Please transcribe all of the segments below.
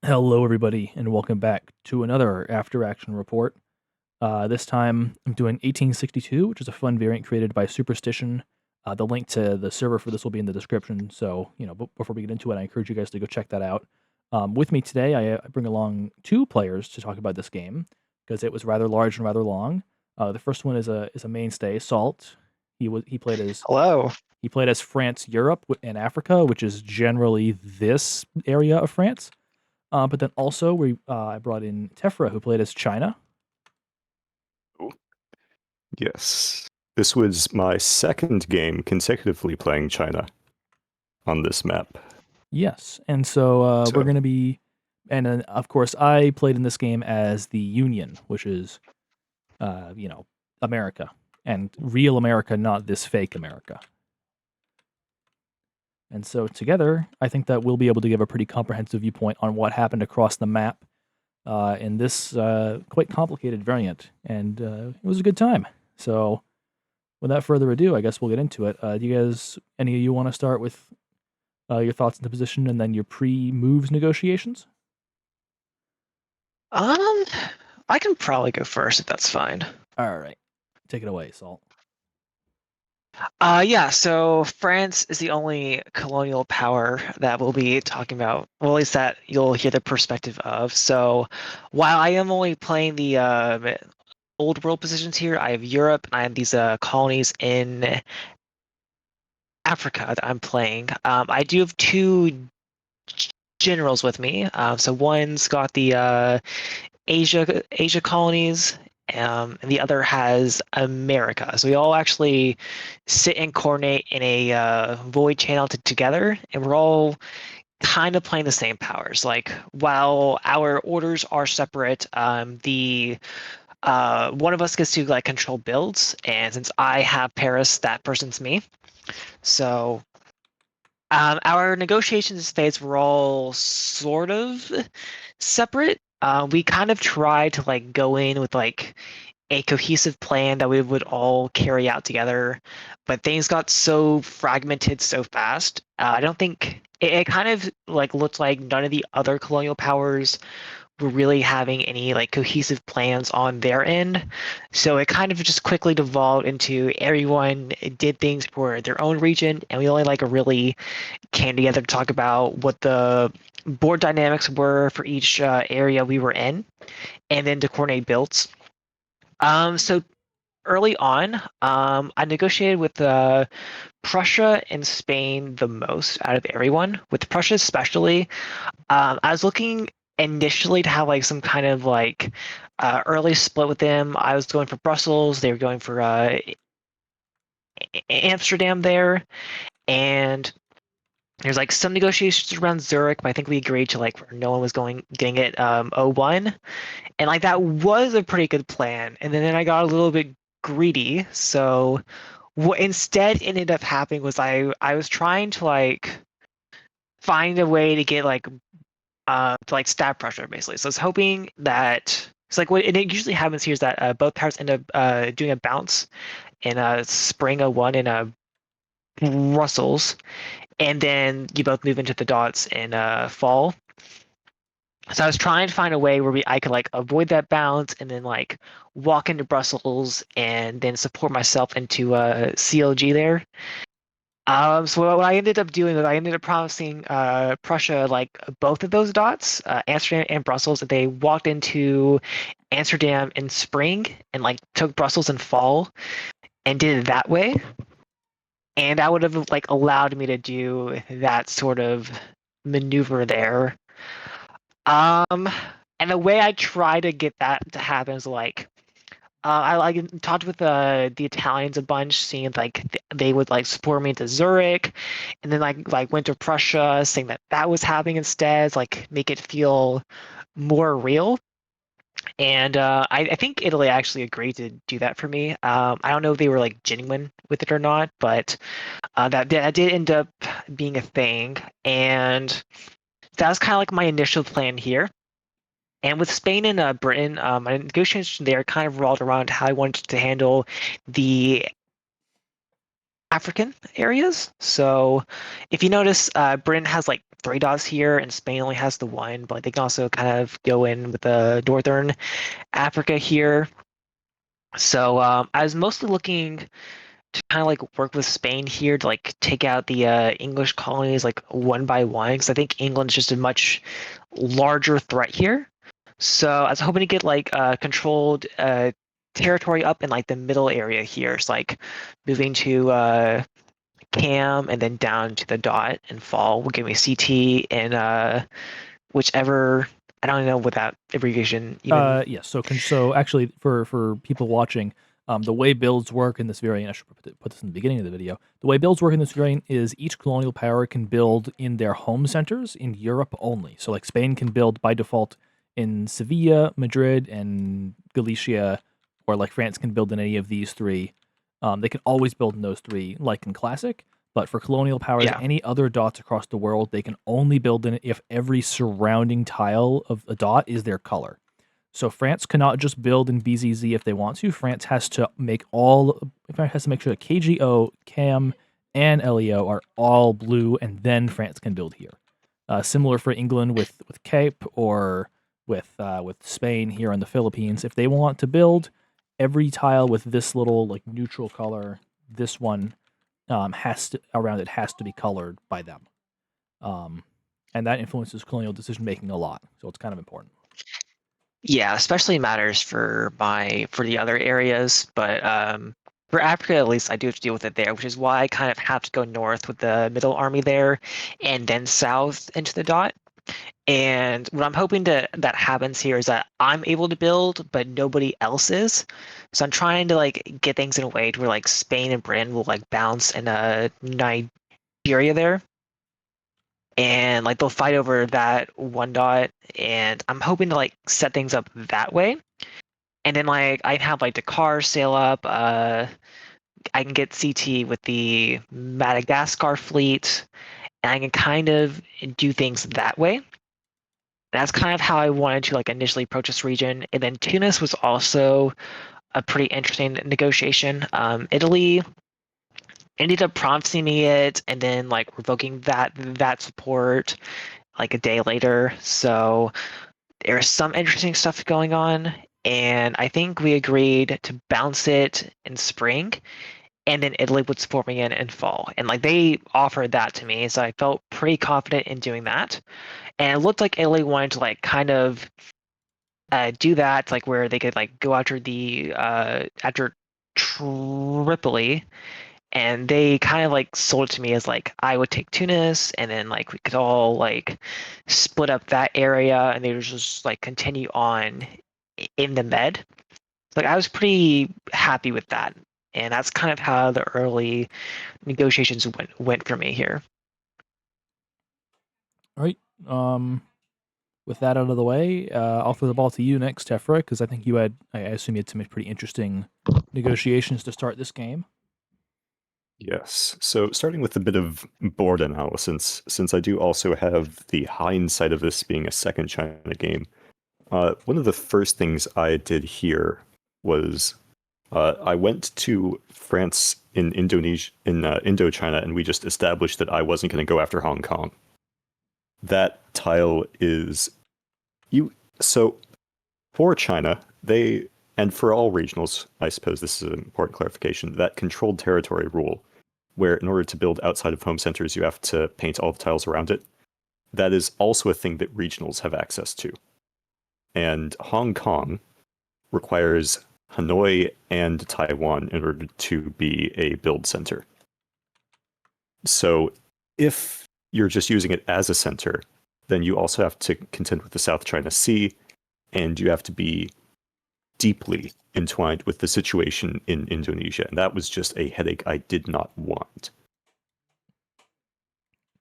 Hello, everybody, and welcome back to another After Action report. This time, I'm doing 1862, which is a fun variant created by Superstition. The link to the server for this will be in the description. So, before we get into it, I encourage you guys to go check that out. With me today, I bring along two players to talk about this game because it was rather large and rather long. The first one is a mainstay, Salt. He played as Hello. he played as France, Europe, and Africa, which is generally this area of France. But then also I brought in Tephra, who played as China. Yes. This was my second game consecutively playing China on this map. Yes, and so we're So, going to be, and then of course I played in this game as the Union, which is, America and real America, not this fake America. And so together, I think that we'll be able to give a pretty comprehensive viewpoint on what happened across the map in this quite complicated variant, and it was a good time. So, without further ado, I guess we'll get into it. Do you guys, any of you, want to start with your thoughts on the position and then your pre-moves negotiations? Um, I can probably go first if that's fine. All right, take it away, Salt. Yeah, so France is the only colonial power that we'll be talking about, well, at least that you'll hear the perspective of. So while I am only playing the old world positions here, I have Europe and I have these colonies in Africa that I'm playing. I do have two generals with me. So one's got the Asia colonies, and the other has America. So we all actually sit and coordinate in a void channel together, and we're all kind of playing the same powers. Like while our orders are separate, the one of us gets to like control builds, and since I have Paris, that person's me. So our negotiations phase were all sort of separate. We kind of tried to like go in with like a cohesive plan that we would all carry out together, but things got so fragmented so fast. I don't think it kind of like looked like none of the other colonial powers were really having any like cohesive plans on their end. So it kind of just quickly devolved into everyone did things for their own region, and we only like really came together to talk about what the board dynamics were for each area we were in, and then to coordinate builds. So early on, I negotiated with Prussia and Spain the most out of everyone. With Prussia especially, I was looking initially to have like some kind of like early split with them. I was going for Brussels. They were going for Amsterdam there, and there's like some negotiations around Zurich, but I think we agreed to like where no one was getting it 0-1, and like that was a pretty good plan. And then I got a little bit greedy, so what instead ended up happening was I was trying to like find a way to get like to like stab pressure basically. So I was hoping that it's like what and it usually happens here is that both pairs end up doing a bounce in spring 0-1 in Brussels, and then you both move into the dots in fall. So I was trying to find a way where I could like avoid that bounce and then like walk into Brussels and then support myself into CLG there. So what I ended up doing was I ended up promising Prussia like both of those dots, Amsterdam and Brussels. They walked into Amsterdam in spring and like took Brussels in fall and did it that way. And that would have like allowed me to do that sort of maneuver there. Um, and the way I try to get that to happen is like I like talked with the Italians a bunch, seeing like they would like support me to Zurich, and then like went to Prussia, saying that that was happening instead, like make it feel more real. And I think Italy actually agreed to do that for me. I don't know if they were like genuine with it or not, but that did end up being a thing, and that was kind of like my initial plan here. And with Spain and Britain, my negotiations there kind of revolved around how I wanted to handle the African areas. So if you notice, Britain has like 3 dots here, and Spain only has the 1, but they can also kind of go in with the northern Africa here. So I was mostly looking to kind of like work with Spain here to like take out the English colonies like one by one, because I think England's just a much larger threat here. So I was hoping to get like controlled territory up in like the middle area here. It's like moving to Cam and then down to the dot and fall will give me CT and whichever. I don't know what that abbreviation even. Yes. So actually, for people watching, the way builds work in this variant, I should put this in the beginning of the video. The way builds work in this variant is each colonial power can build in their home centers in Europe only. So like Spain can build by default in Sevilla, Madrid, and Galicia, or like France can build in any of these three. They can always build in those three, like in Classic. But for colonial powers, Yeah. any other dots across the world, they can only build in it if every surrounding tile of a dot is their color. So France cannot just build in BZZ if they want to. France has to make sure that KGO, CAM, and LEO are all blue, and then France can build here. Similar for England with Cape, or with Spain here in the Philippines. If they want to build, every tile with this little like neutral color, this one has to be colored by them, and that influences colonial decision making a lot. So it's kind of important. Yeah, especially matters for the other areas, but for Africa at least, I do have to deal with it there, which is why I kind of have to go north with the middle army there, and then south into the dot. And what I'm hoping that happens here is that I'm able to build, but nobody else is. So I'm trying to like get things in a way to where like Spain and Britain will like bounce in Nigeria there, and like they'll fight over that 1 dot, and I'm hoping to like set things up that way. And then like I have like Dakar sail up. I can get CT with the Madagascar fleet, and I can kind of do things that way. That's kind of how I wanted to like initially approach this region. And then Tunis was also a pretty interesting negotiation. Italy ended up prompting me it, and then like revoking that support like a day later. So there's some interesting stuff going on, and I think we agreed to bounce it in spring, and then Italy would support me in fall. And like they offered that to me, so I felt pretty confident in doing that. And it looked like Italy wanted to like kind of do that, like where they could like go after the after Tripoli, and they kind of like sold it to me as like I would take Tunis, and then like we could all like split up that area, and they would just like continue on in the Med. Like I was pretty happy with that, and that's kind of how the early negotiations went for me here. All right. With that out of the way, I'll throw the ball to you next, Tephra, because I think I assume you had some pretty interesting negotiations to start this game. Yes. So starting with a bit of board analysis, since I do also have the hindsight of this being a second China game, one of the first things I did here was I went to France in Indochina, and we just established that I wasn't going to go after Hong Kong. That tile is so for China, and for all regionals, I suppose this is an important clarification, that controlled territory rule, where in order to build outside of home centers, you have to paint all the tiles around it. That is also a thing that regionals have access to. And Hong Kong requires Hanoi and Taiwan in order to be a build center. So if you're just using it as a center, then you also have to contend with the South China Sea, and you have to be deeply entwined with the situation in Indonesia. And that was just a headache I did not want.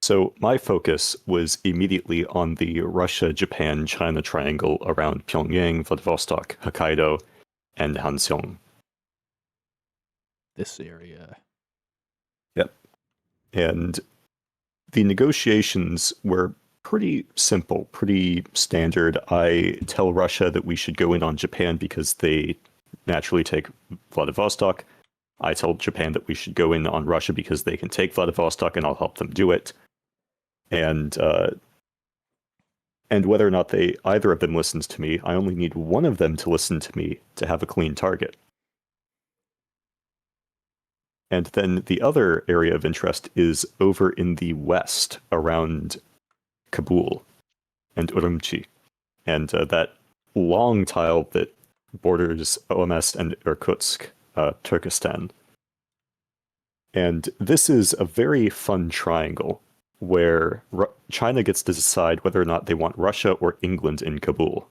So my focus was immediately on the Russia-Japan-China triangle around Pyongyang, Vladivostok, Hokkaido, and Hanseong. This area. Yep. And the negotiations were pretty simple, pretty standard. I tell Russia that we should go in on Japan because they naturally take Vladivostok. I tell Japan that we should go in on Russia because they can take Vladivostok, and I'll help them do it. And whether or not either of them listens to me, I only need one of them to listen to me to have a clean target. And then the other area of interest is over in the west around Kabul and Urumqi, and that long tile that borders OMS and Irkutsk, Turkestan. And this is a very fun triangle where China gets to decide whether or not they want Russia or England in Kabul.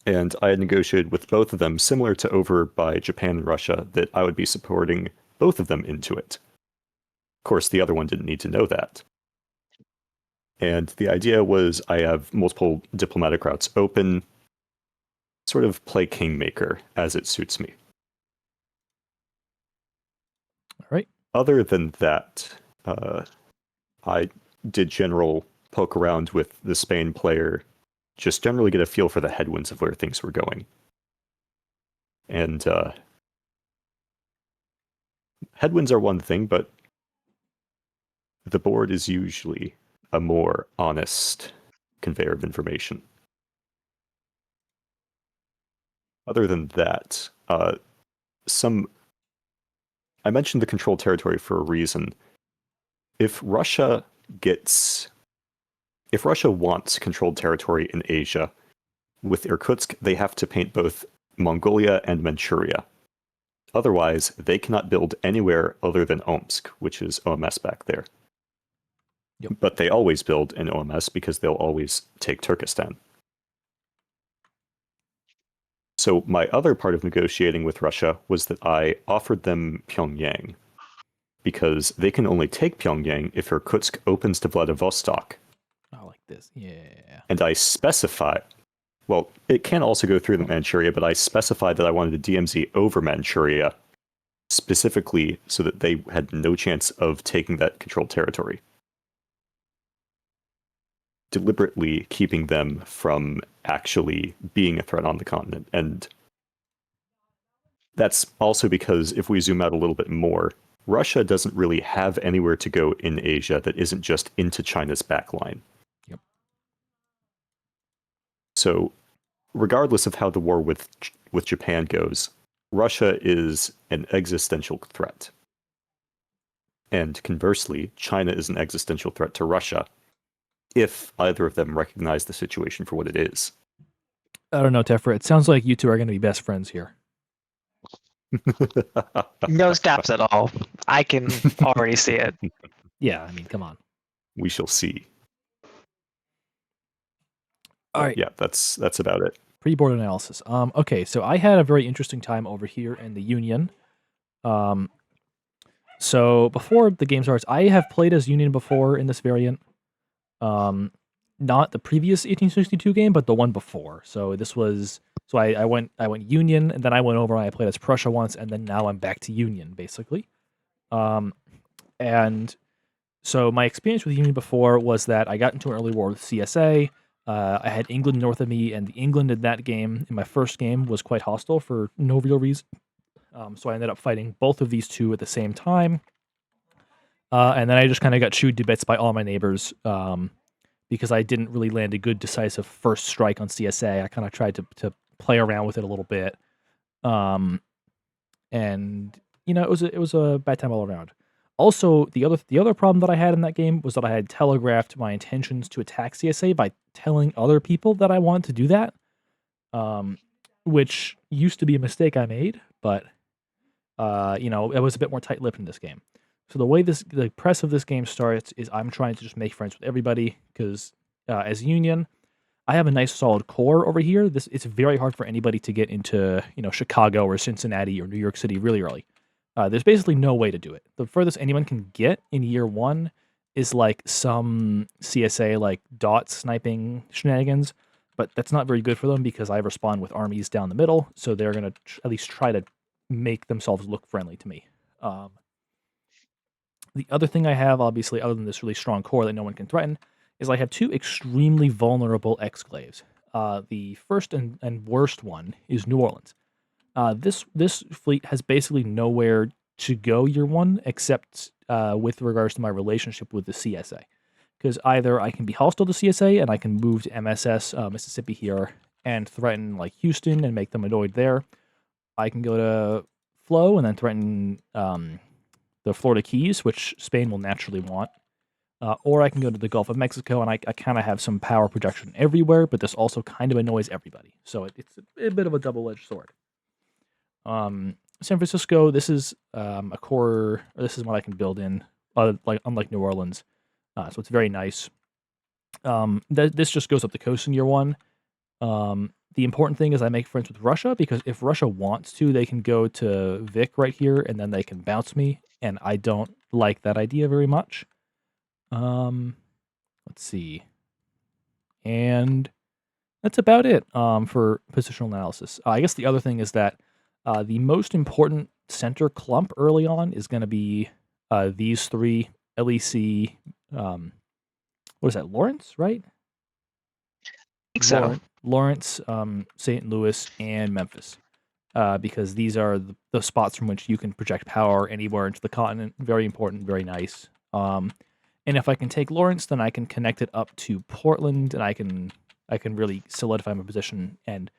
And I had negotiated with both of them, similar to over by Japan and Russia, that I would be supporting both of them into it. Of course, the other one didn't need to know that. And the idea was I have multiple diplomatic routes open, sort of play kingmaker as it suits me. All right. Other than that, I did general poke around with the Spain player, just generally get a feel for the headwinds of where things were going. And headwinds are one thing, but the board is usually a more honest conveyor of information. Other than that, I mentioned the controlled territory for a reason. If Russia wants controlled territory in Asia, with Irkutsk, they have to paint both Mongolia and Manchuria. Otherwise, they cannot build anywhere other than Omsk, which is OMS back there. Yep. But they always build in OMS because they'll always take Turkestan. So my other part of negotiating with Russia was that I offered them Pyongyang, because they can only take Pyongyang if Irkutsk opens to Vladivostok. Oh, like this. Yeah. And I specify, well, it can also go through the Manchuria, but I specified that I wanted a DMZ over Manchuria, specifically so that they had no chance of taking that controlled territory. Deliberately keeping them from actually being a threat on the continent. And that's also because if we zoom out a little bit more, Russia doesn't really have anywhere to go in Asia that isn't just into China's backline. Yep. So, regardless of how the war with Japan goes, Russia is an existential threat. And conversely, China is an existential threat to Russia, if either of them recognize the situation for what it is. I don't know, Tephra. It sounds like you two are going to be best friends here. No steps at all. I can already see it. Yeah, I mean, come on. We shall see. All right. Yeah, that's about it. Pre-board analysis. Okay, so I had a very interesting time over here in the Union. So before the game starts, I have played as Union before in this variant. Not the previous 1862 game, but the one before. So this was I went Union, and then I went over and I played as Prussia once, and then now I'm back to Union basically. And so my experience with Union before was that I got into an early war with CSA. I had England north of me, and the England in that game, in my first game, was quite hostile for no real reason. So I ended up fighting both of these two at the same time. And then I just kind of got chewed to bits by all my neighbors because I didn't really land a good decisive first strike on CSA. I kind of tried to play around with it a little bit. And, it was a bad time all around. Also, the other problem that I had in that game was that I had telegraphed my intentions to attack CSA by telling other people that I wanted to do that, which used to be a mistake I made, but it was a bit more tight-lipped in this game. So the way the press of this game starts is I'm trying to just make friends with everybody because as Union, I have a nice solid core over here. It's very hard for anybody to get into Chicago or Cincinnati or New York City really early. There's basically no way to do it. The furthest anyone can get in year one is like some CSA like dot sniping shenanigans, but that's not very good for them because I respawn with armies down the middle, so they're going to at least try to make themselves look friendly to me. The other thing I have, obviously, other than this really strong core that no one can threaten, is I have two extremely vulnerable exclaves. The first and worst one is New Orleans. This fleet has basically nowhere to go year one except with regards to my relationship with the CSA. because either I can be hostile to CSA and I can move to MSS Mississippi here and threaten like Houston and make them annoyed there. I can go to Flo and then threaten the Florida Keys, which Spain will naturally want. Or I can go to the Gulf of Mexico, and I kind of have some power projection everywhere, but this also kind of annoys everybody. So it's a bit of a double-edged sword. San Francisco, this is a core. Or this is what I can build in, unlike New Orleans. So it's very nice. This just goes up the coast in year one. The important thing is I make friends with Russia, because if Russia wants to, they can go to Vic right here, and then they can bounce me, and I don't like that idea very much. Let's see. And that's about it for positional analysis. I guess the other thing is that the most important center clump early on is going to be these three, LEC, what is that, Lawrence, right? I think so. Lawrence, St. Louis, and Memphis. Because these are the spots from which you can project power anywhere into the continent. Very important, very nice. And if I can take Lawrence, then I can connect it up to Portland, and I can really solidify my position. And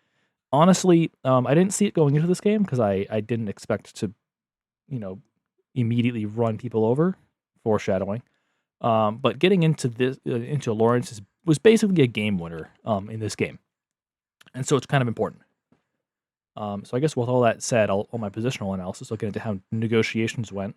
honestly, I didn't see it going into this game because I didn't expect to, immediately run people over. Foreshadowing. But getting into Lawrence was basically a game winner in this game, and so it's kind of important. So I guess with all that said, all my positional analysis, looking into how negotiations went.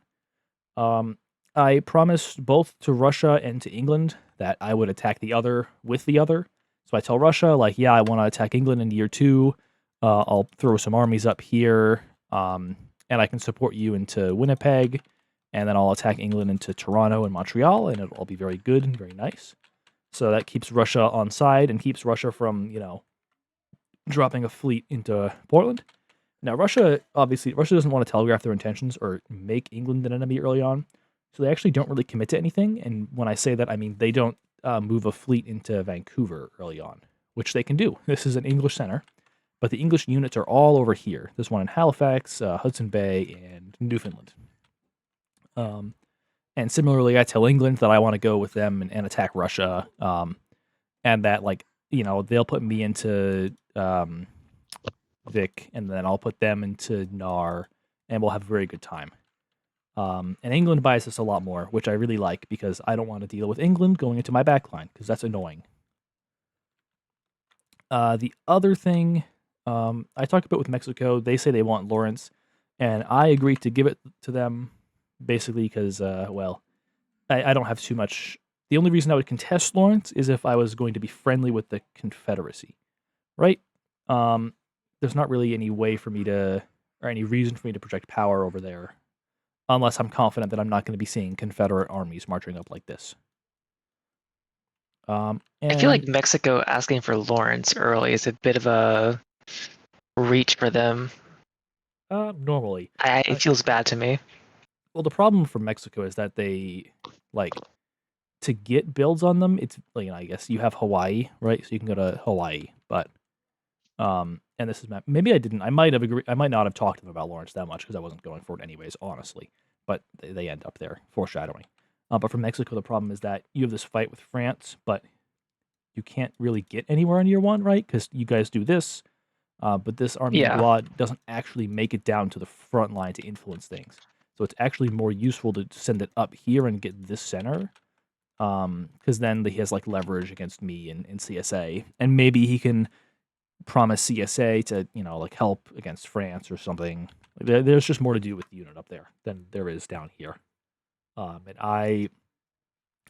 I promised both to Russia and to England that I would attack the other with the other. So I tell Russia, I want to attack England in year 2. I'll throw some armies up here, and I can support you into Winnipeg, and then I'll attack England into Toronto and Montreal, and it'll all be very good and very nice. So that keeps Russia on side and keeps Russia from, dropping a fleet into Portland. Now, Russia doesn't want to telegraph their intentions or make England an enemy early on. So they actually don't really commit to anything. And when I say that, I mean they don't move a fleet into Vancouver early on, which they can do. This is an English center, but the English units are all over here. There's one in Halifax, Hudson Bay, and Newfoundland. And similarly, I tell England that I want to go with them and attack Russia, and that they'll put me into Vic, and then I'll put them into Nar, and we'll have a very good time. And England buys this a lot more, which I really like, because I don't want to deal with England going into my backline, because that's annoying. The other thing, I talked about with Mexico, they say they want Lawrence, and I agreed to give it to them, basically because, I don't have too much. The only reason I would contest Lawrence is if I was going to be friendly with the Confederacy, right? There's not really any way for me to, or any reason for me to project power over there, unless I'm confident that I'm not going to be seeing Confederate armies marching up like this. I feel like Mexico asking for Lawrence early is a bit of a reach for them. Normally. It feels bad to me. Well, the problem for Mexico is that they, to get builds on them, it's, I guess you have Hawaii, right? So you can go to Hawaii, but, and this is, maybe I might not have talked to them about Lawrence that much because I wasn't going for it anyways, honestly, but they end up there, foreshadowing. But for Mexico, the problem is that you have this fight with France, but you can't really get anywhere in year 1, right? Because you guys do this, but this army of blood doesn't actually make it down to the front line to influence things. So it's actually more useful to send it up here and get this center, because then he has leverage against me and CSA, and maybe he can promise CSA to help against France or something. There's just more to do with the unit up there than there is down here, and I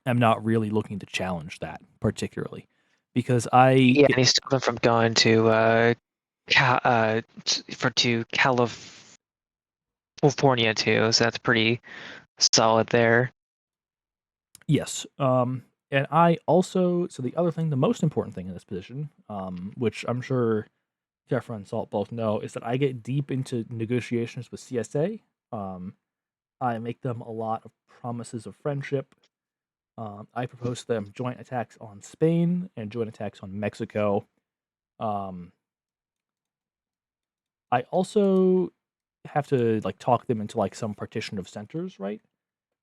am not really looking to challenge that particularly, because and he stopped them from going to California too, so that's pretty solid there. Yes. And I also, so the other thing, the most important thing in this position, which I'm sure Tephra and Salt both know, is that I get deep into negotiations with CSA. I make them a lot of promises of friendship. I propose to them joint attacks on Spain and joint attacks on Mexico. I also have to talk them into some partition of centers, right?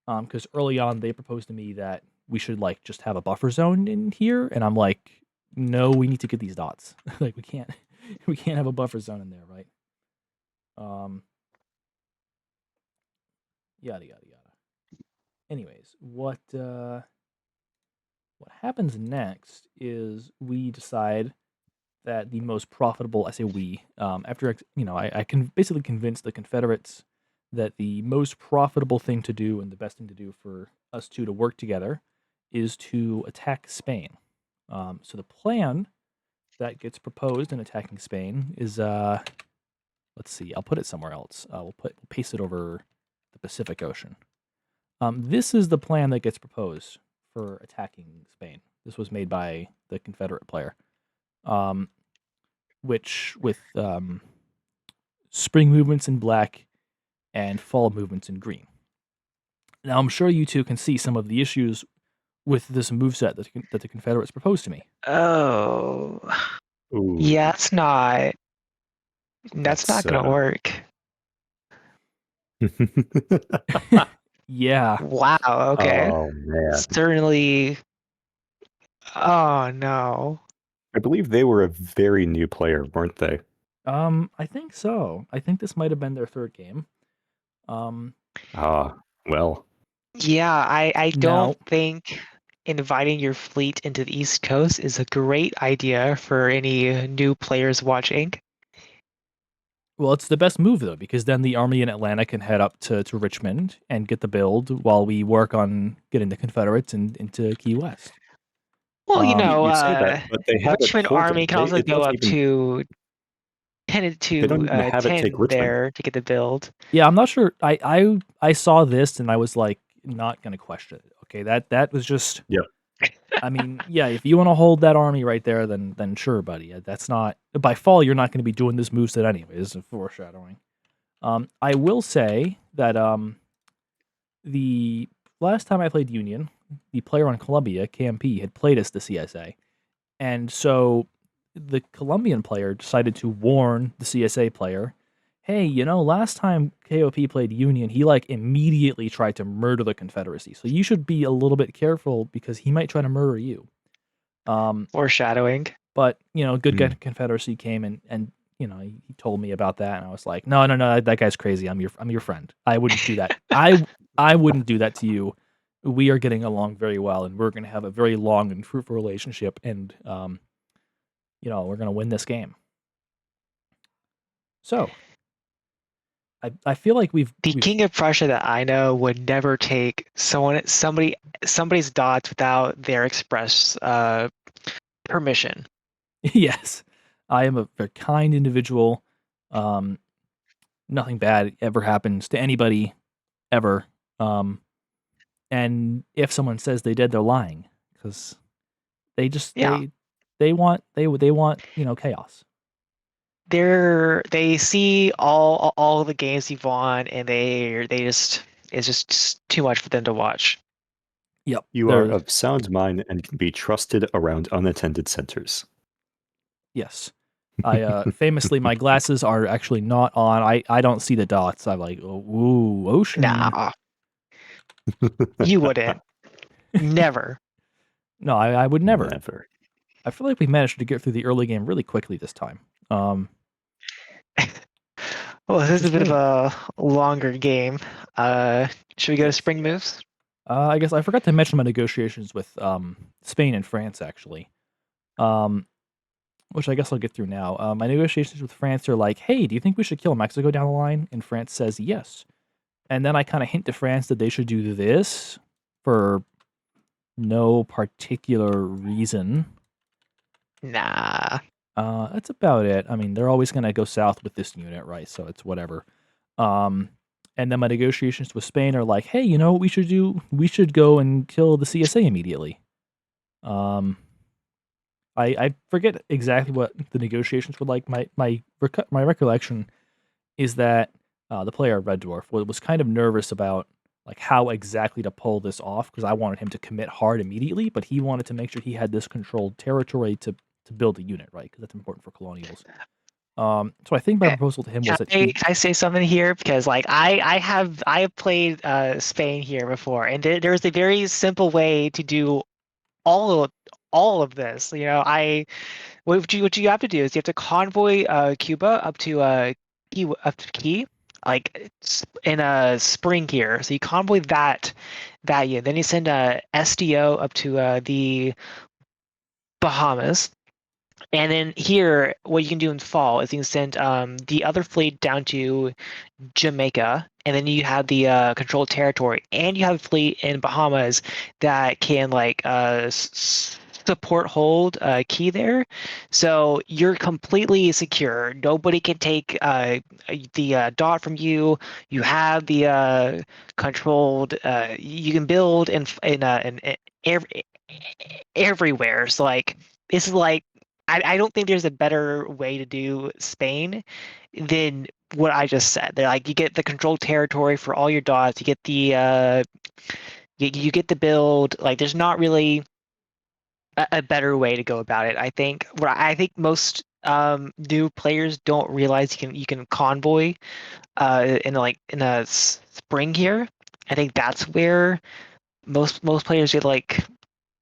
Because early on they proposed to me that we should like just have a buffer zone in here, and I'm like, no, we need to get these dots. Like we can't have a buffer zone in there, right? Yada yada yada. Anyways, what happens next is we decide that the most profitable, I say we, after I can basically convince the Confederates that the most profitable thing to do and the best thing to do for us two to work together is to attack Spain. So the plan that gets proposed in attacking Spain is, let's see, I'll put it somewhere else. We'll paste it over the Pacific Ocean. This is the plan that gets proposed for attacking Spain. This was made by the Confederate player. Which with spring movements in black and fall movements in green. Now, I'm sure you two can see some of the issues with this moveset that the Confederates proposed to me. Oh, Ooh, yeah, that's not gonna work. Yeah. Wow. Okay. Oh man, Certainly. Oh no. I believe they were a very new player, weren't they? I think so. I think this might have been their third game. Well. Yeah, I don't Now, think inviting your fleet into the East Coast is a great idea for any new players watching. well, it's the best move though, because then the army in Atlanta can head up to Richmond and get the build while we work on getting the Confederates into Key West. Well, You say that, but they have it Richmond holding. Army can also It go doesn't up even. to They don't even have it take 10 Richmond. there to get the build. Yeah, I'm not sure. I saw this and I was like, not gonna question it. Okay, that was just. Yep. I mean, yeah, if you want to hold that army right there, then sure, buddy. That's not by fall. You're not going to be doing this moveset anyways. Foreshadowing. I will say that the last time I played Union, the player on Columbia, KMP, had played as the CSA, and so the Colombian player decided to warn the CSA player, hey, last time KOP played Union, he like immediately tried to murder the Confederacy. So you should be a little bit careful because he might try to murder you. Foreshadowing. But good guy Confederacy came and he told me about that, and I was like, no, that guy's crazy. I'm your friend. I wouldn't do that. I wouldn't do that to you. We are getting along very well, and we're going to have a very long and fruitful relationship, and we're going to win this game. So, I feel like we've King of Prussia that I know would never take somebody's dots without their express permission. Yes, I am a very kind individual. Nothing bad ever happens to anybody, ever. And if someone says they did, they're lying because they just they want chaos. They see all the games you've won, and it's just too much for them to watch. Yep. You are of sound mind and can be trusted around unattended centers. Yes. I famously, my glasses are actually not on. I don't see the dots. I'm like, ooh, ocean. Nah. You wouldn't. Never. No, I would never. Never. I feel like we managed to get through the early game really quickly this time. Well, this is a bit of a longer game. Should we go to spring moves? I guess I forgot to mention my negotiations with Spain and France, actually. Which I guess I'll get through now. My negotiations with France are like, hey, do you think we should kill Mexico down the line? And France says yes. And then I kind of hint to France that they should do this for no particular reason. Nah. That's about it. I mean, they're always going to go south with this unit, right? So it's whatever. And then my negotiations with Spain are like, hey, you know what we should do? We should go and kill the CSA immediately. I forget exactly what the negotiations were like. My recollection is that the player Red Dwarf was kind of nervous about like how exactly to pull this off because I wanted him to commit hard immediately, but he wanted to make sure he had this controlled territory to build a unit, right? Because that's important for colonials. So I think my proposal to him was that Can I say something here? Because like I have played Spain here before, and there's a very simple way to do all of this. You know, what you have to do is you have to convoy Cuba up to Key, like in a spring here. So you convoy that year. Then you send a SDO up to the Bahamas. And then here, what you can do in fall is you can send the other fleet down to Jamaica, and then you have the controlled territory, and you have a fleet in Bahamas that can like support hold Key there. So you're completely secure. Nobody can take the dot from you. You have the controlled. You can build in everywhere. So like this is like I don't think there's a better way to do Spain than what I just said. They're like you get the controlled territory for all your dots. You get the you get the build. Like there's not really a better way to go about it. I think most new players don't realize you can convoy in a spring here. I think that's where most players get like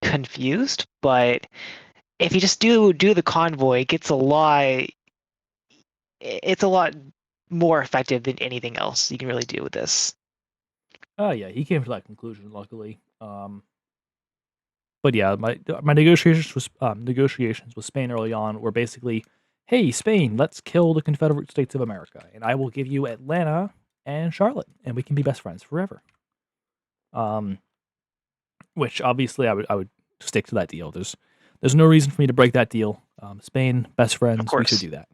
confused. But if you just do the convoy, it's a lot more effective than anything else you can really do with this. Oh yeah, he came to that conclusion, luckily. But yeah, my negotiations with Spain early on were basically, hey Spain, let's kill the Confederate States of America, and I will give you Atlanta and Charlotte, and we can be best friends forever. Which obviously I would stick to that deal. There's no reason for me to break that deal. Spain, best friends, we should do that.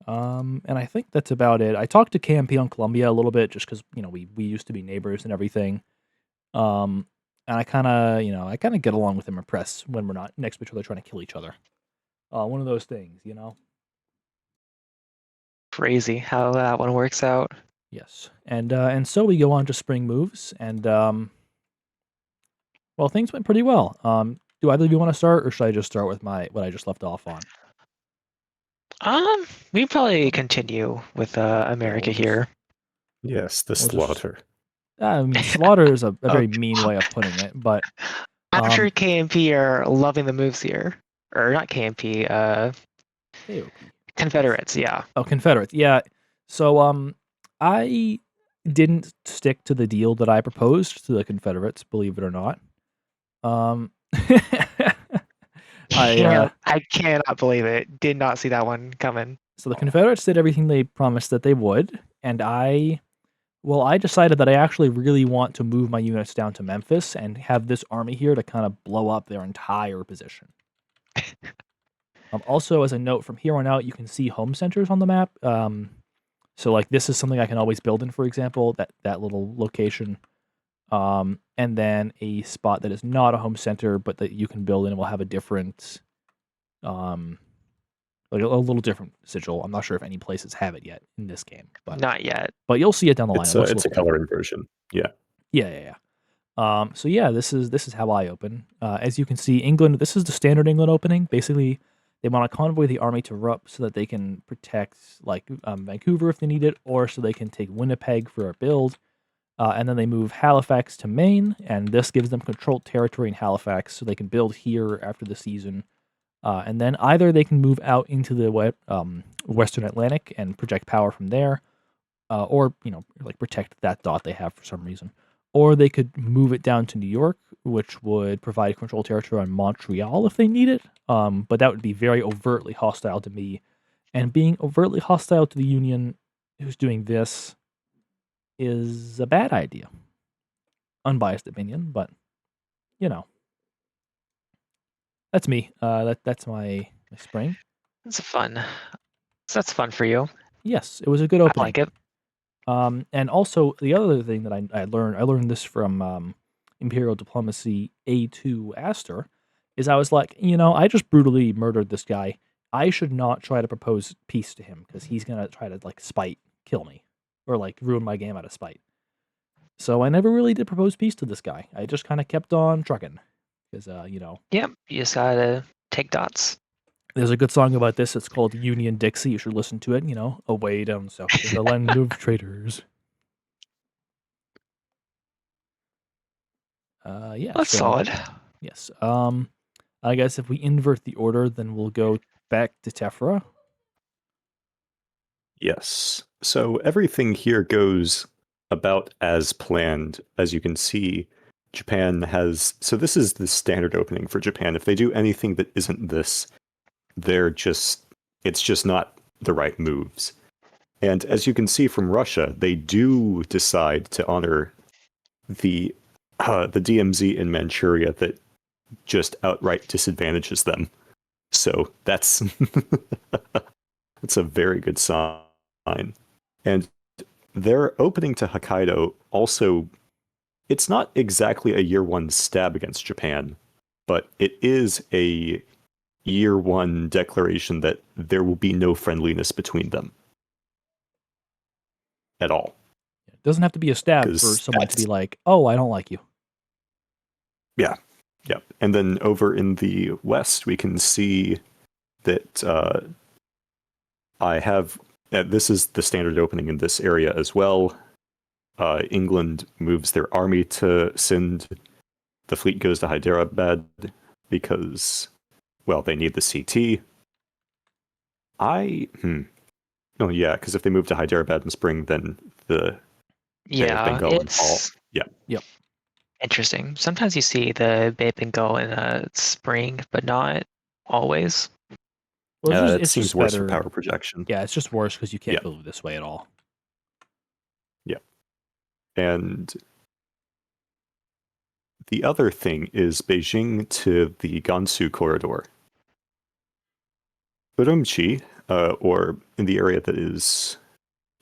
And I think that's about it. I talked to KMP on Colombia a little bit just because, we used to be neighbors and everything. And I kind of get along with him and press when we're not next to each other trying to kill each other. One of those things, Crazy how that one works out. Yes. And so we go on to spring moves, and well, things went pretty well. Do either of you want to start, or should I just start with what I just left off on? We probably continue with America here. Yes, the slaughter. Slaughter is a very mean way of putting it, but I'm sure KMP are loving the moves here, or not KMP, KOP. Confederates, yeah. Oh, Confederates, yeah. So I didn't stick to the deal that I proposed to the Confederates, believe it or not. I cannot believe it. Did not see that one coming. So the Confederates did everything they promised that they would, and I decided that I actually really want to move my units down to Memphis and have this army here to kind of blow up their entire position. Also, as a note, from here on out, you can see home centers on the map. So like this is something I can always build in, for example, that little location. And then a spot that is not a home center, but that you can build in will have a different, like a little different sigil. I'm not sure if any places have it yet in this game, but not yet. But you'll see it down the line. It's a color inversion. Yeah. Yeah. So yeah, this is how I open. As you can see, England. This is the standard England opening. Basically, they want to convoy the army to Rupp so that they can protect like Vancouver if they need it, or so they can take Winnipeg for a build. And then they move Halifax to Maine, and this gives them controlled territory in Halifax, so they can build here after the season. And then either they can move out into the Western Atlantic and project power from there, or like protect that dot they have for some reason. Or they could move it down to New York, which would provide control territory on Montreal if they need it. But that would be very overtly hostile to me. And being overtly hostile to the Union who's doing this is a bad idea. Unbiased opinion, but that's me. That's my spring. That's fun. So that's fun for you. Yes, it was a good opening. I like it. And also the other thing that I learned this from Imperial Diplomacy A2 Aster, is I was like, I just brutally murdered this guy. I should not try to propose peace to him because he's gonna try to like kill me, or like ruin my game out of spite. So I never really did propose peace to this guy. I just kind of kept on trucking because Yep, you just gotta take dots. There's a good song about this. It's called Union Dixie. You should listen to it. Away down south in the land of traitors. Yeah. That's solid. Yes. I guess if we invert the order, then we'll go back to Tephra. Yes. So everything here goes about as planned. As you can see, Japan has... So this is the standard opening for Japan. If they do anything that isn't this, it's just not the right moves. And as you can see from Russia, they do decide to honor the DMZ in Manchuria that just outright disadvantages them. So that's that's a very good sign. And their opening to Hokkaido also, it's not exactly a year one stab against Japan, but it is a year one declaration that there will be no friendliness between them at all. It doesn't have to be a stab for someone to be like, oh, I don't like you. Yeah. Yeah. And then over in the West, we can see that this is the standard opening in this area as well. England moves their army to Sindh. The fleet goes to Hyderabad because, well, they need the CT. Oh, yeah, because if they move to Hyderabad in spring, then the Bay of Bengal in fall. Yeah. Yep. Interesting. Sometimes you see the Bay of Bengal in spring, but not always. Well, it seems worse for power projection. Yeah, it's just worse because you can't move this way at all. Yeah. And the other thing is Beijing to the Gansu corridor. Urumqi, or in the area that is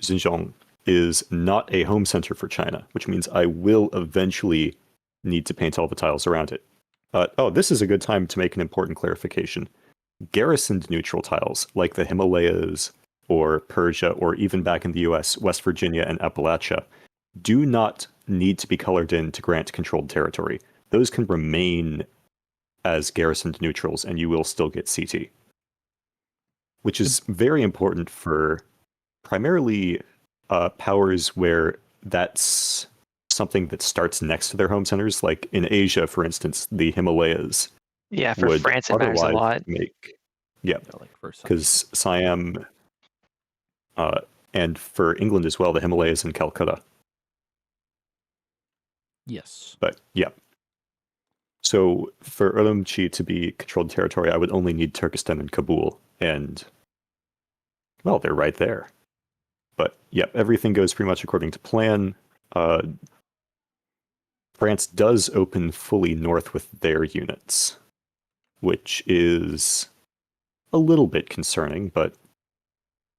Xinjiang, is not a home center for China, which means I will eventually need to paint all the tiles around it. This is a good time to make an important clarification. Garrisoned neutral tiles, like the Himalayas or Persia, or even back in the US, West Virginia and Appalachia, do not need to be colored in to grant controlled territory. Those can remain as garrisoned neutrals, and you will still get CT. Which is very important for primarily powers where that's something that starts next to their home centers. Like in Asia, for instance, the Himalayas. Yeah, for France it matters a lot. Because Siam, and for England as well, the Himalayas and Calcutta. Yes. But yeah. So for Urumqi to be controlled territory, I would only need Turkestan and Kabul. And, well, they're right there. But yeah, everything goes pretty much according to plan. France does open fully north with their units, which is a little bit concerning, but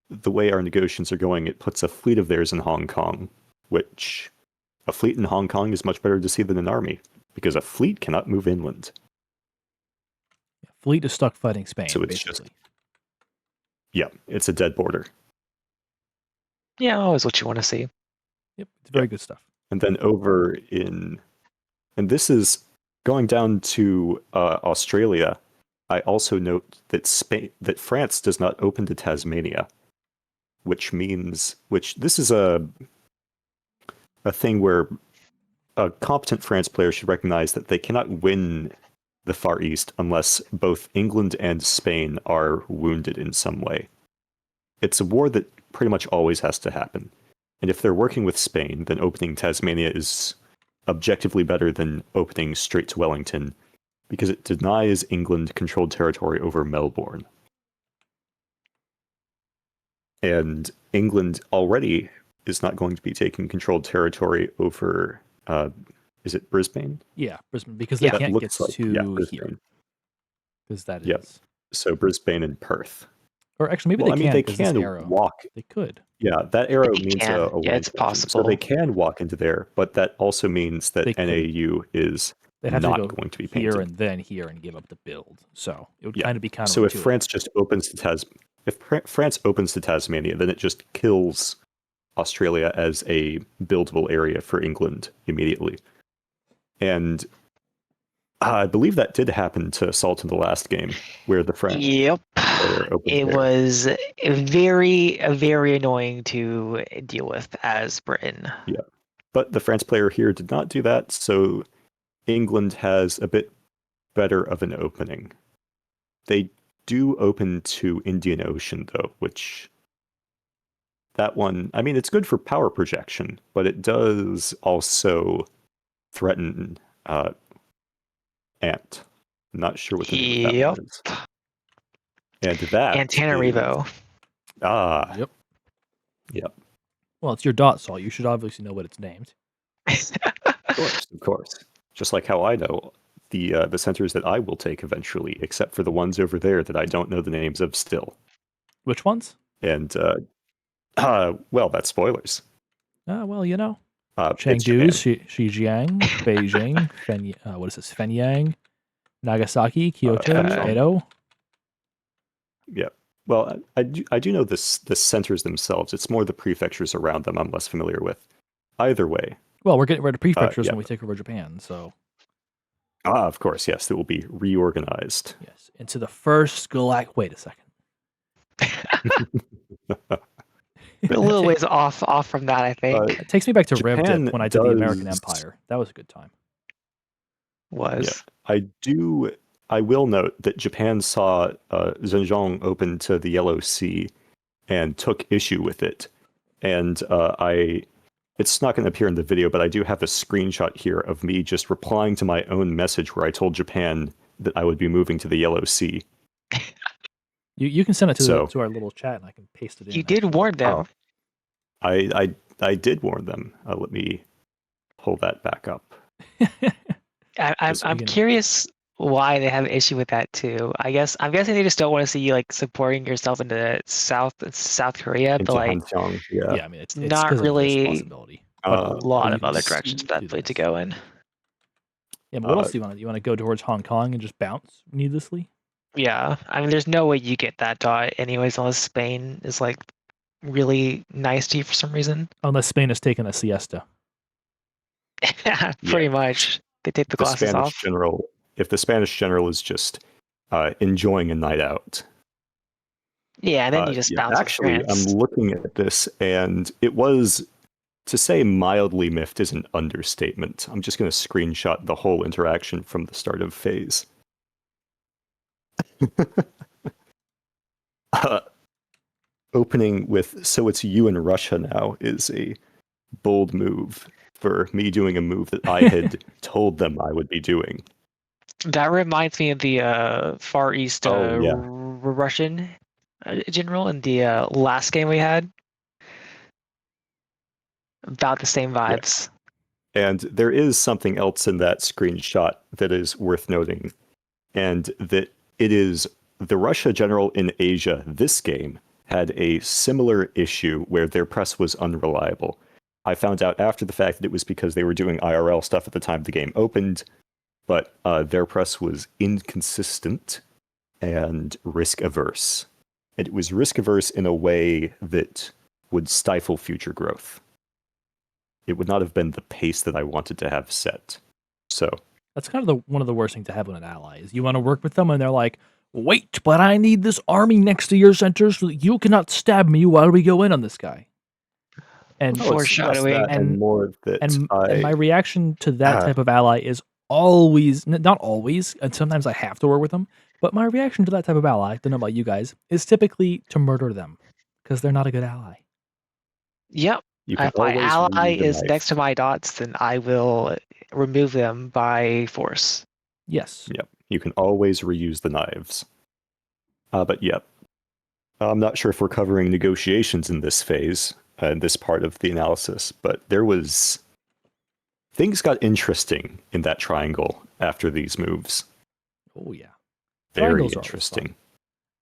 the way our negotiations are going, it puts a fleet of theirs in Hong Kong, which a fleet in Hong Kong is much better to see than an army, because a fleet cannot move inland. Fleet is stuck fighting Spain, so it's basically. It's a dead border. Yeah, always what you want to see. Yep, it's very good stuff. And then and this is going down to Australia. I also note that France does not open to Tasmania, which this is a thing where a competent France player should recognize that they cannot win the Far East unless both England and Spain are wounded in some way. It's a war that pretty much always has to happen. And if they're working with Spain, then opening Tasmania is objectively better than opening straight to Wellington, because it denies England controlled territory over Melbourne. And England already is not going to be taking controlled territory over, is it Brisbane? Yeah, Brisbane, because they can't get to here. Because that is... So Brisbane and Perth. Or actually, maybe they can walk. They could. Yeah, that arrow means a it's possible. So they can walk into there, but that also means that NAU is not going to be painted. Here and then here and give up the build. So it would kind of be counterintuitive. So if France just opens to France opens to Tasmania, then it just kills Australia as a buildable area for England immediately. And I believe that did happen to Salt in the last game, where the French Yep. player opened It there. was very annoying to deal with as Britain. Yeah. But the France player here did not do that, so England has a bit better of an opening. They do open to Indian Ocean, though, which that one, I mean, it's good for power projection, but it does also threaten Ant. I'm not sure what the name of that Yep. one is. And that Antananarivo. Yep. Yep. Well, it's your dot, Salt. You should obviously know what it's named. Of course. Just like how I know the centers that I will take eventually, except for the ones over there that I don't know the names of still. Which ones? And well, that's spoilers. Well, you know. It's Japan. Chengdu, Xinjiang, Beijing, what is this? Fenyang, Nagasaki, Kyoto, Fenchong. Edo. Yeah. Well, I do know the centers themselves. It's more the prefectures around them I'm less familiar with. Either way. Well, we're getting rid of prefectures yeah. when we take over Japan, so. Of course, yes. It will be reorganized. Yes, into the first galactic. Wait a second. A little ways off from that, I think. It takes me back to Japan RevDip when I did the American Empire. That was a good time. Was. Yeah. I will note that Japan saw Zhejiang open to the Yellow Sea and took issue with it. And it's not going to appear in the video, but I do have a screenshot here of me just replying to my own message where I told Japan that I would be moving to the Yellow Sea. You can send it to our little chat and I can paste it in. You did warn them. I did warn them. Let me pull that back up. I'm curious why they have an issue with that too. I'm guessing they just don't want to see you like supporting yourself into South Korea, but like Hancheong, yeah. I mean it's not 'cause of really responsibility. a lot of other directions for that plate to go in. Yeah, but what else do you want? You want to go towards Hong Kong and just bounce needlessly? Yeah, I mean, there's no way you get that dot anyways, unless Spain is like really nice to you for some reason. Unless Spain has taken a siesta. Pretty much. They take the glasses off. If the Spanish general is just enjoying a night out. Yeah, and then you just bounce. Actually, I'm looking at this, and it was, to say mildly miffed is an understatement. I'm just going to screenshot the whole interaction from the start of phase. Opening with, so it's you and Russia now, is a bold move for me doing a move that I had told them I would be doing. That reminds me of the Far East Russian general in the last game we had. About the same vibes. Yeah. And there is something else in that screenshot that is worth noting, and that it is the Russia general in Asia this game had a similar issue where their press was unreliable. I found out after the fact that it was because they were doing IRL stuff at the time the game opened, but their press was inconsistent and risk-averse. And it was risk-averse in a way that would stifle future growth. It would not have been the pace that I wanted to have set. So that's kind of one of the worst things to have with an ally is you want to work with them and they're like, wait, but I need this army next to your center so that you cannot stab me while we go in on this guy. And foreshadowing, and more that and my reaction to that type of ally is always, not always, and sometimes I have to work with them, but my reaction to that type of ally, I don't know about you guys, is typically to murder them because they're not a good ally. Yep. If my ally is next to my dots, then I will remove them by force. Yes. Yep. You can always reuse the knives. But yep. I'm not sure if we're covering negotiations in this phase, in this part of the analysis, but things got interesting in that triangle after these moves. Oh yeah. Very interesting.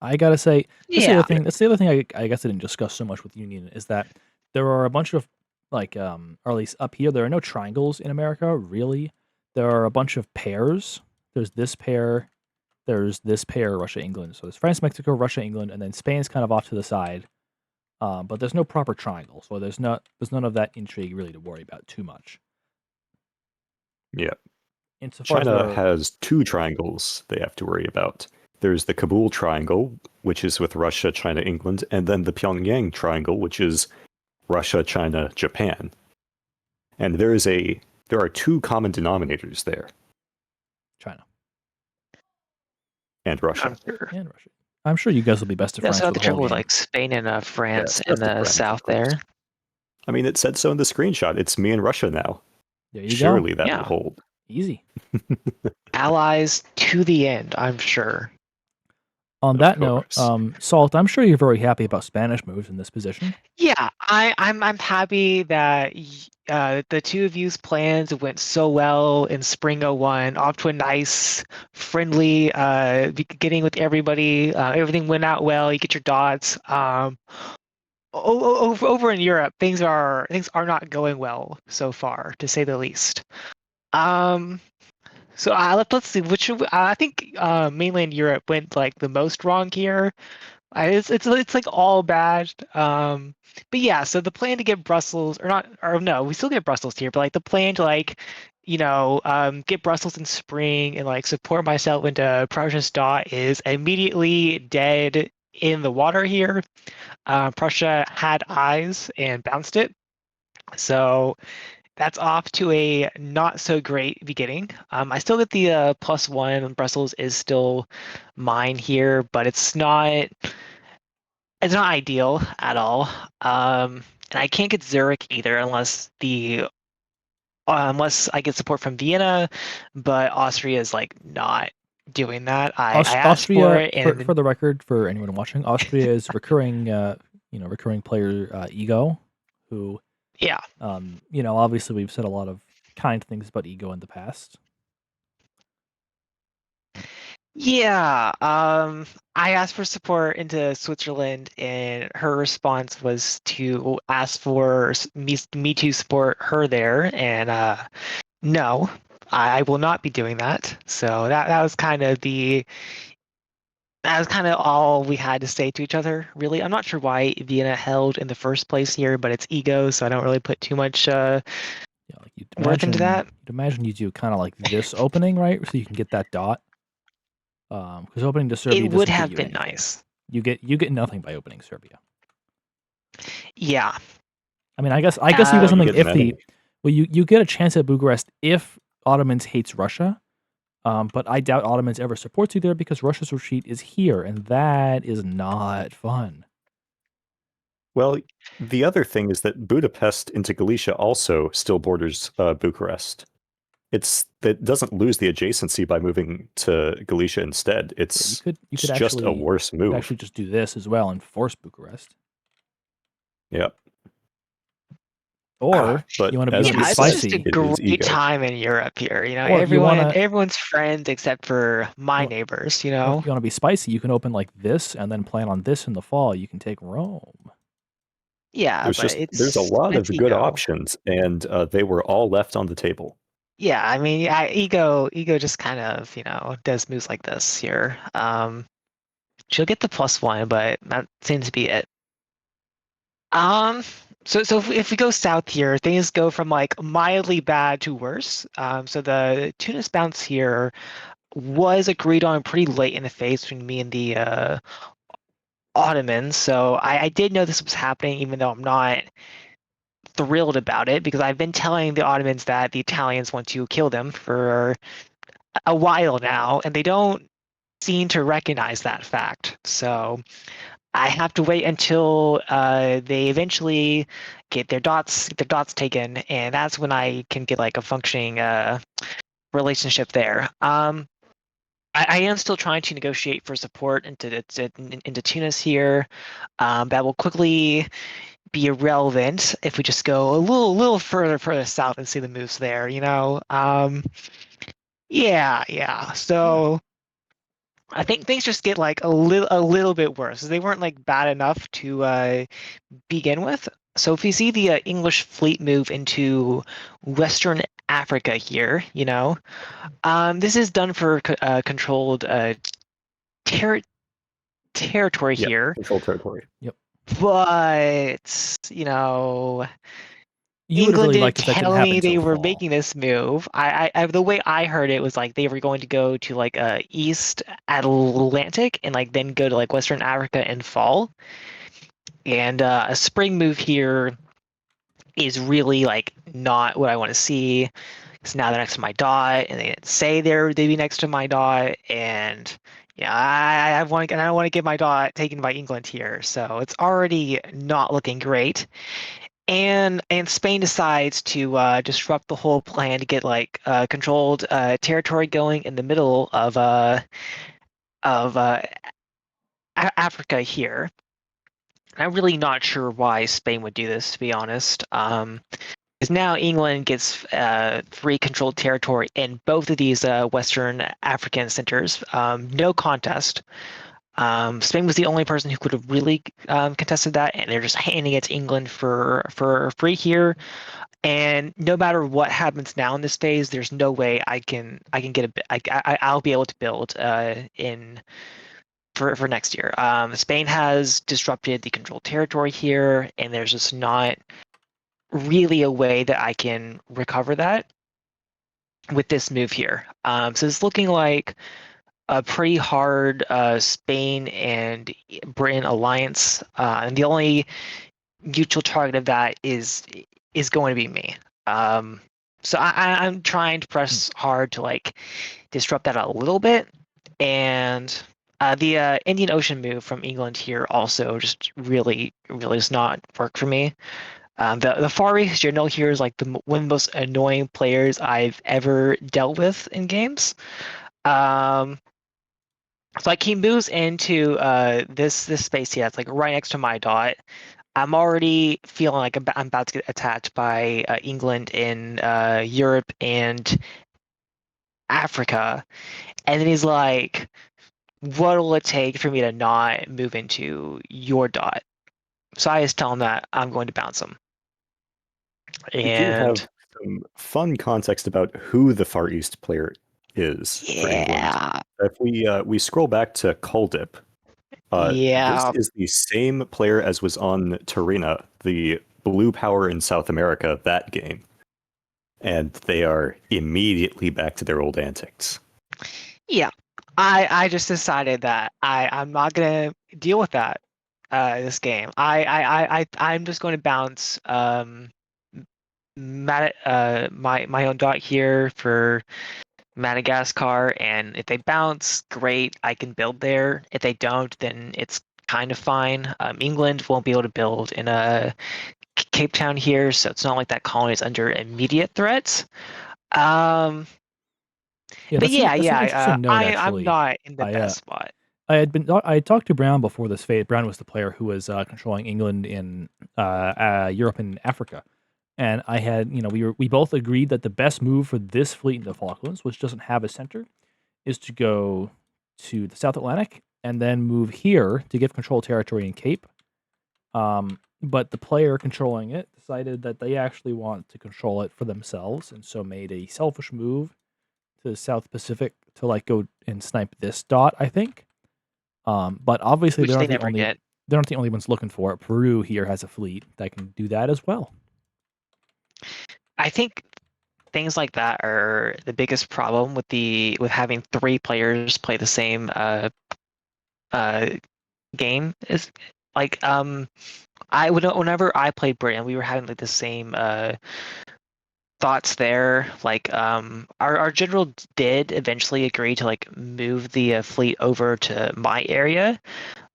I gotta say, that's the other thing I guess I didn't discuss so much with Union is that there are a bunch of or at least up here, there are no triangles in America, really. There are a bunch of pairs. There's this pair, Russia, England. So there's France, Mexico, Russia, England, and then Spain's kind of off to the side. But there's no proper triangle, so there's none of that intrigue really to worry about too much. Yeah. insofar as China has 2 triangles they have to worry about. There's the Kabul Triangle, which is with Russia, China, England, and then the Pyongyang Triangle, which is Russia, China, Japan. And there are 2 common denominators there, China and Russia. I'm sure. and Russia. I'm sure you guys will be best of They friends also for have the the whole trouble with game. like Spain and France Yes, in the best of friends, south of course. there. I mean, it said so in the screenshot. It's me and Russia now. There you Surely go. that Yeah. will hold. Easy. Allies to the end, I'm sure. On Of that note, course. Salt, I'm sure you're very happy about Spanish moves in this position. Yeah, I'm happy that the two of you's plans went so well in Spring 01, off to a nice, friendly beginning with everybody. Everything went out well. You get your dots. Over in Europe, things are not going well so far, to say the least. So let's see. I think mainland Europe went like the most wrong here. It's like all bad. But yeah, so the plan to get Brussels or no, we still get Brussels here, but like the plan to like, get Brussels in spring and like support myself into Prussia's dot is immediately dead in the water here. Prussia had eyes and bounced it. So that's off to a not so great beginning. I still get the +1. Brussels is still mine here, but it's not ideal at all. And I can't get Zurich either unless I get support from Vienna, but Austria is like not doing that. I asked for Austria, it, and for the record, for anyone watching, Austria is recurring player Ego, who, yeah. obviously we've said a lot of kind things about Ego in the past. Yeah, I asked for support into Switzerland, and her response was to ask for me to support her there, and no, I will not be doing that. So that was kind of all we had to say to each other, really. I'm not sure why Vienna held in the first place here, but it's ego, so I don't really put too much Yeah, like worth into that. You'd imagine you do kind of like this opening, right? So you can get that dot. Because opening to Serbia It would doesn't get have you been anything. nice. You get nothing by opening Serbia. Yeah. I mean, I guess you get Um, something Get if many. you get a chance at Bucharest if Ottomans hates Russia. But I doubt Ottomans ever supports you there because Russia's retreat is here, and that is not fun. Well, the other thing is that Budapest into Galicia also still borders Bucharest. That doesn't lose the adjacency by moving to Galicia instead. It's You could just actually a worse you could move. actually just do this as well and force Bucharest. Yeah. Or But you want to as be we it's said, just a spicy. it is great ego. time in Europe here. Or if you wanna- Everyone's friends except for my Well, neighbors. Or if you want to be spicy, you can open like this and then plan on this in the fall. You can take Rome. Yeah, but There's a lot of it's good ego. options, and they were all left on the table. Yeah, I mean, ego just kind of does moves like this here. She'll get the +1, but that seems to be it. So if we go south here, things go from like mildly bad to worse. So the Tunis bounce here was agreed on pretty late in the phase between me and the Ottomans. So I did know this was happening, even though I'm not thrilled about it, because I've been telling the Ottomans that the Italians want to kill them for a while now, and they don't seem to recognize that fact. So I have to wait until they eventually get their dots taken, and that's when I can get like a functioning relationship there. I am still trying to negotiate for support into Tunis here. That will quickly be irrelevant if we just go a little further south and see the moves there. Yeah. So I think things just get like a little bit worse. They weren't like bad enough to begin with. So if you see the English fleet move into Western Africa here, this is done for controlled territory Yeah, here. control territory. But You would have England really didn't liked if that didn't tell me happen they till were fall. making this move. The way I heard it was like they were going to go to like East Atlantic and like then go to like Western Africa in fall. And a spring move here is really like not what I want to see. Because now they're next to my dot, and they didn't say they'd be next to my dot, and yeah, I want to, I don't want to get my dot taken by England here, so it's already not looking great. And Spain decides to disrupt the whole plan to get like controlled territory going in the middle of Africa here. I'm really not sure why Spain would do this, to be honest. Because now England gets free controlled territory in both of these Western African centers. No contest. Spain was the only person who could have really contested that, and they're just handing it to England for free here. And no matter what happens now in this phase, there's no way I can get I'll be able to build in for next year. Spain has disrupted the controlled territory here, and there's just not really a way that I can recover that with this move here. So it's looking like a pretty hard Spain and Britain alliance, and the only mutual target of that is going to be me. So I'm trying to press hard to like disrupt that a little bit, and the Indian Ocean move from England here also just really does not work for me. The Far East General here is like one of the most annoying players I've ever dealt with in games. Um, so like he moves into this space here. It's like right next to my dot. I'm already feeling like I'm about to get attacked by England in Europe and Africa, and then he's like, "What will it take for me to not move into your dot?" So I just tell him that I'm going to bounce him. We do have And some fun context about who the Far East player is for England. yeah, If we scroll back to Kuldip, this yeah, is the same player as was on Tarina, the blue power in South America, that game. And they are immediately back to their old antics. yeah. I just decided that I'm not gonna deal with that this game. I'm just going to bounce my own dot here for Madagascar, and if they bounce, great, I can build there. If they don't, then it's kind of fine. England won't be able to build in Cape Town here, so it's not like that colony is under immediate threat. Um, Yeah, but yeah, that's an yeah, interesting note I'm actually. not in the I best spot. I had talked to Brown before this phase. Brown was the player who was controlling England in Europe and Africa, and I had we both agreed that the best move for this fleet in the Falklands, which doesn't have a center, is to go to the South Atlantic and then move here to give control territory in Cape. But the player controlling it decided that they actually want to control it for themselves, and so made a selfish move to the South Pacific to like go and snipe this dot, I think. But obviously Which they never get. they're not the only ones looking for it. Peru here has a fleet that can do that as well. I think things like that are the biggest problem with having three players play the same game. Is like whenever I played Britain, we were having like the same thoughts there. Like our general did eventually agree to like move the fleet over to my area,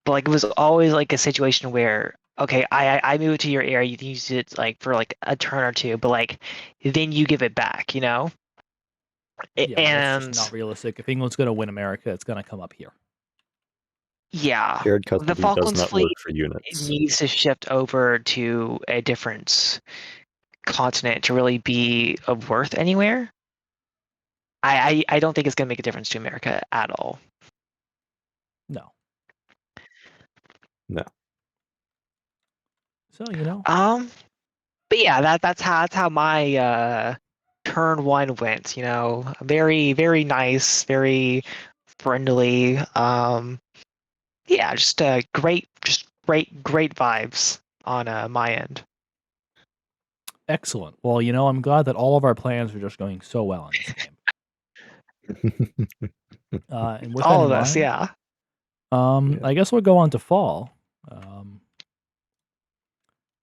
but like it was always like a situation where okay, I move it to your area, you can use it like for like a turn or two, but like then you give it back, you know? Yeah, that's just not And realistic. If England's going to win America, it's going to come up here. yeah, Shared the custody does Falklands not work fleet for units. needs to shift over to a different continent to really be of worth anywhere. I don't think it's gonna make a difference to America at all. No. No. So But yeah, that's how my turn one went. You know, very nice, very friendly. Yeah, just great vibes on my end. Excellent. Well, I'm glad that all of our plans are just going so well in this game. And with that All in of us, mind, yeah. Yeah. I guess we'll go on to fall.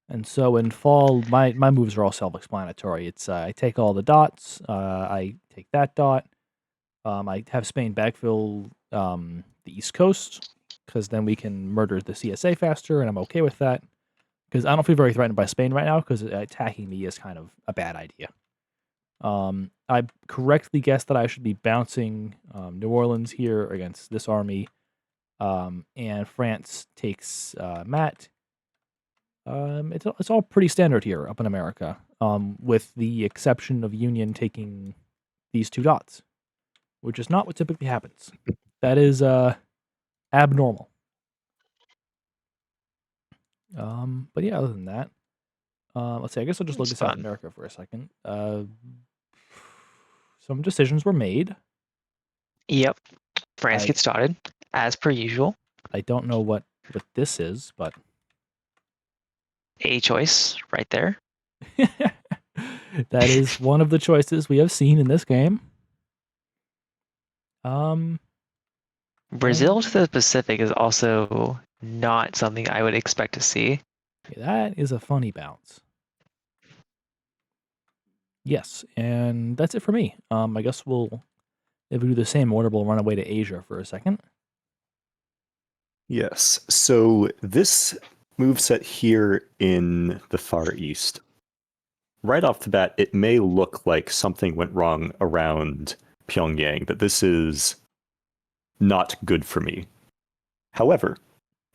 And so in fall, my moves are all self-explanatory. It's I take all the dots. I take that dot. I have Spain backfill the East Coast because then we can murder the CSA faster, and I'm okay with that because I don't feel very threatened by Spain right now because attacking me is kind of a bad idea. I correctly guessed that I should be bouncing New Orleans here against this army, and France takes Matt. It's all pretty standard here up in America, with the exception of Union taking these 2 dots, which is not what typically happens. That is abnormal. But yeah, other than that, let's see. I guess I'll just look It's this out in fun. America for a second. Some decisions were made. Yep. France I gets started, as per usual. I don't know what this is, but A choice right there. that is one of the choices we have seen in this game. Brazil and- to the Pacific is also not something I would expect to see. Yeah, that is a funny bounce. Yes, and that's it for me. I guess if we do the same order, we'll run away to Asia for a second. Yes. So this moveset here in the Far East, right off the bat, it may look like something went wrong around Pyongyang, that this is not good for me. However,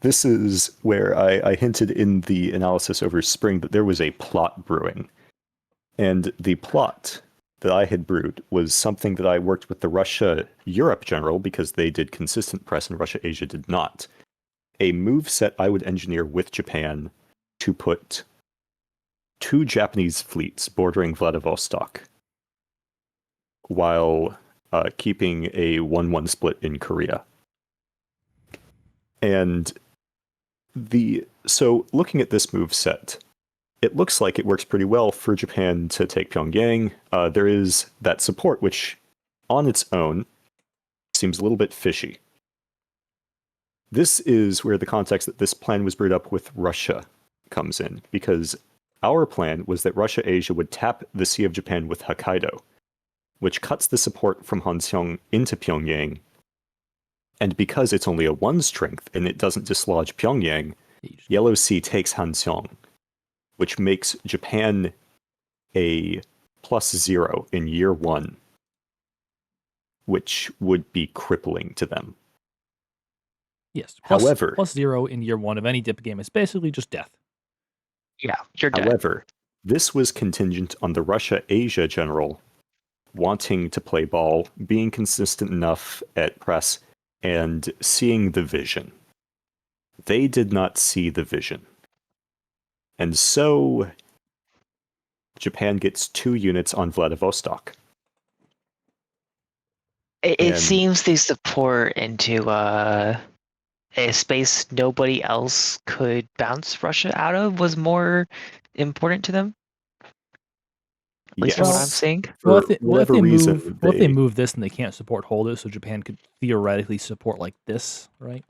this is where I hinted in the analysis over spring that there was a plot brewing. And the plot that I had brewed was something that I worked with the Russia-Europe general because they did consistent press and Russia-Asia did not. A move set I would engineer with Japan to put 2 Japanese fleets bordering Vladivostok while keeping a 1-1 split in Korea. And so looking at this move set, it looks like it works pretty well for Japan to take Pyongyang. There is that support, which on its own seems a little bit fishy. This is where the context that this plan was brewed up with Russia comes in, because our plan was that Russia-Asia would tap the Sea of Japan with Hokkaido, which cuts the support from Hanseong into Pyongyang. And because it's only a 1 strength and it doesn't dislodge Pyongyang, Yellow Sea takes Hanseong, which makes Japan a +0 in year 1, which would be crippling to them. Yes. However, +0 in year 1 of any dip game is basically just death. Yeah, you're dead. However, this was contingent on the Russia-Asia general wanting to play ball, being consistent enough at press, and seeing the vision. They did not see the vision. And so Japan gets 2 units on Vladivostok. It seems the support into a space nobody else could bounce Russia out of was more important to them. At least from what I'm seeing. For Well, if whatever they reason, if they move this and they can't support hold it, so Japan could theoretically support like this, right?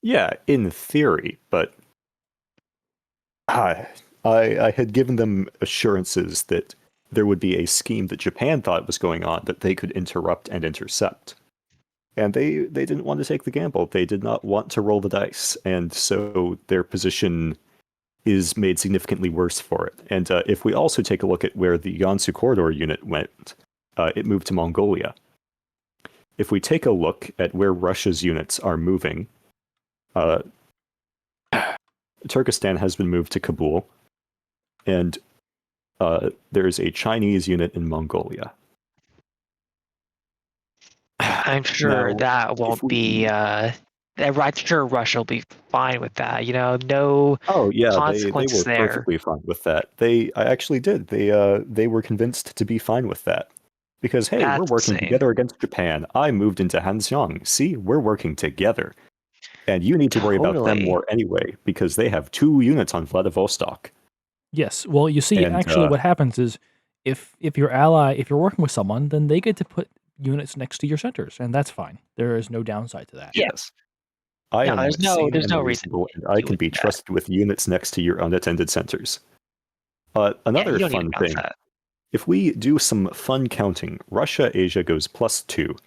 Yeah, in theory, but I had given them assurances that there would be a scheme that Japan thought was going on that they could interrupt and intercept. And they didn't want to take the gamble. They did not want to roll the dice. And so their position is made significantly worse for it. And if we also take a look at where the Gansu Corridor unit went, it moved to Mongolia. If we take a look at where Russia's units are moving, Turkestan has been moved to Kabul, and there's a Chinese unit in Mongolia. I'm sure Now, that won't be. I'm sure Russia will be fine with that. No Oh yeah, they consequence were there. perfectly fine with that. I actually did. They were convinced to be fine with that. Because hey, we're That's working insane. together against Japan. I moved into Hanseong. See, we're working together. And you need to worry about them Totally. more anyway, because they have 2 units on Vladivostok. Yes. Well, you see, And actually, what happens is if you're working with someone, then they get to put units next to your centers, and that's fine. There is no downside to that. Yeah. yes, I No, am sane there's and no reason reasonable, and I you can would be do that. trusted with units next to your unattended centers. Yeah, Another you don't need to fun bounce thing, that. if we do some fun counting, Russia, Asia goes +2,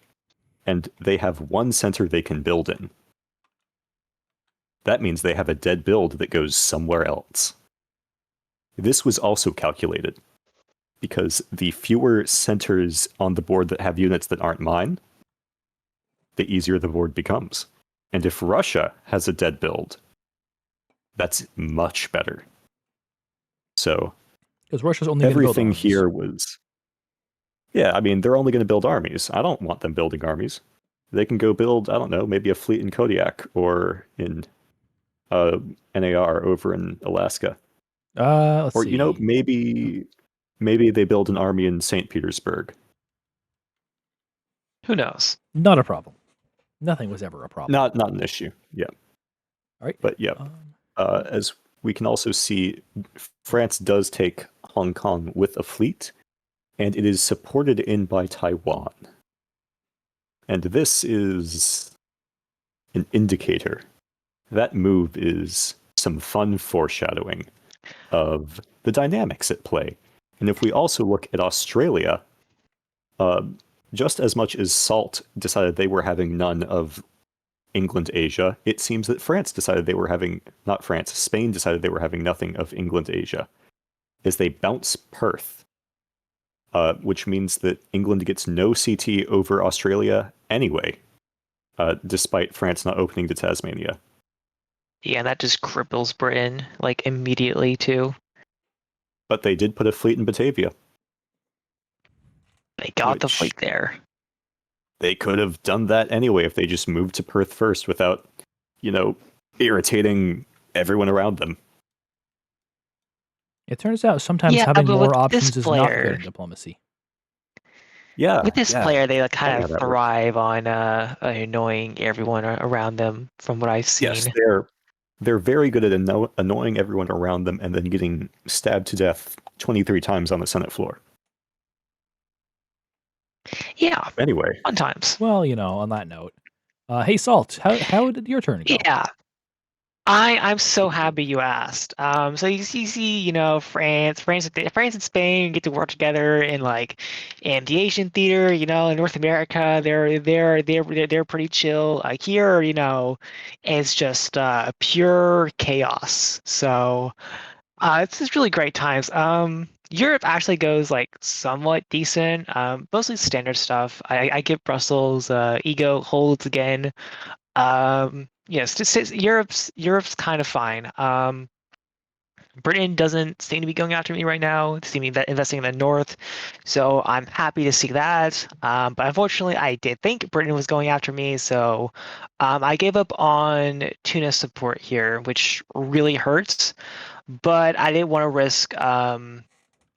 and they have one center they can build in. That means they have a dead build that goes somewhere else. This was also calculated, because the fewer centers on the board that have units that aren't mine, the easier the board becomes. And if Russia has a dead build, that's much better. So Because Russia's only going to build everything armies. here was... Yeah, I mean, they're only going to build armies. I don't want them building armies. They can go build, I don't know, maybe a fleet in Kodiak or in NAR over in Alaska. Let's Or, see. maybe they build an army in St. Petersburg. Who knows? Not a problem. Nothing was ever a problem. Not an issue, yeah. All right. But yeah, as we can also see, France does take Hong Kong with a fleet, and it is supported in by Taiwan. And this is an indicator. That move is some fun foreshadowing of the dynamics at play. And if we also look at Australia, just as much as SALT decided they were having none of England Asia, it seems that France decided they were having, not France, Spain decided they were having nothing of England Asia, as they bounce Perth, which means that England gets no CT over Australia anyway, despite France not opening to Tasmania. Yeah, that just cripples Britain, like, immediately, too. But they did put a fleet in Batavia. They got the Which- fleet there. They could have done that anyway if they just moved to Perth first without, irritating everyone around them. It turns out sometimes Yeah, having but more with options this is not good player- in diplomacy. Yeah. With this yeah. player, they Funny kind how of that works. thrive on annoying everyone around them, from what I've seen. Yes, they're very good at annoying everyone around them and then getting stabbed to death 23 times on the Senate floor. Yeah, Anyway, fun times. Well, on that note, hey Salt, how did your turn go? Yeah. I'm so happy you asked. So you see, France and Spain get to work together in in the Asian theater. In North America, they're pretty chill. Here, it's just pure chaos. So it's just really great times. Europe actually goes somewhat decent. Mostly standard stuff. I give Brussels ego holds again. Yes, Europe's kind of fine. Britain doesn't seem to be going after me right now. They seem to be investing in the north, so I'm happy to see that. But unfortunately, I did think Britain was going after me, so I gave up on Tunis support here, which really hurts. But I didn't want to risk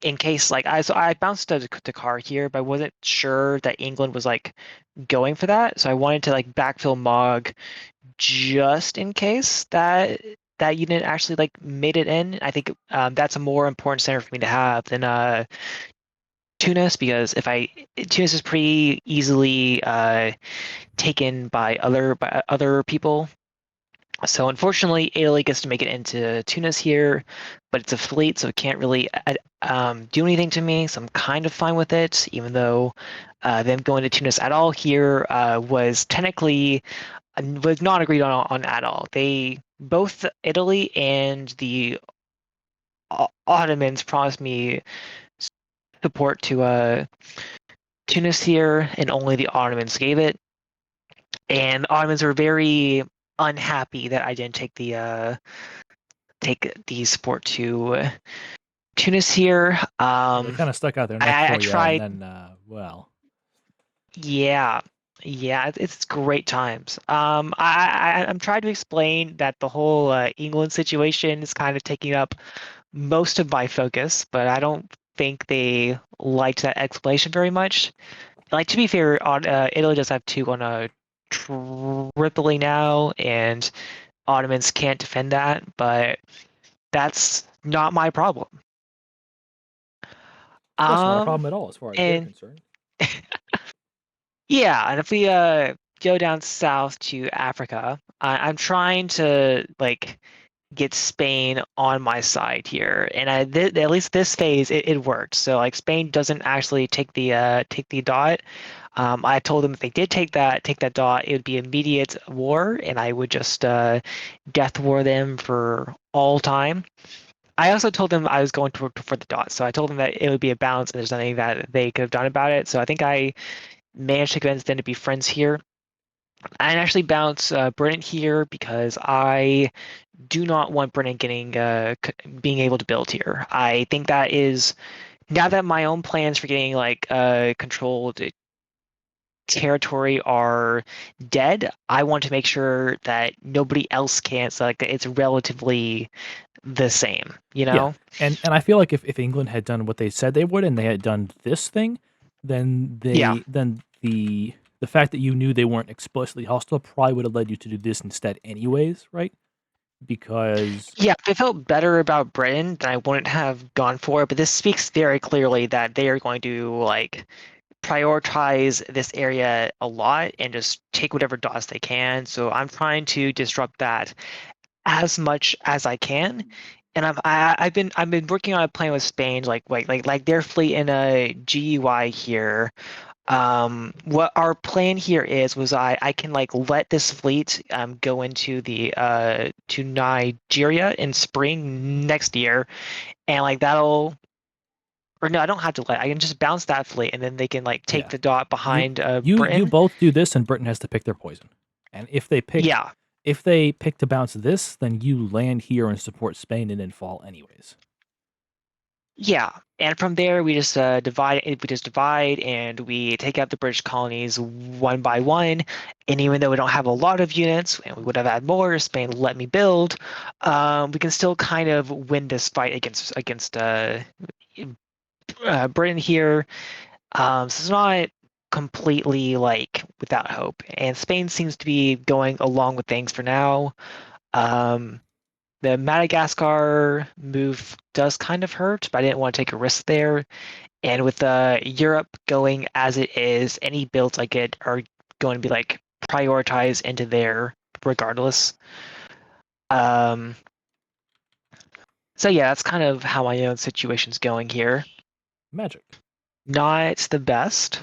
in case I bounced to Dakar here, but I wasn't sure that England was going for that, so I wanted to backfill Mog just in case that unit actually made it in. I think that's a more important center for me to have than Tunis, because Tunis is pretty easily taken by other people. So unfortunately, Italy gets to make it into Tunis here, but it's a fleet, so it can't really do anything to me. So I'm kind of fine with it, even though them going to Tunis at all here was technically was not agreed on at all. They both Italy and the Ottomans promised me support to Tunis here, and only the Ottomans gave it. And the Ottomans were very unhappy that I didn't take the support to Tunis here. They kind of stuck out their neck I for you, tried. and then, well, Yeah, it's great times. I'm trying to explain that the whole England situation is kind of taking up most of my focus, but I don't think they liked that explanation very much. To be fair, Italy does have two on Tripoli now, and Ottomans can't defend that, but that's not my problem. That's not a problem at all as far as they're And concerned. yeah, and if we go down south to Africa, I'm trying to like get Spain on my side here, and at least this phase it worked. So like Spain doesn't actually take the dot. I told them if they did take that dot, it would be immediate war, and I would just death war them for all time. I also told them I was going for the dot, so I told them that it would be a balance, and there's nothing that they could have done about it. So I think I managed to convince them to be friends here. I actually bounce Britain here because I do not want Britain being able to build here. I think that is now that my own plans for getting like controlled territory are dead. I want to make sure that nobody else can. So like it's relatively the same, you know? And I feel like if England had done what they said they would and they had done this thing, then Yeah. The fact that you knew they weren't explicitly hostile probably would have led you to do this instead anyways, right? Because Yeah, if I felt better about Britain, then I wouldn't have gone for it. But this speaks very clearly that they are going to like prioritize this area a lot and just take whatever dots they can. So I'm trying to disrupt that as much as I can. And I've been working on a plan with Spain, like their fleet in a GUI here. What our plan here was I can like let this fleet go into the to Nigeria in spring next year, and like that'll or no, I don't have to let. I can just bounce that fleet, and then they can like take yeah, the dot you behind you Britain. both do this and Britain has to pick their poison. And if they pick Yeah, to bounce this, then you land here and support Spain and then fall anyways. yeah, and from there we just divide. We just divide, and we take out the British colonies one by one. And even though we don't have a lot of units, and we would have had more, if Spain let me build. We can still kind of win this fight against Britain here. So it's not completely like without hope. And Spain seems to be going along with things for now. Um, the Madagascar move does kind of hurt, but I didn't want to take a risk there. And with Europe going as it is, any builds I get are going to be like prioritized into there regardless. So yeah, that's kind of how my own situation's going here. Magic. Not the best.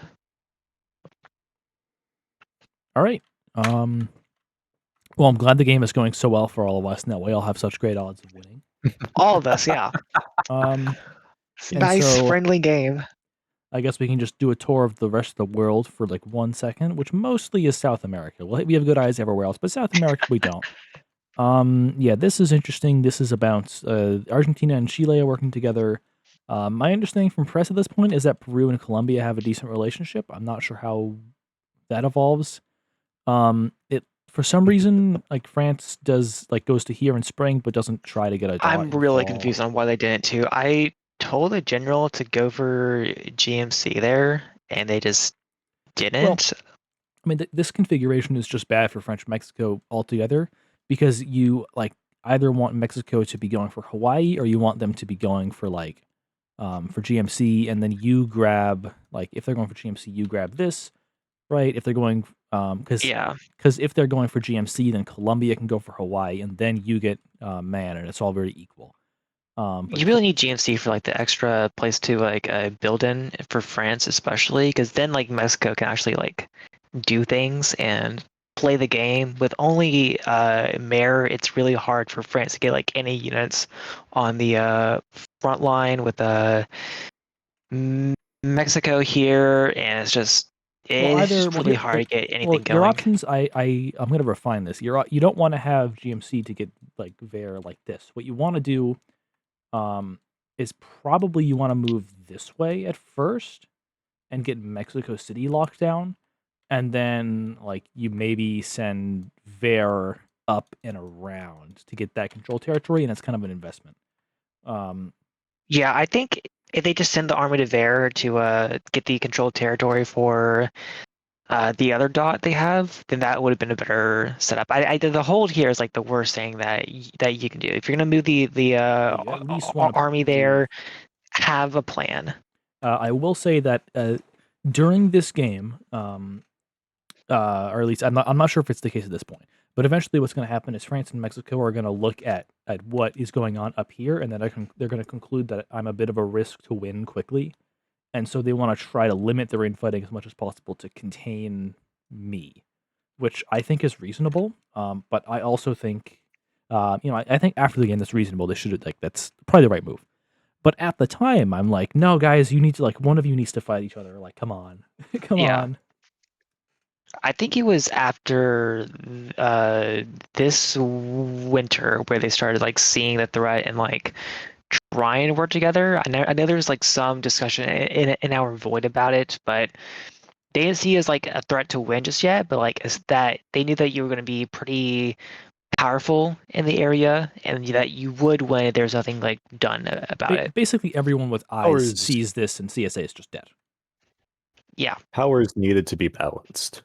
All right. Well, I'm glad the game is going so well for all of us, and that we all have such great odds of winning. All of us, yeah. Nice, so- friendly game. I guess we can just do a tour of the rest of the world for like 1 second, which mostly is South America. Well, we have good eyes everywhere else, but South America we don't. Yeah, this is interesting. This is about Argentina and Chile are working together. My understanding from press at this point is that Peru and Colombia have a decent relationship. I'm not sure how that evolves. It for some reason like France goes to here in spring, but doesn't try to get a dot I'm in really fall. confused on why they didn't too. I told the general to go for GMC there, and they just didn't. I mean, this configuration is just bad for French Mexico altogether because you like either want Mexico to be going for Hawaii or you want them to be going for like for GMC, and then you grab like if they're going for GMC, you grab this, right? If they're going because if they're going for GMC, then Colombia can go for Hawaii, and then you get Man, and it's all very equal. But You really need GMC for like the extra place to like build in for France, especially because then like Mexico can actually like do things and play the game. With only Mayor, it's really hard for France to get like any units on the front line with Mexico here, and it's just really hard to get anything your going. options, I'm gonna refine this. You don't want to have GMC to get like there like this. What you want to do, is probably you want to move this way at first and get Mexico City locked down, and then like you maybe send Ver up and around to get that control territory, and it's kind of an investment. Yeah, I think if they just send the army to there to get the controlled territory for the other dot they have, then that would have been a better setup. I did the hold here is like the worst thing that you can do. If you're gonna move the You at least want to army move. there, have a plan. I will say that during this game, or at least I'm not sure if it's the case at this point, but eventually what's going to happen is France and Mexico are going to look at what is going on up here, and then they're going to conclude that I'm a bit of a risk to win quickly, and so they want to try to limit their infighting as much as possible to contain me, which I think is reasonable. But I also think, I think after the game that's reasonable. They should that's probably the right move. But at the time, I'm like, no, guys, you need to one of you needs to fight each other. Like, come on, come Yeah. on. I think it was after this winter where they started like seeing the threat and like trying to work together. I know there's like some discussion in our void about it, but they didn't see it as like a threat to win just yet. But like as that they knew that you were going to be pretty powerful in the area and that you would win if there's nothing like done about it. Basically, everyone with eyes Powers- sees this, and CSA is just dead. Yeah. Powers needed to be balanced.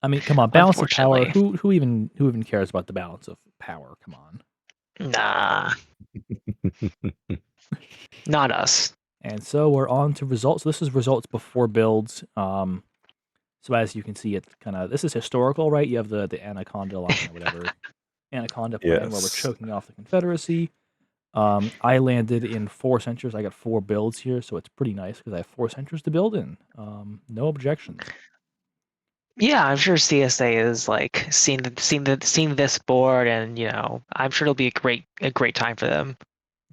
I mean, come on, balance of power. Unfortunately. Who even cares about the balance of power? Come on. Nah, not us. And so we're on to results. So this is results before builds. So as you can see, it's this is historical, right? You have the Anaconda line or whatever, Anaconda plan where we're Yes. choking off the Confederacy. I landed in 4 centers. I got 4 builds here, so it's pretty nice because I have 4 centers to build in. No objections. Yeah, I'm sure CSA is like seeing this board, and I'm sure it'll be a great time for them.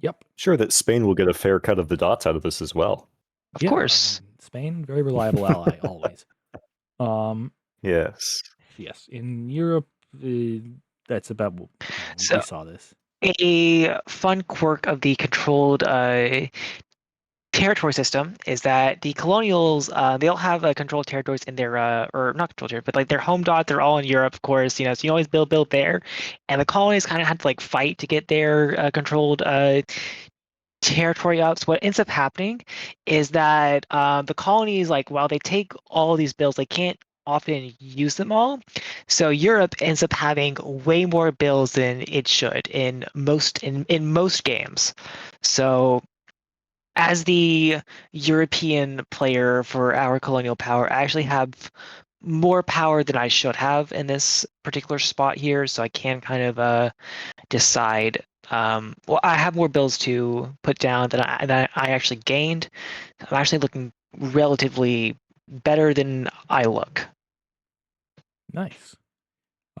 Yep. Sure that Spain will get a fair cut of the dots out of this as well. Of course. Spain, very reliable ally always. Yes. Yes, in Europe, that's about. So- we saw this. A fun quirk of the controlled territory system is that the colonials they all have controlled territories in their or not controlled territory, but like their home dot. They're all in Europe, of course. So you always build there, and the colonies kind of had to like fight to get their controlled territory up. So what ends up happening is that the colonies, like while they take all these bills, they can't often use them all. So Europe ends up having way more bills than it should in most games. So as the European player for our colonial power, I actually have more power than I should have in this particular spot here. So I can kind of decide. Well, I have more bills to put down than I actually gained. I'm actually looking relatively better than I look. Nice.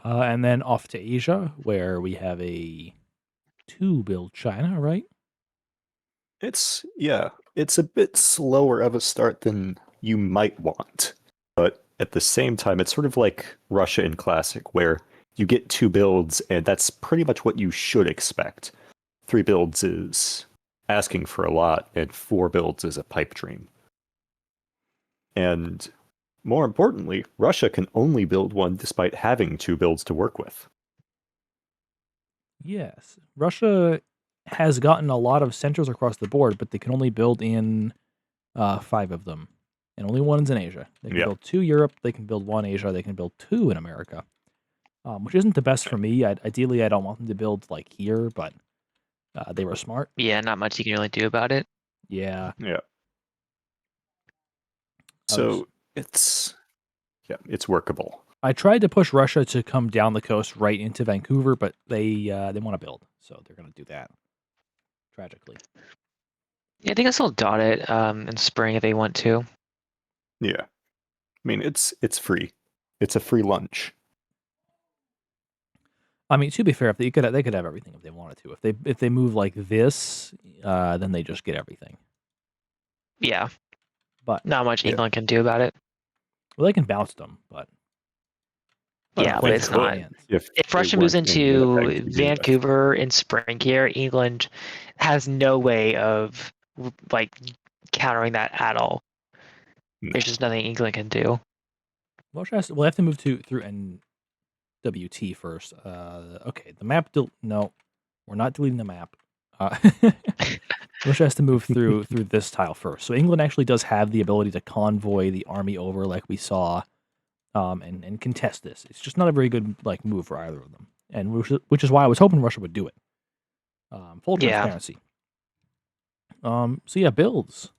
And then off to Asia, where we have a 2 build China, right? It's a bit slower of a start than you might want. But at the same time, it's sort of like Russia in Classic, where you get 2 builds, and that's pretty much what you should expect. 3 builds is asking for a lot, and 4 builds is a pipe dream. And more importantly, Russia can only build 1 despite having 2 builds to work with. Yes. Russia has gotten a lot of centers across the board, but they can only build in 5 of them. And only 1's in Asia. They can build 2 Europe, they can build 1 Asia, they can build 2 in America. Which isn't the best for me. Ideally, I don't want them to build like here, but they were smart. Yeah, not much you can really do about it. Yeah. So it's workable. I tried to push Russia to come down the coast right into Vancouver, but they want to build, so they're going to do that. Tragically. Yeah, I think I still dot it in spring if they want to. Yeah. I mean, it's free. It's a free lunch. I mean, to be fair, if they could have everything if they wanted to. If they move like this, then they just get everything. Yeah. But not much England can do about it. Well, they can bounce them, but yeah, but it's not. If Russia moves into Vancouver in spring here, England has no way of like countering that at all. There's just nothing England can do. We'll have to move through NWT first. Okay, the map. No, we're not deleting the map. Russia has to move through this tile first. So England actually does have the ability to convoy the army over, like we saw, and contest this. It's just not a very good like move for either of them, and which is why I was hoping Russia would do it. Full Yeah. transparency. So yeah, builds.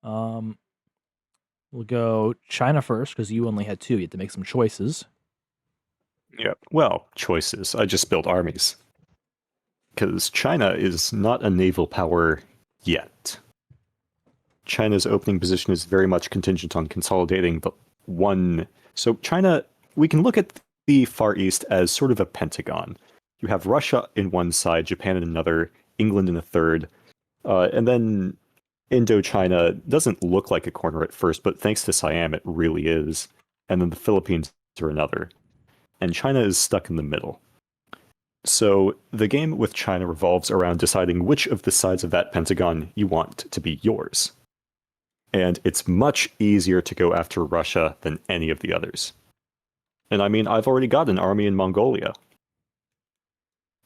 We'll go China first because you only had 2. You had to make some choices. Yeah. Well, choices. I just built armies. Because China is not a naval power yet. China's opening position is very much contingent on consolidating the one. So China, we can look at the Far East as sort of a pentagon. You have Russia in one side, Japan in another, England in a third, and then Indochina doesn't look like a corner at first, but thanks to Siam, it really is. And then the Philippines are another. And China is stuck in the middle. So the game with China revolves around deciding which of the sides of that pentagon you want to be yours. And it's much easier to go after Russia than any of the others. And I mean, I've already got an army in Mongolia.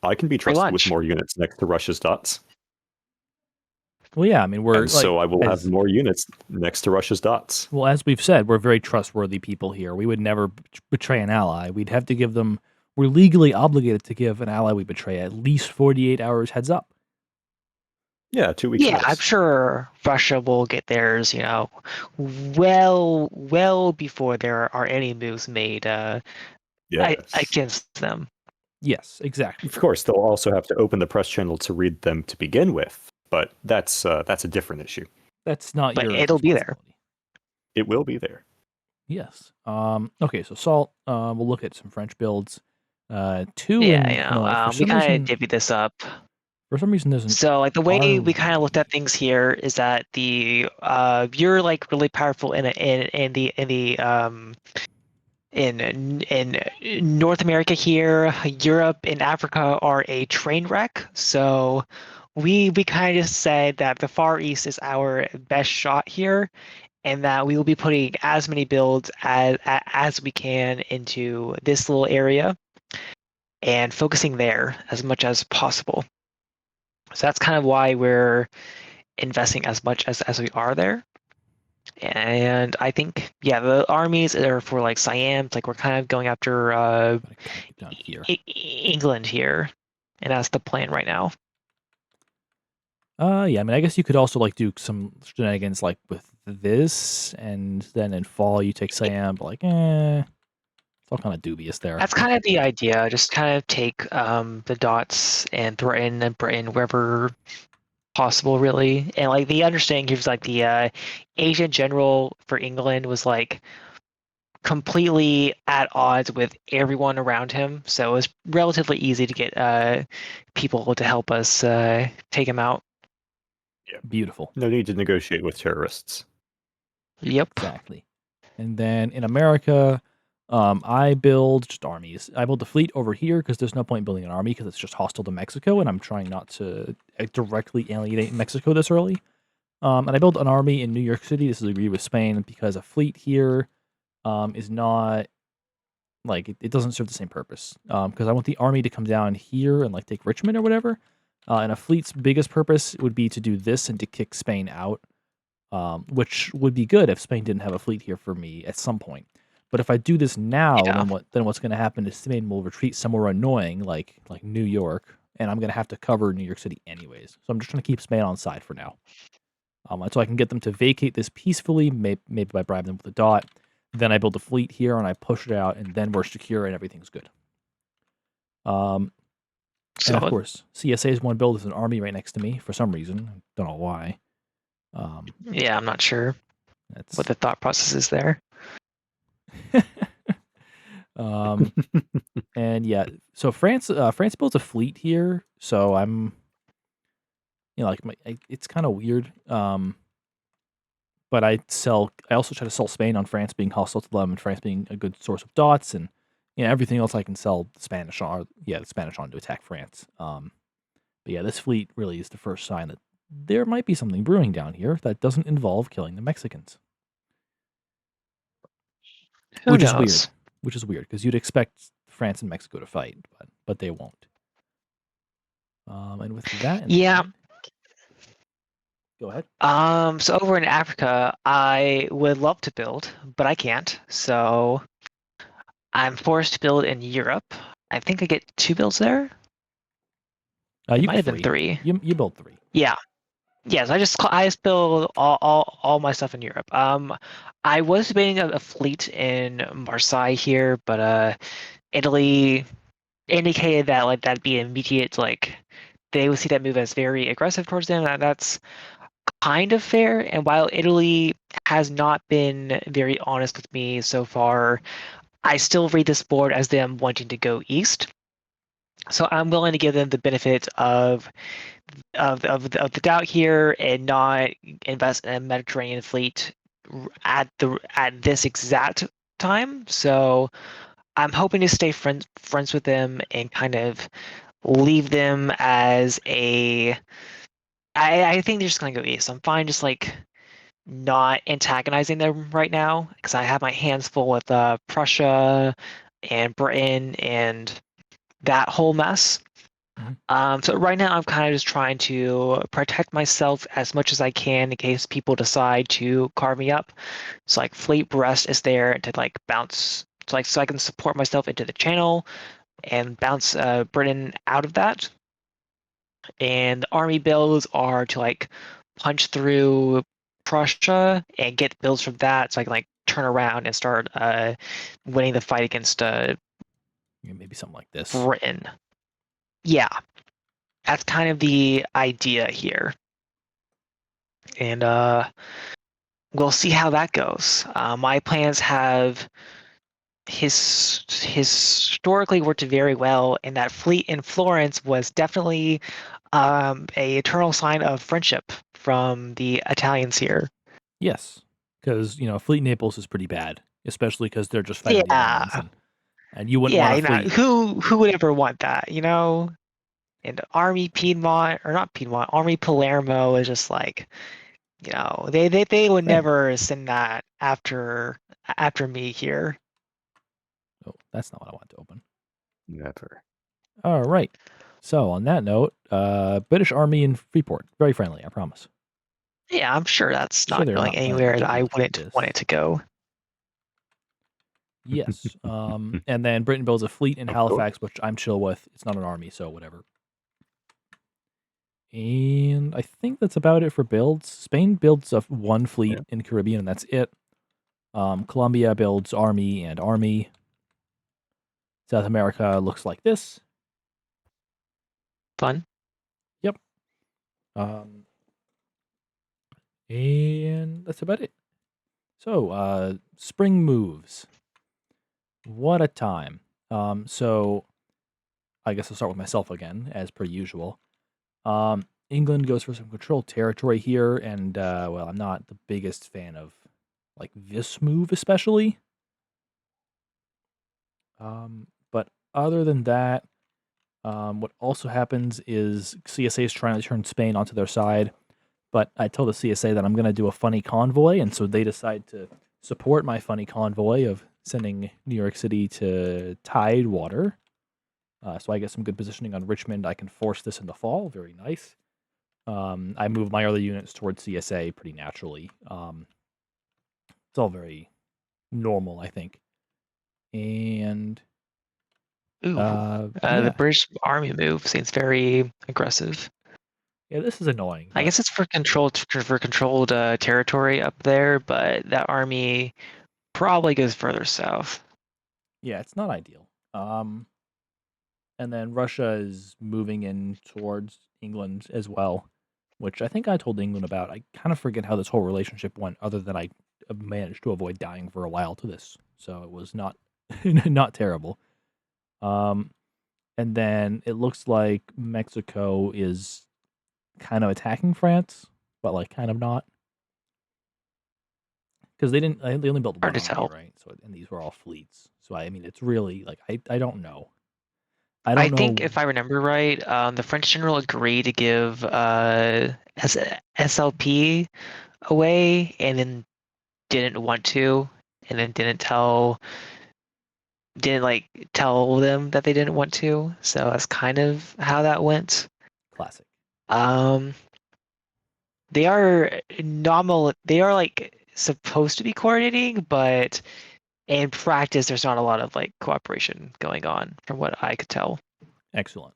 I can be trusted with more units next to Russia's dots. Well, yeah, I mean, we're so I will have more units next to Russia's dots. Well, as we've said, we're very trustworthy people here. We would never betray an ally. We'd have to give them. We're legally obligated to give an ally we betray at least 48 hours heads up. Yeah, 2 weeks. Yeah, I'm sure Russia will get theirs, well before there are any moves made against them. Yes, exactly. Of course, they'll also have to open the press channel to read them to begin with, but that's a different issue. That's not your. But it'll be there. It will be there. Yes. Okay, so Salt. We'll look at some French builds. 2. Yeah, we kind of divvy this up. For some reason, there's so like the way we kind of looked at things here is that you're like really powerful in North America here. Europe and Africa are a train wreck. So we kind of said that the Far East is our best shot here, and that we will be putting as many builds as we can into this little area and focusing there as much as possible. So that's kind of why we're investing as much as we are there. And I think, yeah, the armies are for like Siam. It's like we're kind of going after England here, and that's the plan right now. Yeah, I mean, I guess you could also like do some shenanigans like with this, and then in fall you take Siam, but like, it's all kind of dubious there. That's kind of the idea. Just kind of take the dots and threaten Britain wherever possible, really. And like the understanding here is like the Asian general for England was like completely at odds with everyone around him, so it was relatively easy to get people to help us take him out. Yeah. Beautiful. No need to negotiate with terrorists. Yep. Exactly. And then in America, I build just armies. I build the fleet over here because there's no point building an army because it's just hostile to Mexico, and I'm trying not to directly alienate Mexico this early. And I build an army in New York City. This is agreed with Spain because a fleet here is not like it doesn't serve the same purpose. Because I want the army to come down here and like take Richmond or whatever. And a fleet's biggest purpose would be to do this and to kick Spain out, which would be good if Spain didn't have a fleet here for me at some point. But if I do this now, then what's going to happen is Spain will retreat somewhere annoying, like New York, and I'm going to have to cover New York City anyways. So I'm just going to keep Spain on side for now, so I can get them to vacate this peacefully, maybe by bribing them with a dot. Then I build a fleet here and I push it out, and then we're secure and everything's good. And of course, CSA's one build is an army right next to me for some reason. I don't know why. Yeah, I'm not sure what the thought process is there. And yeah, so France builds a fleet here, so I'm, it's kind of weird. But I also try to sell Spain on France being hostile to them and France being a good source of dots, and everything else I can sell the Spanish on to attack France. But yeah, this fleet really is the first sign that there might be something brewing down here that doesn't involve killing the Mexicans. Which is weird because you'd expect France and Mexico to fight, but they won't. And with that, Go ahead. So over in Africa, I would love to build, but I can't. So I'm forced to build in Europe. I think I get 2 builds there. It You might get have been 3. You build 3. Yeah. Yes, I just build all my stuff in Europe. I was debating a fleet in Marseille here, but Italy indicated that like that'd be immediate, like they would see that move as very aggressive towards them. And that's kind of fair. And while Italy has not been very honest with me so far, I still read this board as them wanting to go east. So I'm willing to give them the benefit of the doubt here and not invest in a Mediterranean fleet at this exact time. So I'm hoping to stay friends with them and kind of leave them as a. I think they're just gonna go east. I'm fine, just like not antagonizing them right now because I have my hands full with Prussia and Britain and that whole mess. So right now I'm kind of just trying to protect myself as much as I can in case people decide to carve me up. So like Fleet Brest is there to like bounce, so I can support myself into the channel and bounce Britain out of that. And the army builds are to like punch through Prussia and get builds from that, so I can like turn around and start winning the fight against Maybe something like this. Britain. Yeah, that's kind of the idea here, and we'll see how that goes. My plans have historically worked very well, and that fleet in Florence was definitely a eternal sign of friendship from the Italians here. Yes, because Fleet Naples is pretty bad, especially because they're just fighting the Ottomans, Yeah, and you wouldn't want a fleet. who would ever want that, And Army Piedmont, or not Piedmont, Army Palermo is just like, they would never send that after me here. Oh, that's not what I want to open. Never. All right. So on that note, British Army in Freeport, very friendly, I promise. Yeah, I'm sure that's Sure not they're going not planning anywhere to that I do wouldn't want it to go. Yes. And then Britain builds a fleet in Of Halifax, which I'm chill with. It's not an army, so whatever. And I think that's about it for builds. Spain builds one fleet in Caribbean, and that's it. Colombia builds army and army. South America looks like this. Fun. Yep. And that's about it. So, spring moves. What a time. So I guess I'll start with myself again, as per usual. England goes for some controlled territory here, and well, I'm not the biggest fan of like this move, especially. But other than that, what also happens is CSA is trying to turn Spain onto their side, but I told the CSA that I'm going to do a funny convoy, and so they decide to support my funny convoy of sending New York City to Tidewater. So I get some good positioning on Richmond. I can force this in the fall. Very nice. I move my other units towards CSA pretty naturally. It's all very normal, I think. And the British Army move seems very aggressive. Yeah, this is annoying. I guess it's for controlled territory up there, but that army probably goes further south. Yeah, it's not ideal. And then Russia is moving in towards England as well, which I think I told England about. I kind of forget how this whole relationship went, other than I managed to avoid dying for a while to this, so it was not not terrible. And then it looks like Mexico is kind of attacking France, but like kind of not, because they only built one army, right? So, and these were all fleets. So I mean, it's really like I don't know. I think if I remember right, the French general agreed to give SLP away, and then didn't want to, and then didn't tell them that they didn't want to. So that's kind of how that went. Classic. They are nominal. They are like supposed to be coordinating, but in practice, there's not a lot of like cooperation going on, from what I could tell. Excellent.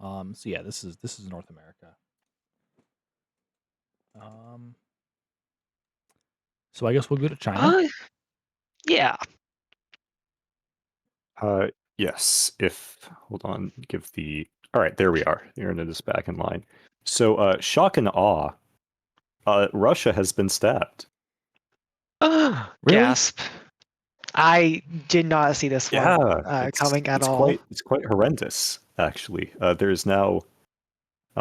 So yeah, this is North America. So I guess we'll go to China. Yeah. Yes. Hold on, all right, there we are. The internet is back in line. So, shock and awe. Russia has been stabbed. Really? Gasp. I did not see this one coming at all. It's quite horrendous, actually. There's now,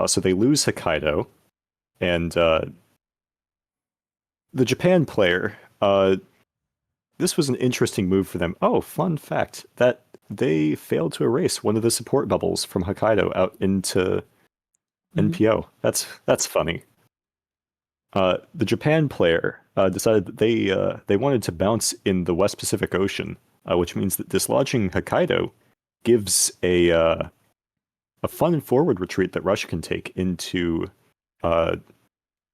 so they lose Hokkaido, and the Japan player. This was an interesting move for them. Oh, fun fact that they failed to erase one of the support bubbles from Hokkaido out into NPO. That's funny. The Japan player decided that they wanted to bounce in the West Pacific Ocean, which means that dislodging Hokkaido gives a fun forward retreat that Russia can take into is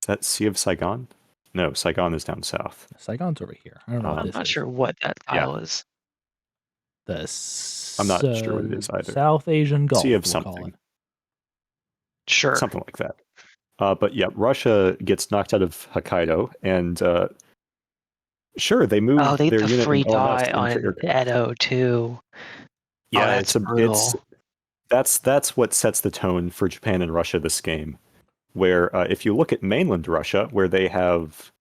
that Sea of Saigon? No, Saigon is down south. Saigon's over here. I don't know what I'm this not is. sure what that tile is. I'm not sure what it is either. South Asian Gulf. Sea of we'll something. call it. Sure. Something like that. But yeah, Russia gets knocked out of Hokkaido, and sure, they move they their have the unit free in LMS die on into Edo too. Yeah, that's brutal. That's what sets the tone for Japan and Russia this game. Where if you look at mainland Russia, where they have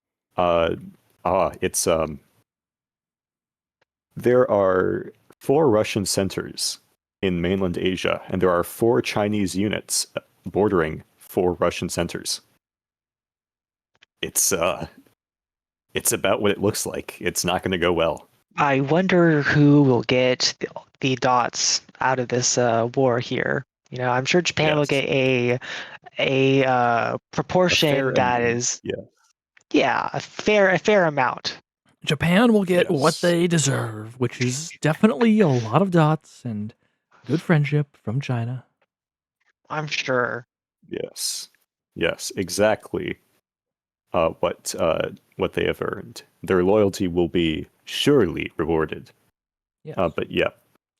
there are 4 Russian centers in mainland Asia, and there are 4 Chinese units bordering 4 Russian centers. It's about what it looks like. It's not going to go well. I wonder who will get the dots out of this war here. I'm sure Japan will get a proportion that is a fair amount. Japan will get what they deserve, which is definitely a lot of dots and good friendship from China. I'm sure. Yes, exactly. What they have earned. Their loyalty will be surely rewarded. Yes. But yeah,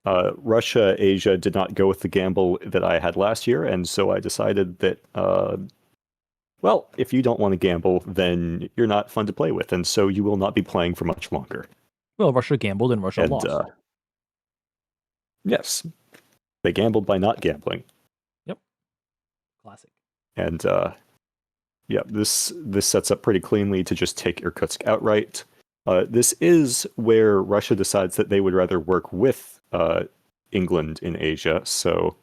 Russia, Asia did not go with the gamble that I had last year, and so I decided that, well, if you don't want to gamble, then you're not fun to play with, and so you will not be playing for much longer. Well, Russia gambled and Russia lost. Yes, they gambled by not gambling. Yep. Classic. And yeah, this sets up pretty cleanly to just take Irkutsk outright. This is where Russia decides that they would rather work with England in Asia, so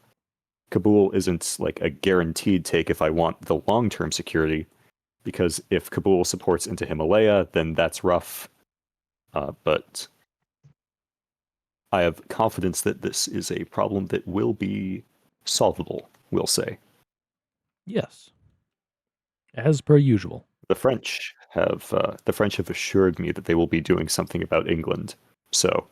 Kabul isn't like a guaranteed take if I want the long-term security, because if Kabul supports into Himalaya, then that's rough. But I have confidence that this is a problem that will be solvable, we'll say. Yes. As per usual. The French have assured me that they will be doing something about England. So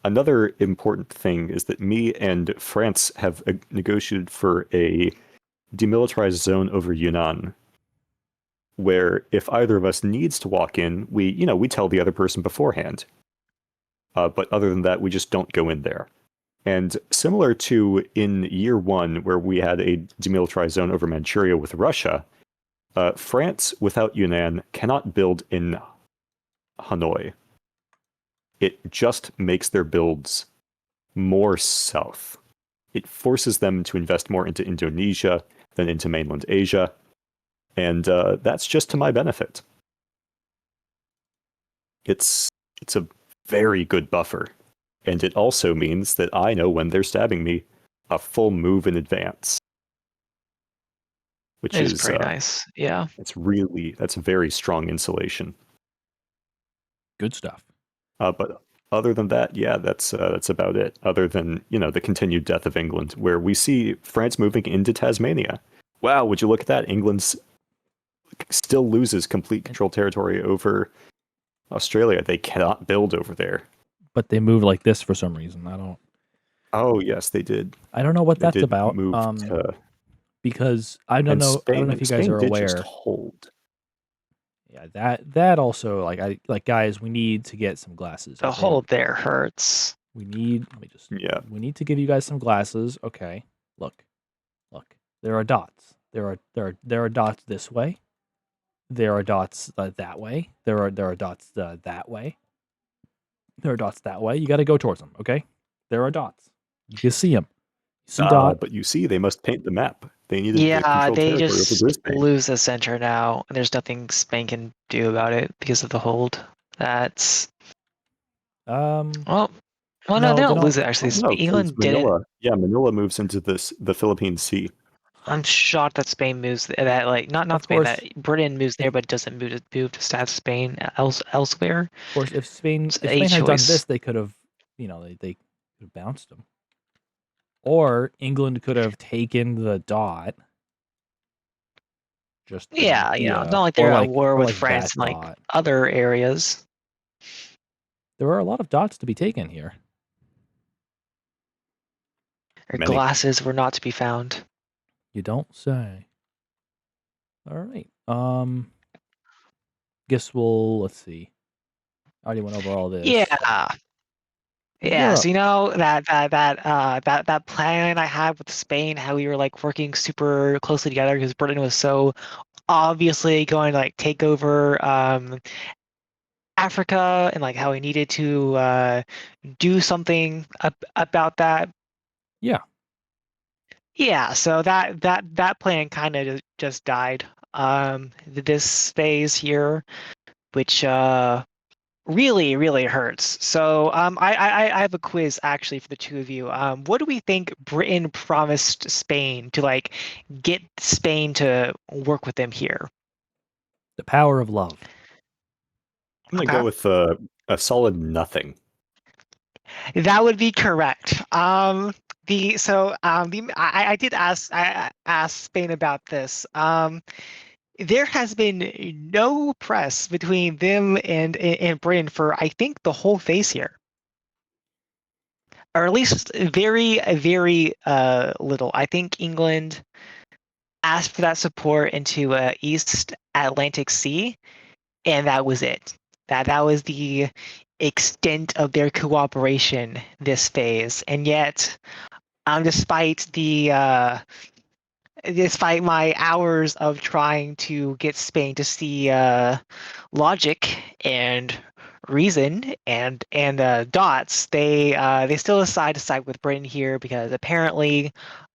another important thing is that me and France have negotiated for a demilitarized zone over Yunnan, where if either of us needs to walk in, we tell the other person beforehand. But other than that, we just don't go in there. And similar to in year 1, where we had a demilitarized zone over Manchuria with Russia, France, without Yunnan, cannot build in Hanoi. It just makes their builds more south. It forces them to invest more into Indonesia than into mainland Asia, and that's just to my benefit. It's a very good buffer, and it also means that I know when they're stabbing me a full move in advance. Which is pretty nice. Yeah. That's very strong insulation. Good stuff. But other than that, yeah, that's about it. Other than, the continued death of England, where we see France moving into Tasmania. Wow, would you look at that? England still loses complete control territory over Australia. They cannot build over there. But they move like this for some reason. I don't. Oh yes, they did. I don't know what that's about. because I don't And know if you guys Spain are did just aware. hold. Yeah, that also like guys, we need to get some glasses. The Okay? hold there hurts. We need Yeah. we need to give you guys some glasses. Okay. Look. There are dots. There are dots this way. There are dots that way. There are dots that way. There are dots that way. You got to go towards them, okay? There are dots. You can see them. See dot. But you see, they must paint the map. They needed to Yeah, control they territory over just Brisbane. lose the center now, and there's nothing Spain can do about it because of the hold. That's well, no, no, they they don't lose don't. it actually. No, because England didn't. Manila. Yeah, Manila moves into the Philippine Sea. I'm shocked that Spain moves that like not Of Spain, course, that Britain moves there but doesn't move to South Spain elsewhere. of course, if Spain It's a had done choice. this, they could have, they could have bounced them. Or England could have taken the dot. Just Yeah, it's not like they're at war with France in like dot. other areas. There are a lot of dots to be taken here. Their Many. glasses were not to be found. You don't say. All right. Guess let's see. I already went over all this. Yeah. Yeah, so that plan I had with Spain, how we were like working super closely together because Britain was so obviously going to like take over Africa, and like how we needed to do something about that. Yeah. Yeah, so that plan kind of just died. This phase here, which really, really hurts. So I have a quiz actually for the two of you. What do we think Britain promised Spain to like get Spain to work with them here? The power of love. I'm gonna Okay. go with a solid nothing. That would be correct. I did ask Spain about this. There has been no press between them and Britain for I think the whole phase here, or at least very very little. I think England asked for that support into East Atlantic Sea, and that was it. That was the extent of their cooperation this phase, and yet, despite my hours of trying to get Spain to see logic and reason and dots, they still decide to side with Britain here because apparently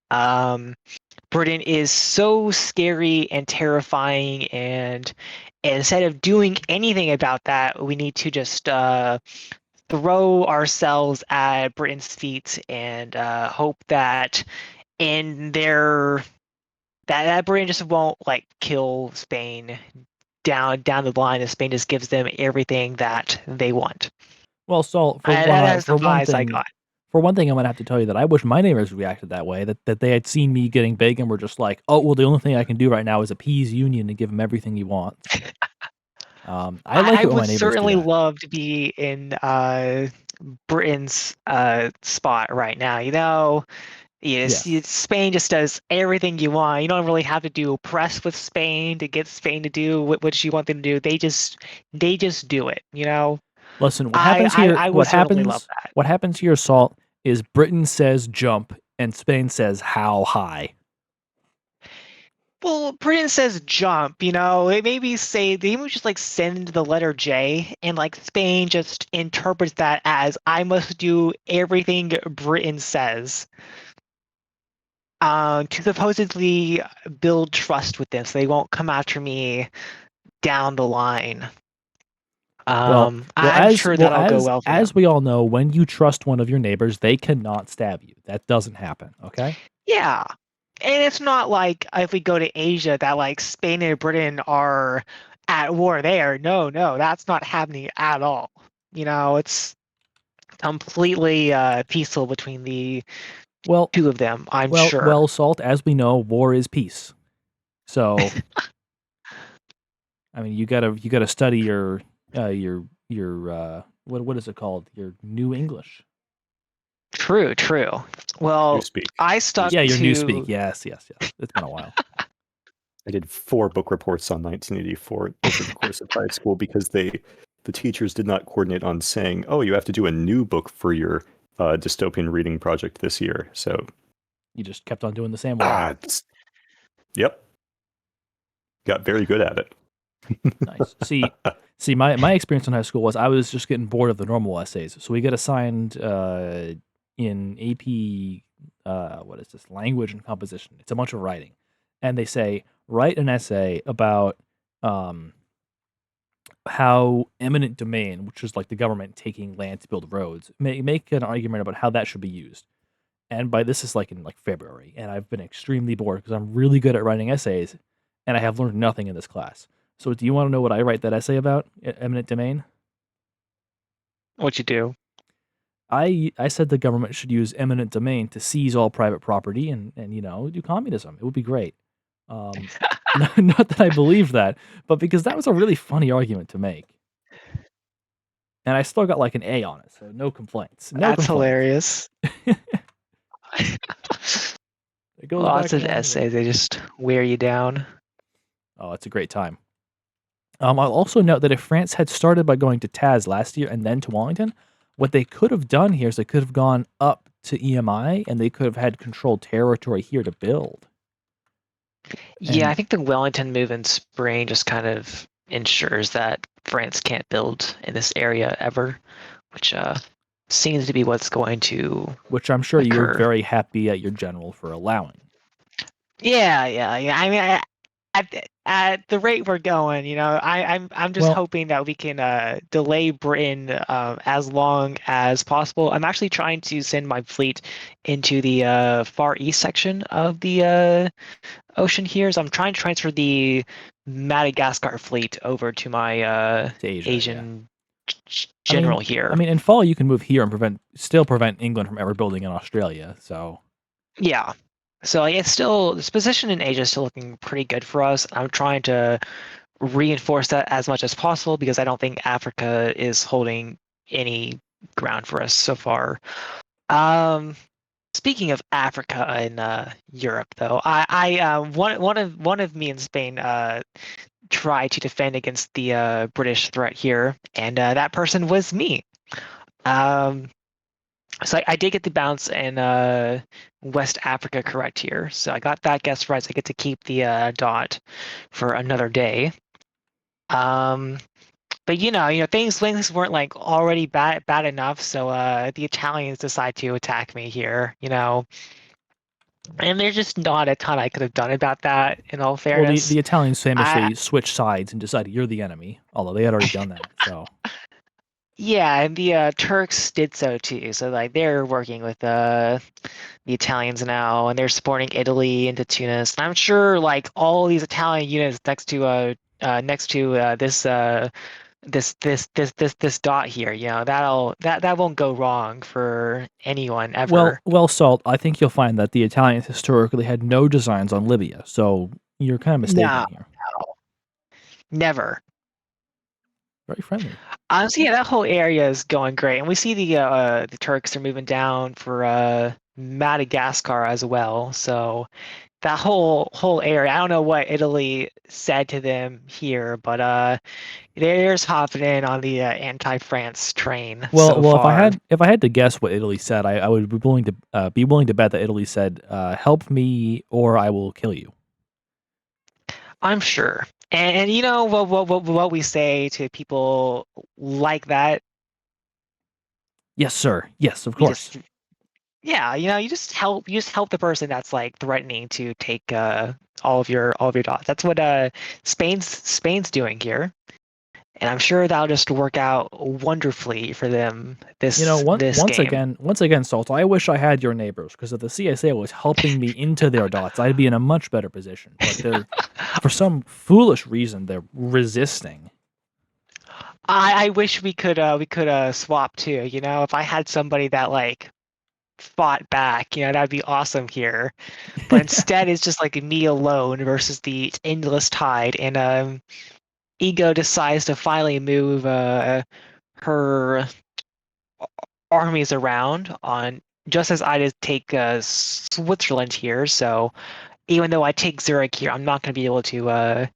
Britain is so scary and terrifying, and instead of doing anything about that, we need to just throw ourselves at Britain's feet and hope that in their that Britain just won't like kill Spain down the line, and Spain just gives them everything that they want. Well, Salt, That's the for one vibes I thing, got. I'm gonna have to tell you that I wish my neighbors reacted that way. That they had seen me getting big and were just like, "Oh, well, the only thing I can do right now is appease Union and give him everything he wants." I like it when my would neighbors certainly do that. love to be in Britain's spot right now. Yes, Spain just does everything you want. You don't really have to do press with Spain to get Spain to do what you want them to do. They just do it. Listen, what happens here? I would certainly love that. What happens here, Salt, is Britain says jump and Spain says how high. Well, Britain says jump, they maybe just like send the letter J, and like Spain just interprets that as I must do everything Britain says to supposedly build trust with them so they won't come after me down the line. I'm sure that'll go well for as them. we all know, when you trust one of your neighbors, they cannot stab you. That doesn't happen, okay? Yeah. And it's not like if we go to Asia that like Spain and Britain are at war there. No, that's not happening at all. It's completely peaceful between the two of them, I'm sure. Well, Salt, as we know, war is peace. So I mean, you gotta study your what is it called? Your New English. True. Well, Newspeak. I stuck Yeah, your to Newspeak. Yes. It's been a while. I did 4 book reports on 1984 over the course of high school because the teachers did not coordinate on saying, "Oh, you have to do a new book for your dystopian reading project this year." So, You just kept on doing the same one. Yep, got very good at it. Nice. See, my experience in high school was I was just getting bored of the normal essays. So we get assigned in AP, what is this? Language and composition. It's a bunch of writing, and they say write an essay about how eminent domain, which is like the government taking land to build roads, make an argument about how that should be used. And by this is like in like February, and I've been extremely bored because I'm really good at writing essays, and I have learned nothing in this class. So, do you want to know what I write that essay about? Eminent domain. what you do. I said the government should use eminent domain to seize all private property and do communism. It would be great. Not that I believe that, but because that was a really funny argument to make, and I still got like an A on it, so no complaints. No That's complaints. hilarious. It goes Lots back of to essays, they just wear you down. Oh, it's a great time. I'll also note that if France had started by going to Taz last year and then to Wellington, what they could have done here is they could have gone up to EMI and they could have had controlled territory here to build. Yeah, And- I think the Wellington move in spring just kind of ensures that France can't build in this area ever, which seems to be what's going to. Which I'm sure you were occur. very happy at your general for allowing. Yeah. I mean, at the rate we're going, I'm just Well- hoping that we can delay Britain as long as possible. I'm actually trying to send my fleet into the far east section of the ocean here. So I'm trying to transfer the Madagascar fleet over to my To Asia, Asian general here. I mean, in fall you can move here and still prevent England from ever building in Australia. So Yeah. So it's still, this position in Asia is still looking pretty good for us. I'm trying to reinforce that as much as possible because I don't think Africa is holding any ground for us so far. Speaking of Africa and Europe, though, one of me in Spain tried to defend against the British threat here, and that person was me. So I did get the bounce in West Africa correct here. So I got that guess right. So I get to keep the dot for another day. But things weren't like already bad enough. So the Italians decide to attack me here. And there's just not a ton I could have done about that. In all well, fairness, the Italians famously switched sides and decided you're the enemy, although they had already done that. So yeah, and the Turks did so too. So like they're working with the Italians now, and they're supporting Italy into Tunis. And I'm sure like all these Italian units next to this dot here, that won't go wrong for anyone ever. well, Salt. I think you'll find that the Italians historically had no designs on Libya, so you're kind of mistaken No. here. Never. Very friendly. Honestly, yeah, that whole area is going great, and we see the Turks are moving down for Madagascar as well. So that whole area, I don't know what Italy said to them here, but they're just hopping in on the anti-France train. Well, so well, far. if I had to guess what Italy said, I would be willing to bet that Italy said, "Help me, or I will kill you." I'm sure. And you know what we say to people like that? Yes, sir. Yes, of You course. just, yeah, you just help the person that's like threatening to take all of your dots. That's what Spain's doing here. And I'm sure that'll just work out wonderfully for them this once game. again, Salt. I wish I had your neighbors because if the CSA was helping me into their dots, I'd be in a much better position. But they're, for some foolish reason, they're resisting. I wish we could swap too. If I had somebody that like fought back, that'd be awesome here. But instead, it's just like me alone versus the endless tide, and Ego decides to finally move her armies around on just as I just take Switzerland here, so even though I take Zurich here, I'm not going to be able to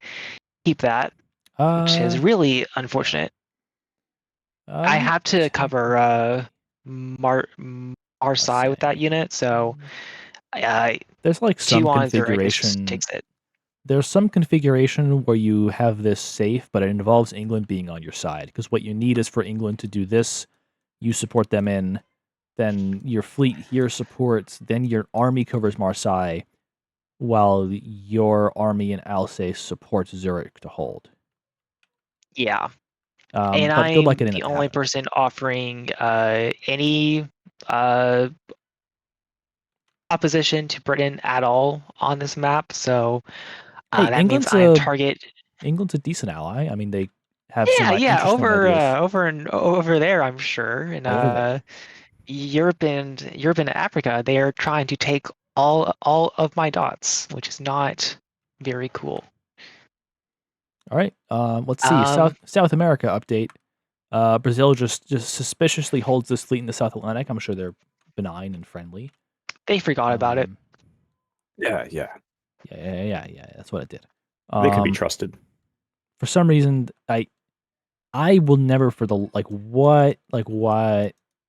keep that, which is really unfortunate. I have to cover Marseille with that unit, so there's like some G1 Zurich configuration. takes it. There's some configuration where you have this safe, but it involves England being on your side. Because what you need is for England to do this, you support them in, then your fleet here supports, then your army covers Marseille, while your army in Alsace supports Zurich to hold. Yeah. But And good I'm luck getting the that to only happen. person offering any opposition to Britain at all on this map, so Hey, that means I'm target. England's a decent ally. I mean, they have some Yeah, interesting ideas. over there, I'm sure. And Over there. Europe and Africa, they are trying to take all of my dots, which is not very cool. All right. Let's see. South America update. Brazil just suspiciously holds this fleet in the South Atlantic. I'm sure they're benign and friendly. They forgot about it. Yeah. Yeah. That's what it did. They can be trusted. For some reason, I will never for the what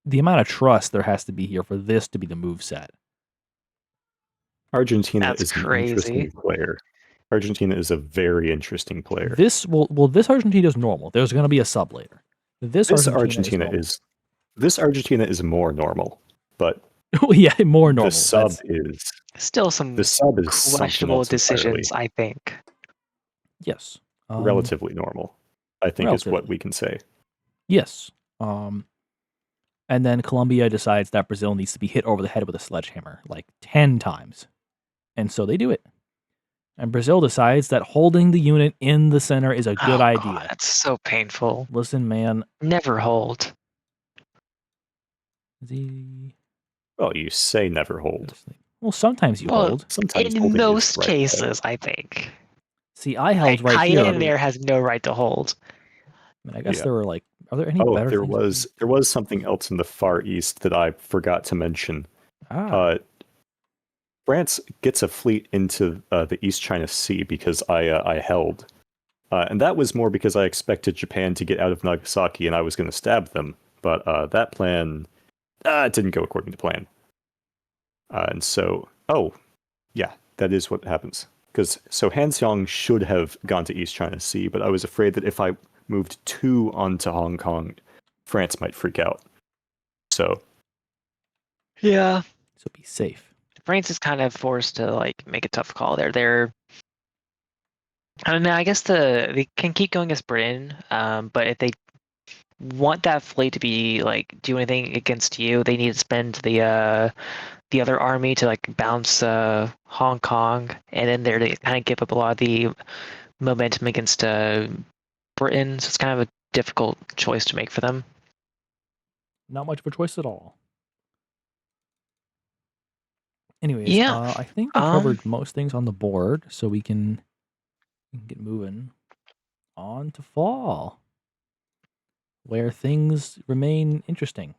the amount of trust there has to be here for this to be the move set. Argentina That's is an crazy. interesting player. Argentina is a very interesting player. This Argentina is normal. There's going to be a sub later. This Argentina is more normal, but yeah, more normal. The sub is still some questionable decisions, I think. Yes, relatively normal, I think is what we can say. Yes. And then Colombia decides that Brazil needs to be hit over the head with a sledgehammer like 10 times. And so they do it. And Brazil decides that holding the unit in the center is a good idea. God, that's so painful. Listen, man. Never hold. Well, you say never hold. Well, sometimes you hold. Sometimes in most cases, I think. See, I held right here. Cayenne there has no right to hold. I mean, I guess there were like, are there any better things? There was something else in the Far East that I forgot to mention. France gets a fleet into the East China Sea because I held. And that was more because I expected Japan to get out of Nagasaki and I was going to stab them. But that plan didn't go according to plan. And so, that is what happens. So Hanxiang should have gone to East China Sea, but I was afraid that if I moved 2 onto Hong Kong, France might freak out. So. Yeah. So be safe. France is kind of forced to make a tough call there. I don't know. I guess they can keep going against Britain, but if they want that fleet to be do anything against you, they need to spend the other army to bounce Hong Kong, and then there to kind of give up a lot of the momentum against Britain. So it's kind of a difficult choice to make for them. Not much of a choice at all. Anyways, I think we covered most things on the board, so we can get moving on to fall, where things remain interesting.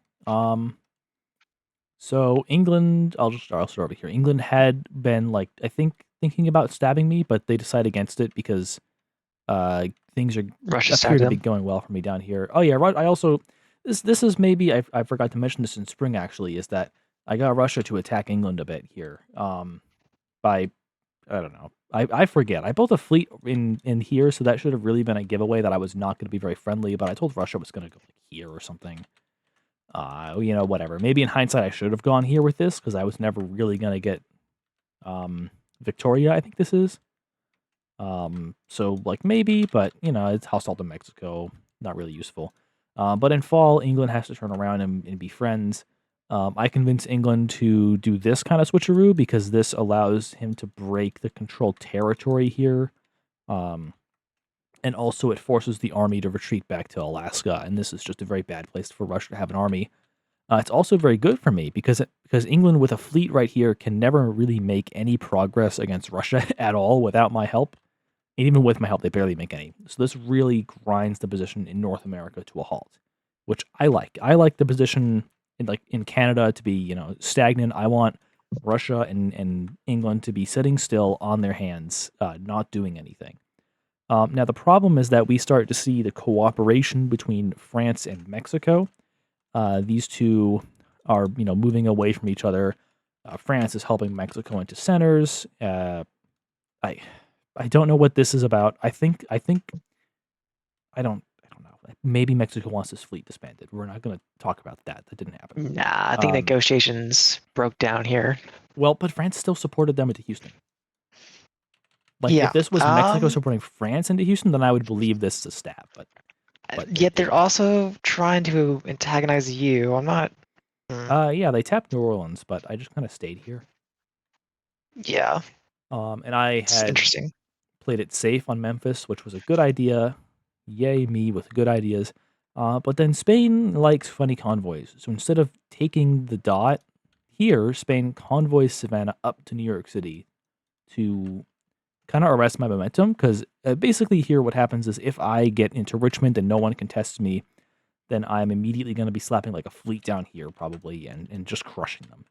So England, I'll start over here. England had been I think thinking about stabbing me, but they decided against it because things appear to be going well for me down here. Oh yeah, I also this is maybe I forgot to mention this in spring actually, is that I got Russia to attack England a bit here. By I don't know. I forget. I built a fleet in here, so that should have really been a giveaway that I was not going to be very friendly, but I told Russia I was going to go here or something. Whatever. Maybe in hindsight I should have gone here with this because I was never really going to get Victoria, I think this is. So maybe, but it's hostile to Mexico, not really useful. But in fall, England has to turn around and be friends. I convince England to do this kind of switcheroo because this allows him to break the controlled territory here. And also it forces the army to retreat back to Alaska, and this is just a very bad place for Russia to have an army. It's also very good for me because England with a fleet right here can never really make any progress against Russia at all without my help. And even with my help, they barely make any. So this really grinds the position in North America to a halt, which I like. I like the position in Canada to be stagnant. I want Russia and England to be sitting still on their hands, not doing anything. Now the problem is that we start to see the cooperation between France and Mexico. These two are moving away from each other. France is helping Mexico into centers. I don't know what this is about. I don't know. Maybe Mexico wants this fleet disbanded. We're not going to talk about that. That didn't happen. Nah, I think negotiations broke down here. Well, but France still supported them into Houston. Yeah, if this was Mexico supporting France into Houston, then I would believe this is a stab. But yet they're also trying to antagonize you. I'm not. Yeah, they tapped New Orleans, but I just kind of stayed here. Yeah. And I had interesting. Played it safe on Memphis, which was a good idea. Yay me with good ideas. But then Spain likes funny convoys. So instead of taking the dot here, Spain convoys Savannah up to New York City to kind of arrest my momentum. Because basically here what happens is if I get into Richmond and no one contests me, then I'm immediately going to be slapping like a fleet down here probably and just crushing them.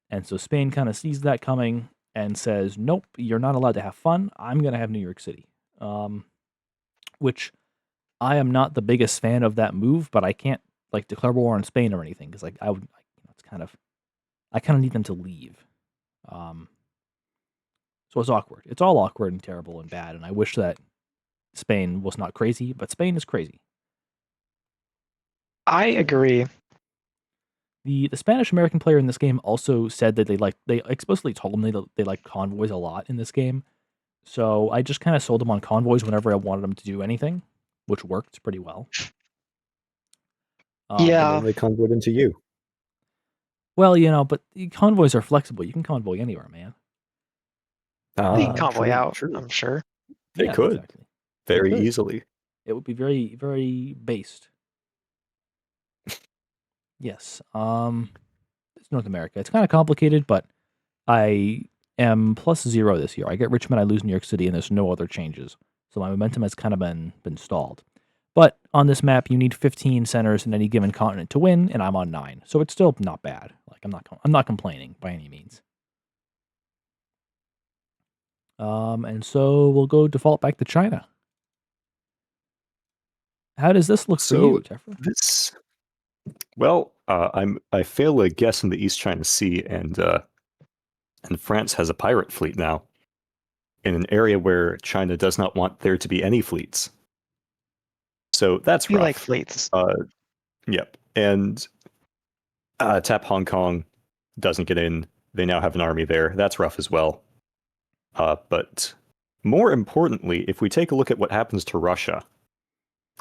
And so Spain kind of sees that coming and says, nope, you're not allowed to have fun. I'm going to have New York City. Which I am not the biggest fan of that move, but I can't declare war on Spain or anything because I would, it's kind of need them to leave. So it's awkward. It's all awkward and terrible and bad. And I wish that Spain was not crazy, but Spain is crazy. I agree. The Spanish American player in this game also said that they explicitly told me that they like convoys a lot in this game. So I just kind of sold them on convoys whenever I wanted them to do anything, which worked pretty well. Yeah. And then they convoyed into you. Well, but the convoys are flexible. You can convoy anywhere, man. They can convoy out, I'm sure. They could. Exactly. Very easily. It would be very, very based. Yes. It's North America. It's kind of complicated, but I am +0 this year. I get Richmond, I lose New York City, and there's no other changes. So my momentum has kind of been stalled. But on this map, you need 15 centers in any given continent to win, and I'm on 9. So it's still not bad. I'm not complaining by any means. And so we'll go default back to China. How does this look for you, Tephra? I fail a guess in the East China Sea, and France has a pirate fleet now in an area where China does not want there to be any fleets. So that's rough. You like fleets. Yep. And tap Hong Kong doesn't get in. They now have an army there. That's rough as well. But more importantly, if we take a look at what happens to Russia,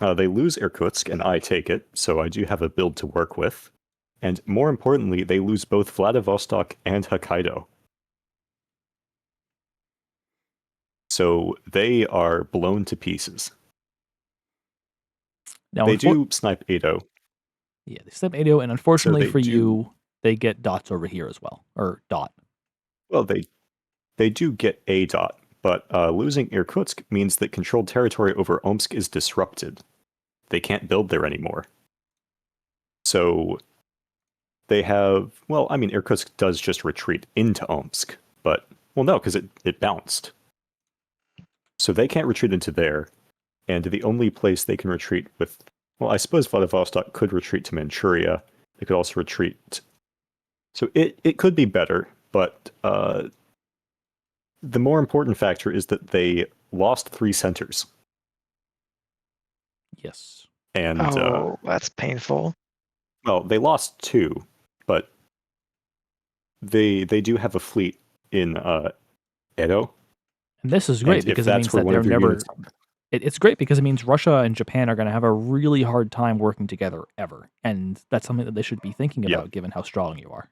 they lose Irkutsk and I take it, so I do have a build to work with. And more importantly, they lose both Vladivostok and Hokkaido. So they are blown to pieces. Now, they do snipe Edo. Yeah, they snipe Edo, and unfortunately for you, they get dots over here as well, or dot. Well, they do get a dot, but losing Irkutsk means that controlled territory over Omsk is disrupted. They can't build there anymore. So they have, Irkutsk does just retreat into Omsk, but, no, because it bounced. So they can't retreat into there, and the only place they can retreat with, I suppose Vladivostok could retreat to Manchuria. They could also retreat. So it could be better, but the more important factor is that they lost 3 centers. Yes. And that's painful. Well, they lost 2, but they do have a fleet in Edo. And this is great because it means that they're never. It's great because it means Russia and Japan are going to have a really hard time working together ever, and that's something that they should be thinking about, given how strong you are.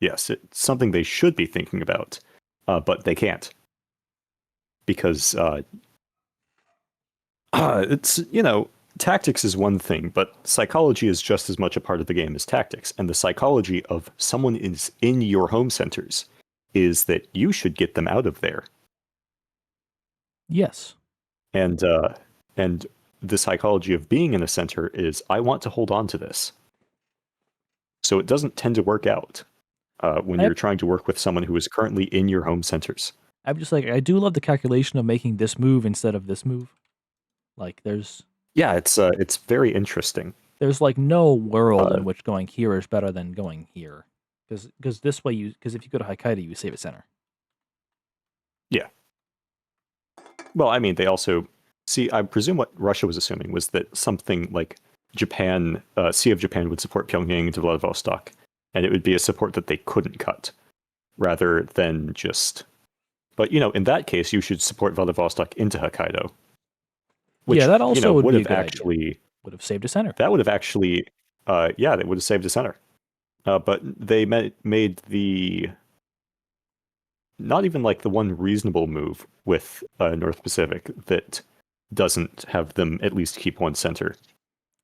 Yes, it's something they should be thinking about, but they can't because it's tactics is one thing, but psychology is just as much a part of the game as tactics, and the psychology of someone is in your home centers is that you should get them out of there. Yes. And the psychology of being in a center is I want to hold on to this. So it doesn't tend to work out when you're trying to work with someone who is currently in your home centers. I'm just like, I do love the calculation of making this move instead of this move. Like, there's it's very interesting. There's like no world in which going here is better than going here, because this way because if you go to Hokkaido, you save a center. Yeah. Well, I mean, they also see. I presume what Russia was assuming was that something like Japan, Sea of Japan, would support Pyongyang into Vladivostok, and it would be a support that they couldn't cut, rather than just. But in that case, you should support Vladivostok into Hokkaido. Which, that also would have actually would have saved a center. That would have actually, that would have saved a center. But they made the not even like the one reasonable move with North Pacific that doesn't have them at least keep one center.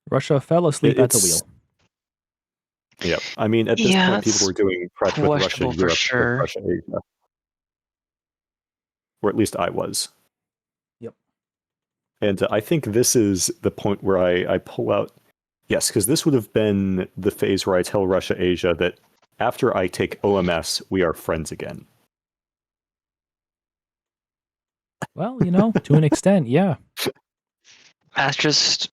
Russia fell asleep at the wheel. Yeah, I mean, at this point, people were doing prep with Russia, Europe, with Russia, Asia. Or at least I was. Yep. And I think this is the point where I pull out. Yes, because this would have been the phase where I tell Russia, Asia that after I take OMS, we are friends again. Well, to an extent, yeah. That's just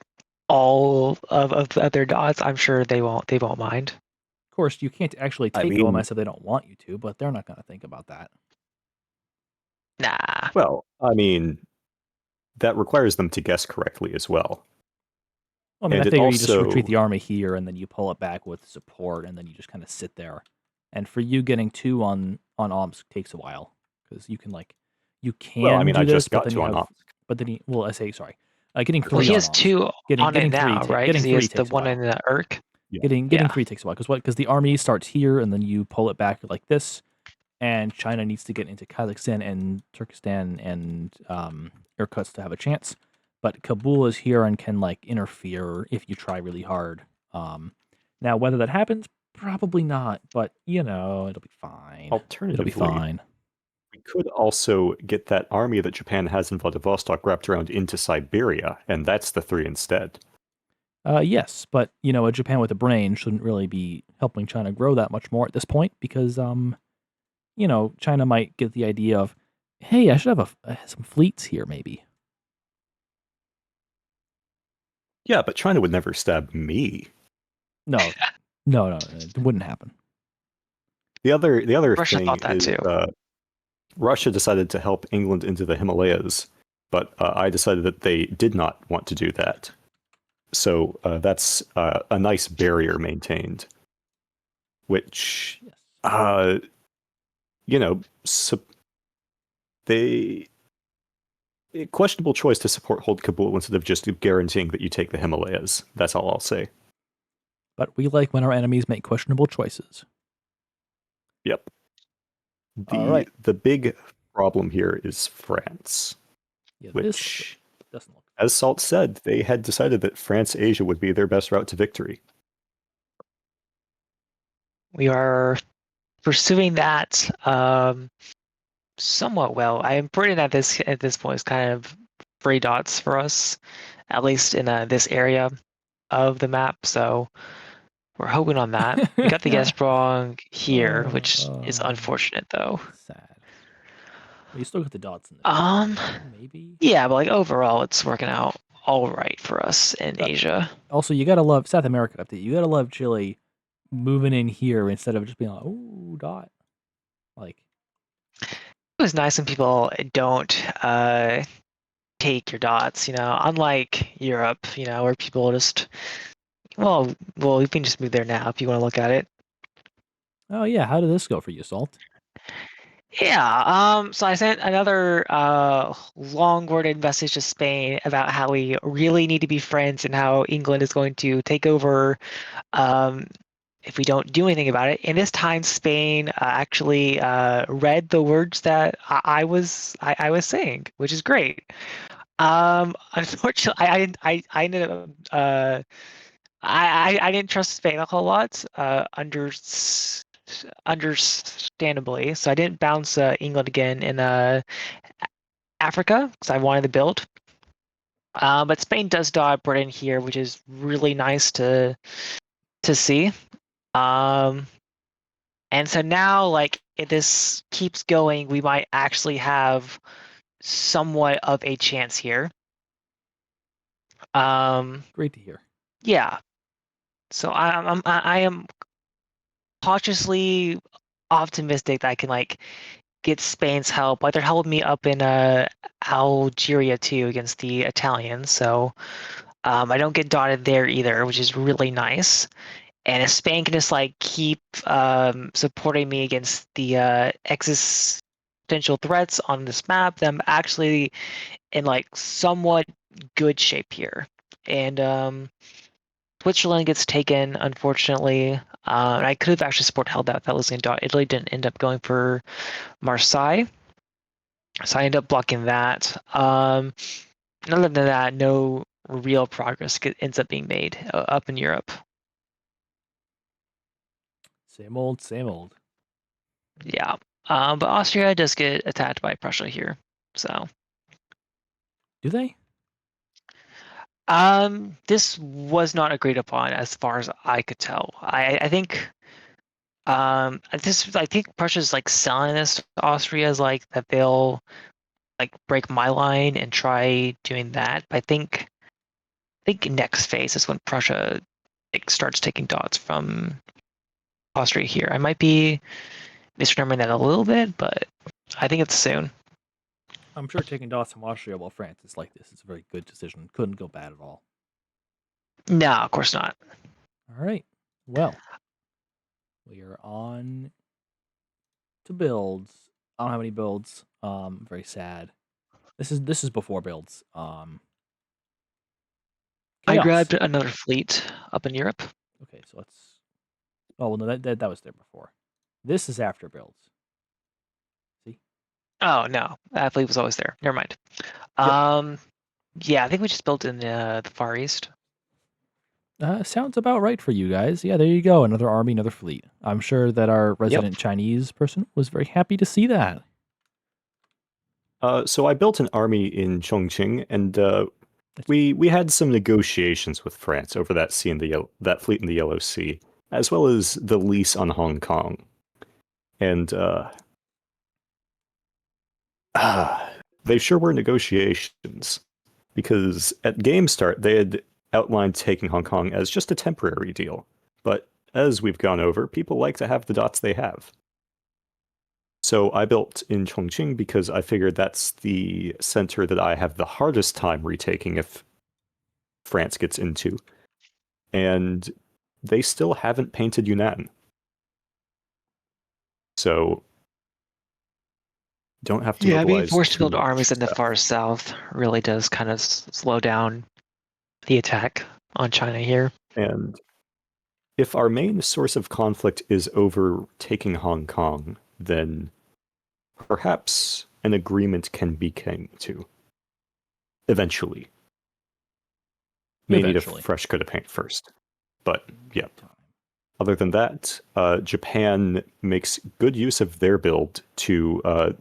all of their dots. I'm sure they won't mind. Of course, you can't actually take OMS if they don't want you to, but they're not going to think about that. Nah. Well, I mean, that requires them to guess correctly as well. I mean, I figure you just retreat the army here, and then you pull it back with support, and then you just kind of sit there. And for you, getting 2 on Omsk takes a while, because you can Well, I mean, I just got 2 on Omsk. But then getting 3 he has on 2 on it now, right? Getting 3 he has takes the one in the Urk. Yeah. Getting 3 takes a while, because the army starts here, and then you pull it back like this, and China needs to get into Kazakhstan and Turkestan and Irkutsk to have a chance. But Kabul is here and can interfere if you try really hard. Now, whether that happens, probably not. But it'll be fine. Alternatively, it'll be fine. We could also get that army that Japan has in Vladivostok wrapped around into Siberia, and that's the 3 instead. Yes, but a Japan with a brain shouldn't really be helping China grow that much more at this point, because China might get the idea of, hey, I should have some fleets here, maybe. Yeah, but China would never stab me. No, it wouldn't happen. The other Russia thing thought that is too. Russia decided to help England into the Himalayas, but I decided that they did not want to do that. So that's a nice barrier maintained, which, questionable choice to hold Kabul instead of just guaranteeing that you take the Himalayas. That's all I'll say. But we like when our enemies make questionable choices. Yep. The big problem here is France, which, doesn't look. As Salt said, they had decided that France-Asia would be their best route to victory. We are pursuing that somewhat well. I am pretty at this point is kind of free dots for us, at least in this area of the map. So we're hoping on that. We got the Gazprom here, which is unfortunate though. Sad. Well, you still got the dots in there. Maybe. Yeah, but overall, it's working out all right for us in Asia. Also, you gotta love South America update. You gotta love Chile moving in here instead of just being like, "Oh, dot." It was nice when people don't take your dots. Unlike Europe, where people just well, you can just move there now if you want to look at it. Oh yeah, how did this go for you, Salt? Yeah, so I sent another long-worded message to Spain about how we really need to be friends and how England is going to take over if we don't do anything about it. And this time, Spain actually read the words that I was saying, which is great. Unfortunately, I ended up I didn't trust Spain a whole lot. Understandably, so I didn't bounce England again in Africa because I wanted to build. But Spain does dot Britain here, which is really nice to see. And so now, like, if this keeps going, we might actually have somewhat of a chance here. Great to hear. Yeah. So I am cautiously optimistic that I can like get Spain's help. Like they're helping me up in Algeria too against the Italians. So I don't get dotted there either, which is really nice. And if Spain can just like keep supporting me against the existential threats on this map, then I'm actually in like somewhat good shape here. And Switzerland gets taken, unfortunately. I could have actually held that if that was in dot. Italy didn't end up going for Marseille, so I ended up blocking that. Other than that, no real progress ends up being made up in Europe. Same old, same old. Yeah. But Austria does get attacked by Prussia here. So Do they? this was not agreed upon as far as I could tell. I think I think Prussia's like selling this to Austria as like that they'll like break my line and try doing that. But I think next phase is when Prussia like, starts taking dots from Austria here. I might be misremembering that a little bit, but I think it's soon. I'm sure taking dots from Austria while France is like this is a very good decision. Couldn't go bad at all. No, of course not. All right. Well, we are on to builds. I don't have any builds. Very sad. This is before builds. I Chaos. grabbed another fleet up in Europe. Okay, so let's. Oh well, no, that was there before. This is after builds. See? Oh no, that fleet was always there. Never mind. Yeah, I think we just built in the Far East. Sounds about right for you guys. Yeah, there you go. Another army, another fleet. I'm sure that our resident Chinese person was very happy to see that. So I built an army in Chongqing, and we had some negotiations with France over that that fleet in the Yellow Sea, as well as the lease on Hong Kong. And they sure were negotiations, because at game start they had outlined taking Hong Kong as just a temporary deal. But as we've gone over, people like to have the dots they have. So I built in Chongqing because I figured that's the center that I have the hardest time retaking if France gets into. And they still haven't painted Yunnan. So don't have to Yeah, being mobilize forced to too build much armies in the stuff. far south really does kind of slow down the attack on China here. And if our main source of conflict is over taking Hong Kong, then perhaps an agreement can be came to. Eventually. May need a fresh coat of paint first. But, yeah. Other than that, Japan makes good use of their build to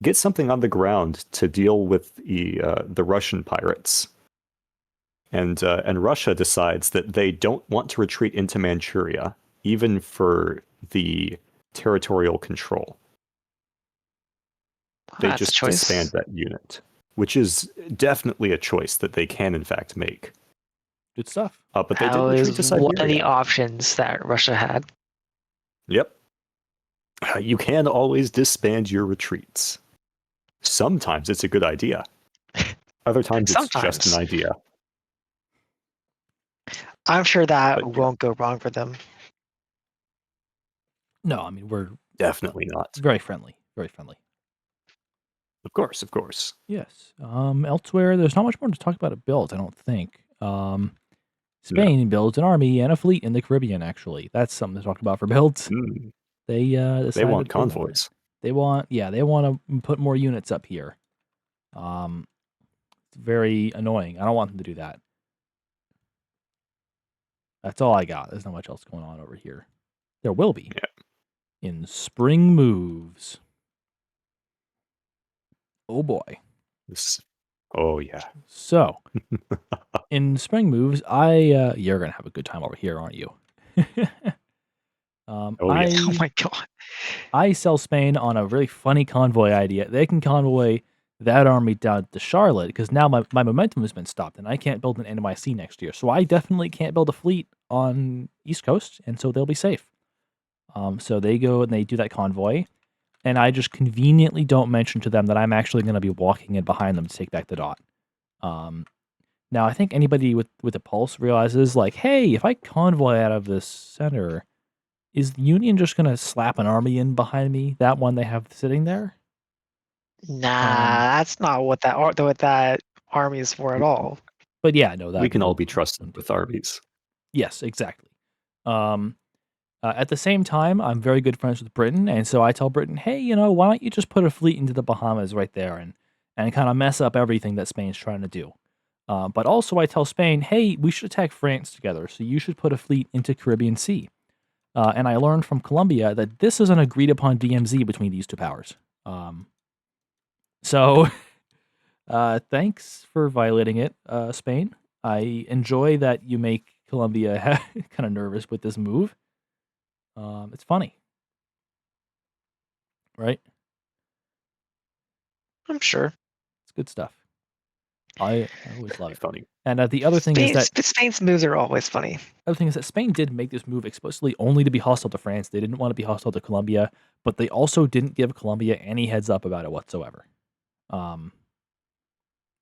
get something on the ground to deal with the Russian pirates. And Russia decides that they don't want to retreat into Manchuria, even for the territorial control. They just disband that unit, which is definitely a choice that they can, in fact, make. Good stuff. But they did retreat to Siberia. One of the options that Russia had. Yep. You can always disband your retreats. Sometimes it's a good idea. Other times it's just an idea. I'm sure that won't go wrong for them. No, I mean, we're definitely not. Very friendly. Very friendly. Of course, of course. Yes. Elsewhere, there's not much more to talk about at builds, I don't think. Spain builds an army and a fleet in the Caribbean, actually. That's something to talk about for builds. They want convoys. They want to put more units up here. It's very annoying. I don't want them to do that. That's all I got. There's not much else going on over here. There will be. Yeah. In spring moves. Oh boy. Oh yeah. So, in spring moves, you're gonna have a good time over here, aren't you? Oh, I yeah. Oh my god. I sell Spain on a really funny convoy idea. They can convoy that army down to Charlotte because now my momentum has been stopped and I can't build an NYC next year. So I definitely can't build a fleet on East Coast, and so they'll be safe. So they go and they do that convoy, and I just conveniently don't mention to them that I'm actually going to be walking in behind them to take back the dot. Um, Now I think anybody with a pulse realizes like, hey, if I convoy out of this center, is the Union just gonna slap an army in behind me? That one they have sitting there? Nah, that's not what that army is for at all. But yeah, no, We that can all will be trusted with armies. Yes, exactly. Um, at the same time, I'm very good friends with Britain, and so I tell Britain, hey, why don't you just put a fleet into the Bahamas right there and kind of mess up everything that Spain's trying to do. But also, I tell Spain, hey, we should attack France together, so you should put a fleet into Caribbean Sea. And I learned from Colombia that this is an agreed upon DMZ between these two powers. So, thanks for violating it, Spain. I enjoy that you make Colombia kind of nervous with this move. It's funny, right? I'm sure. It's good stuff. I always love Very it. funny. And the other thing is that Spain's moves are always funny. Spain did make this move explicitly only to be hostile to France. They didn't want to be hostile to Colombia, but they also didn't give Colombia any heads up about it whatsoever.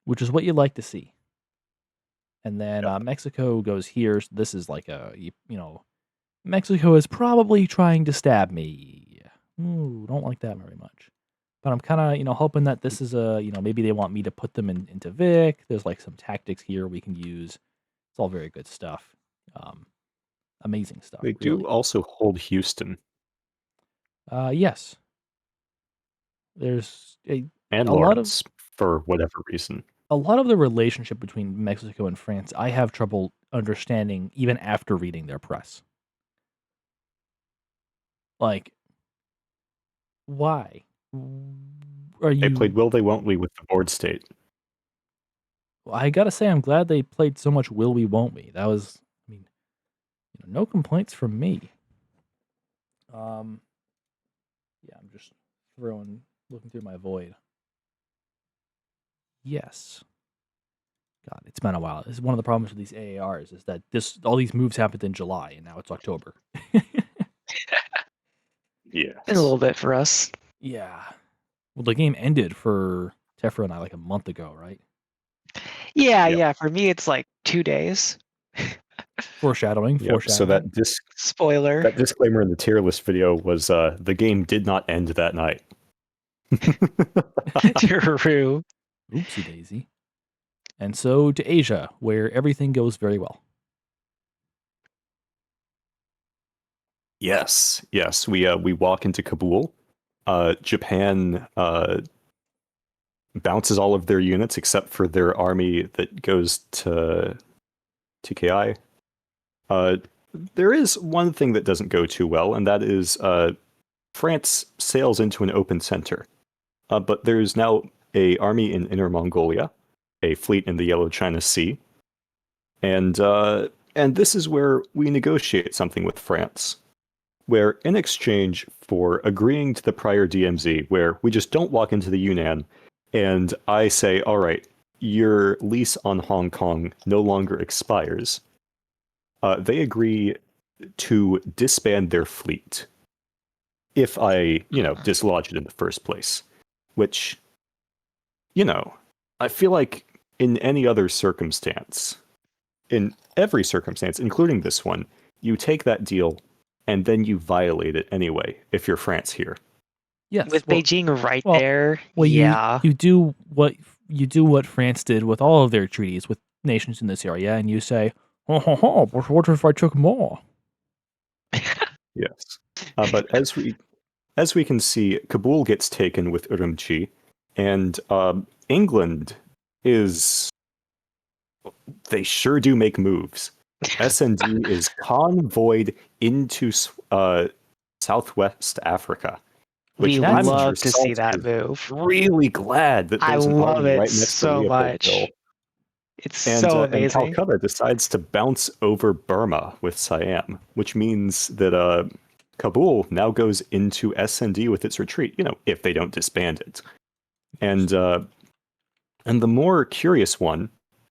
Which is what you'd like to see. And then Mexico goes here. So this is like Mexico is probably trying to stab me. Ooh, don't like that very much. But I'm kind of, hoping that this is maybe they want me to put them into Vic. There's like some tactics here we can use. It's all very good stuff. Amazing stuff. They really. do also hold Houston. Yes. There's And a Lawrence, for whatever reason. a lot of the relationship between Mexico and France, I have trouble understanding even after reading their press. Like, why? Are They you? played will they won't we with the board state. I gotta say, I'm glad they played so much will we won't we. That was, no complaints from me. Yeah, I'm just looking through my void. Yes. God, it's been a while. This is one of the problems with these AARs is that all these moves happened in July and now it's October. Yeah. Been a little bit for us. Yeah. Well, the game ended for Tephra and I like a month ago, right? Yeah, Yep. yeah. For me, it's like 2 days. Foreshadowing. Yep. So that Spoiler. that disclaimer in the tier list video was the game did not end that night. True. Oopsie daisy. And so to Asia, where everything goes very well. Yes. We walk into Kabul. Japan bounces all of their units except for their army that goes to TKI. There is one thing that doesn't go too well, and that is France sails into an open center. But there's now a army in Inner Mongolia, a fleet in the Yellow China Sea, and this is where we negotiate something with France, where in exchange for agreeing to the prior DMZ, where we just don't walk into the Yunnan, and I say, all right, your lease on Hong Kong no longer expires. They agree to disband their fleet if I, dislodge it in the first place. Which, I feel like in any other circumstance, in every circumstance, including this one, you take that deal and then you violate it anyway if you're France here. Yes. With Beijing right there. Well, yeah. you do what France did with all of their treaties with nations in this area, and you say, but what if I took more? Yes. But as we can see, Kabul gets taken with Urumqi, and England they sure do make moves. SND is convoyed into Southwest Africa. We I'm love to see yourself that is move. Really glad that I there's an love army it right next so to much. Leopoldville. It's so And amazing. Calcutta decides to bounce over Burma with Siam, which means that Kabul now goes into S&D with its retreat, if they don't disband it. And the more curious one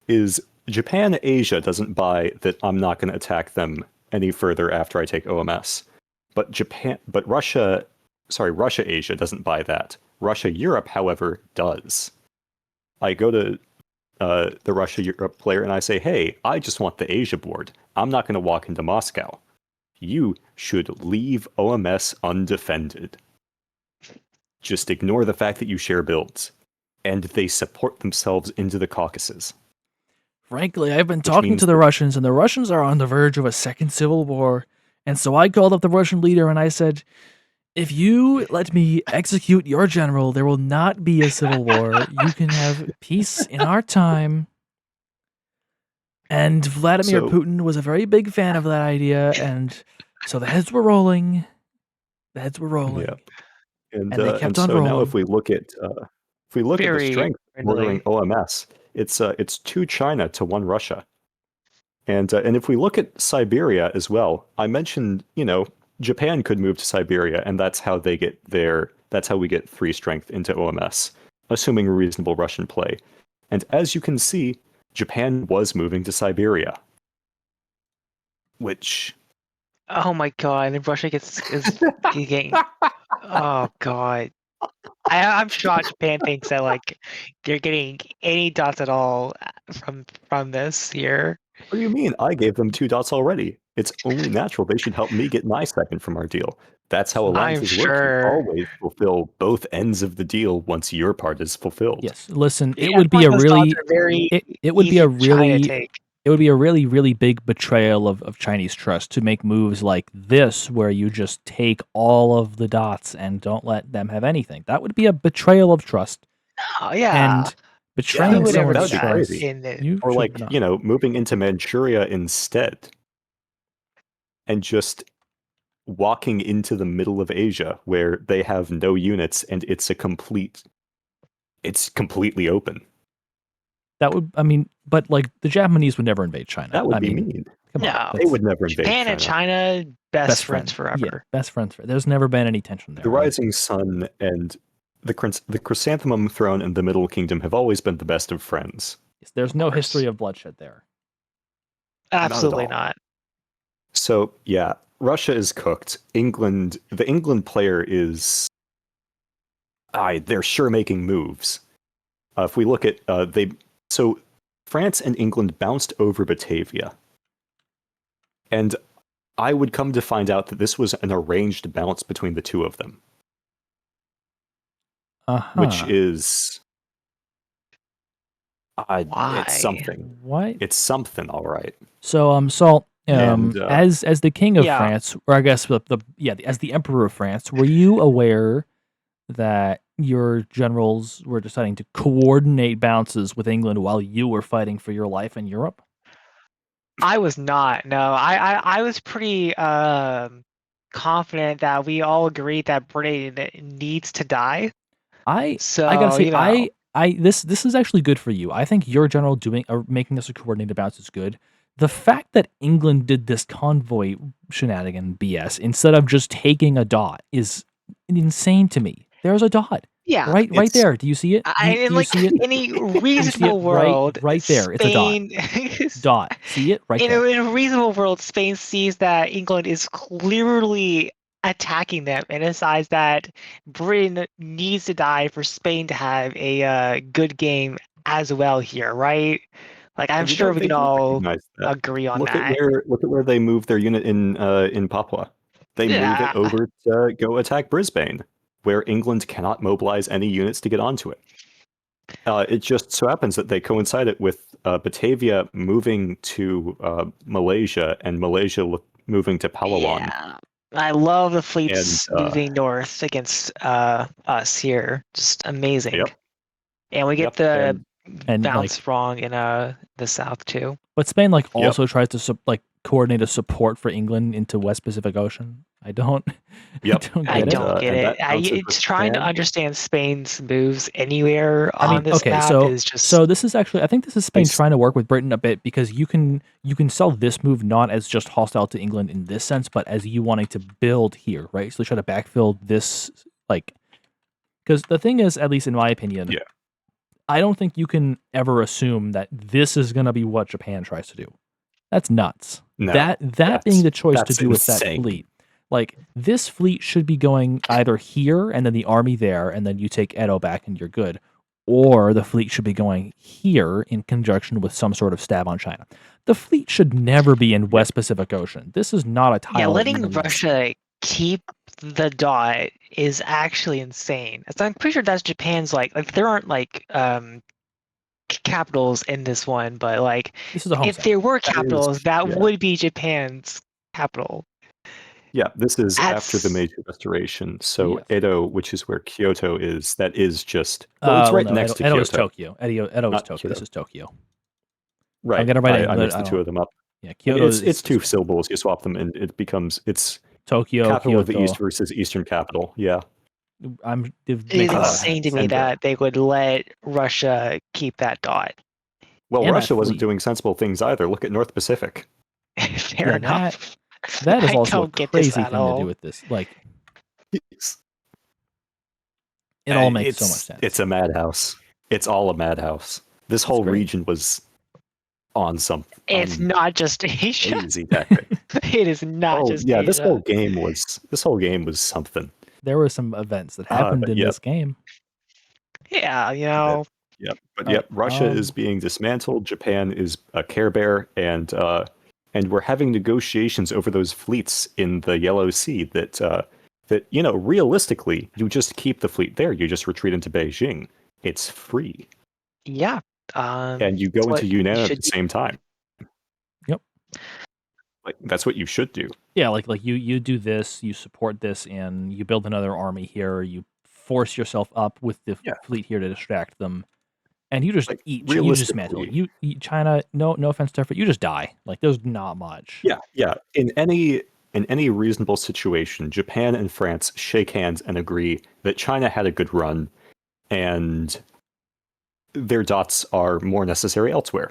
is Japan Asia doesn't buy that I'm not going to attack them any further after I take OMS. But Russia Asia doesn't buy that. Russia Europe, however, does. I go to the Russia Europe player and I say, hey, I just want the Asia board. I'm not going to walk into Moscow. You should leave OMS undefended. Just ignore the fact that you share builds. And they support themselves into the Caucasus. Frankly, I've been talking to the Russians, and the Russians are on the verge of a second civil war. And so I called up the Russian leader and I said, if you let me execute your general, there will not be a civil war. You can have peace in our time. And Vladimir Putin was a very big fan of that idea, and so the heads were rolling. Yeah. And they kept on so rolling. Now if we look at the strength bordering OMS, it's 2 China to 1 Russia. And if we look at Siberia as well, I mentioned, Japan could move to Siberia, and that's how we get 3 strength into OMS, assuming reasonable Russian play. And as you can see, Japan was moving to Siberia, which... Oh my god! And Russia is getting. Oh god! I'm shocked Japan thinks that they're getting any dots at all from this here. What do you mean? I gave them 2 dots already. It's only natural they should help me get my second from our deal. That's how alliances work. You always fulfill both ends of the deal once your part is fulfilled. Yes, listen, it would be a really really big betrayal of Chinese trust to make moves like this, where you just take all of the dots and don't let them have anything. That would be a betrayal of trust. Oh yeah. And betraying someone's trust. Or moving into Manchuria instead. And just walking into the middle of Asia where they have no units and it's completely open. That would, but the Japanese would never invade China. That would be mean. No, they would never invade Japan China. And China, best friends forever. Yeah, best friends. There's never been any tension there. The Rising Sun and the Chrysanthemum Throne and the Middle Kingdom have always been the best of friends. Yes, there's no history of bloodshed there. Absolutely not. So, yeah, Russia is cooked. The England player is... they're sure making moves. If we look at... So, France and England bounced over Batavia. And I would come to find out that this was an arranged bounce between the 2 of them. Which is... Why? It's something. What? It's something, all right. So, Salt... as the king of France, or I guess as the emperor of France, were you aware that your generals were deciding to coordinate bounces with England while you were fighting for your life in Europe? I was not. No, I was pretty confident that we all agreed that Britain needs to die. I gotta say, this is actually good for you. I think your general making this a coordinated bounce is good. The fact that England did this convoy shenanigan BS instead of just taking a dot is insane to me. There's a dot. Yeah. Right there. Do you see it? Do you see it? Any reasonable world, right there. Spain, it's a dot. See it? Right there. In a reasonable world, Spain sees that England is clearly attacking them and decides that Britain needs to die for Spain to have a good game as well here, right? I'm sure we can all agree on that. Look at where they moved their unit in Papua. They move it over to go attack Brisbane, where England cannot mobilize any units to get onto it. It just so happens that they coincided with Batavia moving to Malaysia and Malaysia moving to Palawan. Yeah. I love the fleets moving north against us here. Just amazing. Yep. And we get and bounce wrong in the south too. But Spain also tries to coordinate a support for England into West Pacific Ocean. I don't. Yep. I don't I get it. don't get and it. that bounces with It's trying to Japan. understand Spain's moves anywhere I mean, on this okay, map is just so this is actually, I think this is Spain It's- trying to work with Britain a bit, because you can sell this move not as just hostile to England in this sense, but as you wanting to build here, right? So try to backfill this, like, because the thing is, at least in my opinion, Yeah. I don't think you can ever assume that this is going to be what Japan tries to do. That's nuts. No, that being the choice to that's do with that insane. fleet. Like, this fleet should be going either here and then the army there, and then you take Edo back and you're good. Or the fleet should be going here in conjunction with some sort of stab on China. The fleet should never be in West Pacific Ocean. This is not a tile. yeah. that Letting England wants. Russia keep the dot is actually insane. So I'm pretty sure that's Japan's like there aren't like capitals in this one, but like This is a if homestead. there were That is- capitals, that yeah. would be Japan's capital. Yeah, this is after the That's- Meiji Restoration. So Yes. Edo, which is where Kyoto is, that is just it's right no, next to Edo Kyoto. is Tokyo. Edo is Not Tokyo. Kyoto. This is Tokyo. Right. I'm gonna write it, I but mixed I the two don't- of them up. Yeah, Kyoto It's two syllables. You swap them, and it becomes Tokyo. capital of Kyoto. the East versus Eastern capital. Yeah. It's makes a lot of insane to sense. me And, that they would let Russia keep that dot. Well, And that Russia wasn't fleet. doing sensible things either. Look at North Pacific. Fair Yeah, enough. That is I also a don't get this crazy at thing to all. do with this. Like, It's- it all makes so much sense. It's a madhouse. It's all a madhouse. This whole great. region was on some It's not just Asia. crazy tactic. It is not Oh just yeah, Asia. this whole game was something. There were some events that happened in yep. this game. Yeah, you know. But Russia is being dismantled. Japan is a Care Bear, and we're having negotiations over those fleets in the Yellow Sea. That realistically, you just keep the fleet there. You just retreat into Beijing. It's free, Yeah. and you go into Yunnan at the same time. Yep. Like that's what you should do. Yeah, like you do this, you support this, and you build another army here. You force yourself up with the fleet here to distract them, and you just Like, eat. You dismantle. realistically- You eat China. No offense to Tephra, you just die. Like, there's not much. Yeah. In any reasonable situation, Japan and France shake hands and agree that China had a good run, and their dots are more necessary elsewhere.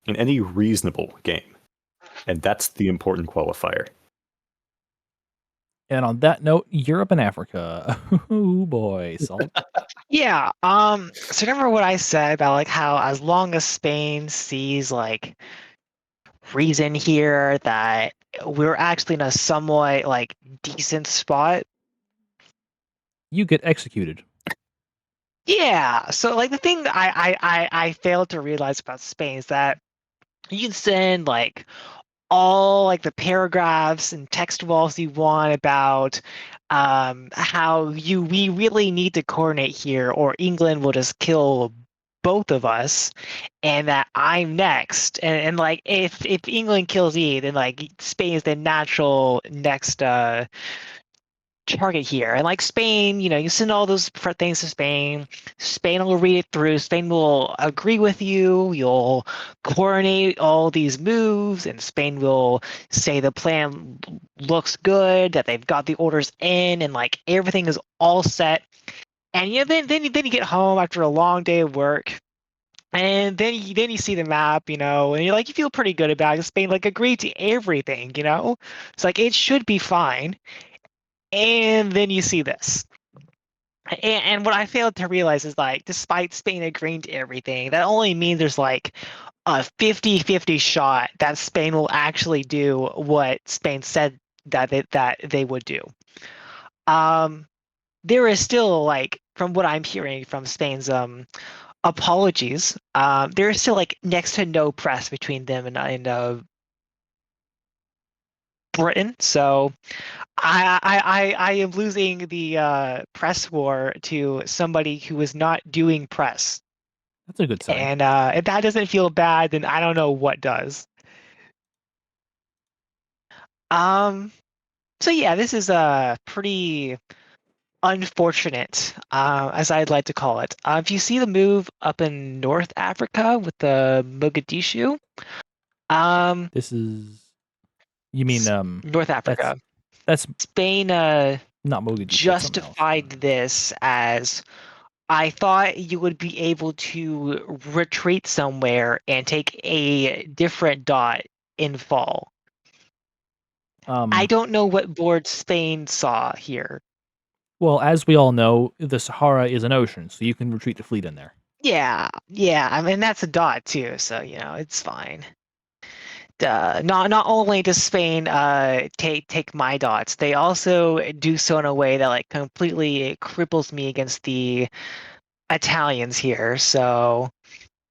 In any reasonable game. And that's the important qualifier. And on that note, Europe and Africa. Oh boy, Salt. Yeah. So remember what I said about like how as long as Spain sees like reason here that we're actually in a somewhat like decent spot. You get executed. Yeah. So like the thing that I failed to realize about Spain is that you can send like all like the paragraphs and text walls you want about how we really need to coordinate here or England will just kill both of us and that I'm next and like if England kills E then like Spain is the natural next target here and like Spain you send all those things to Spain will read it through, Spain will agree with you'll coordinate all these moves and Spain will say the plan looks good, that they've got the orders in and like everything is all set and then you get home after a long day of work and then you see the map and you're like you feel pretty good about it. Spain like agreed to everything it's like it should be fine. And then you see this. And what I failed to realize is like, despite Spain agreeing to everything, that only means there's like a 50-50 shot that Spain will actually do what Spain said that they would do. There is still like, from what I'm hearing from Spain's apologies, there is still like next to no press between them and Britain. So I am losing the press war to somebody who is not doing press. That's a good sign. And if that doesn't feel bad, then I don't know what does. So yeah, this is pretty unfortunate, as I'd like to call it. If you see the move up in North Africa with the Mogadishu, This is, you mean North Africa. That's Spain not what we justified this as, I thought you would be able to retreat somewhere and take a different dot in fall. I don't know what board Spain saw here. Well, as we all know, the Sahara is an ocean, so you can retreat the fleet in there. Yeah. I mean, that's a dot too, so it's fine. Not only does Spain take my dots, they also do so in a way that like completely cripples me against the Italians here. So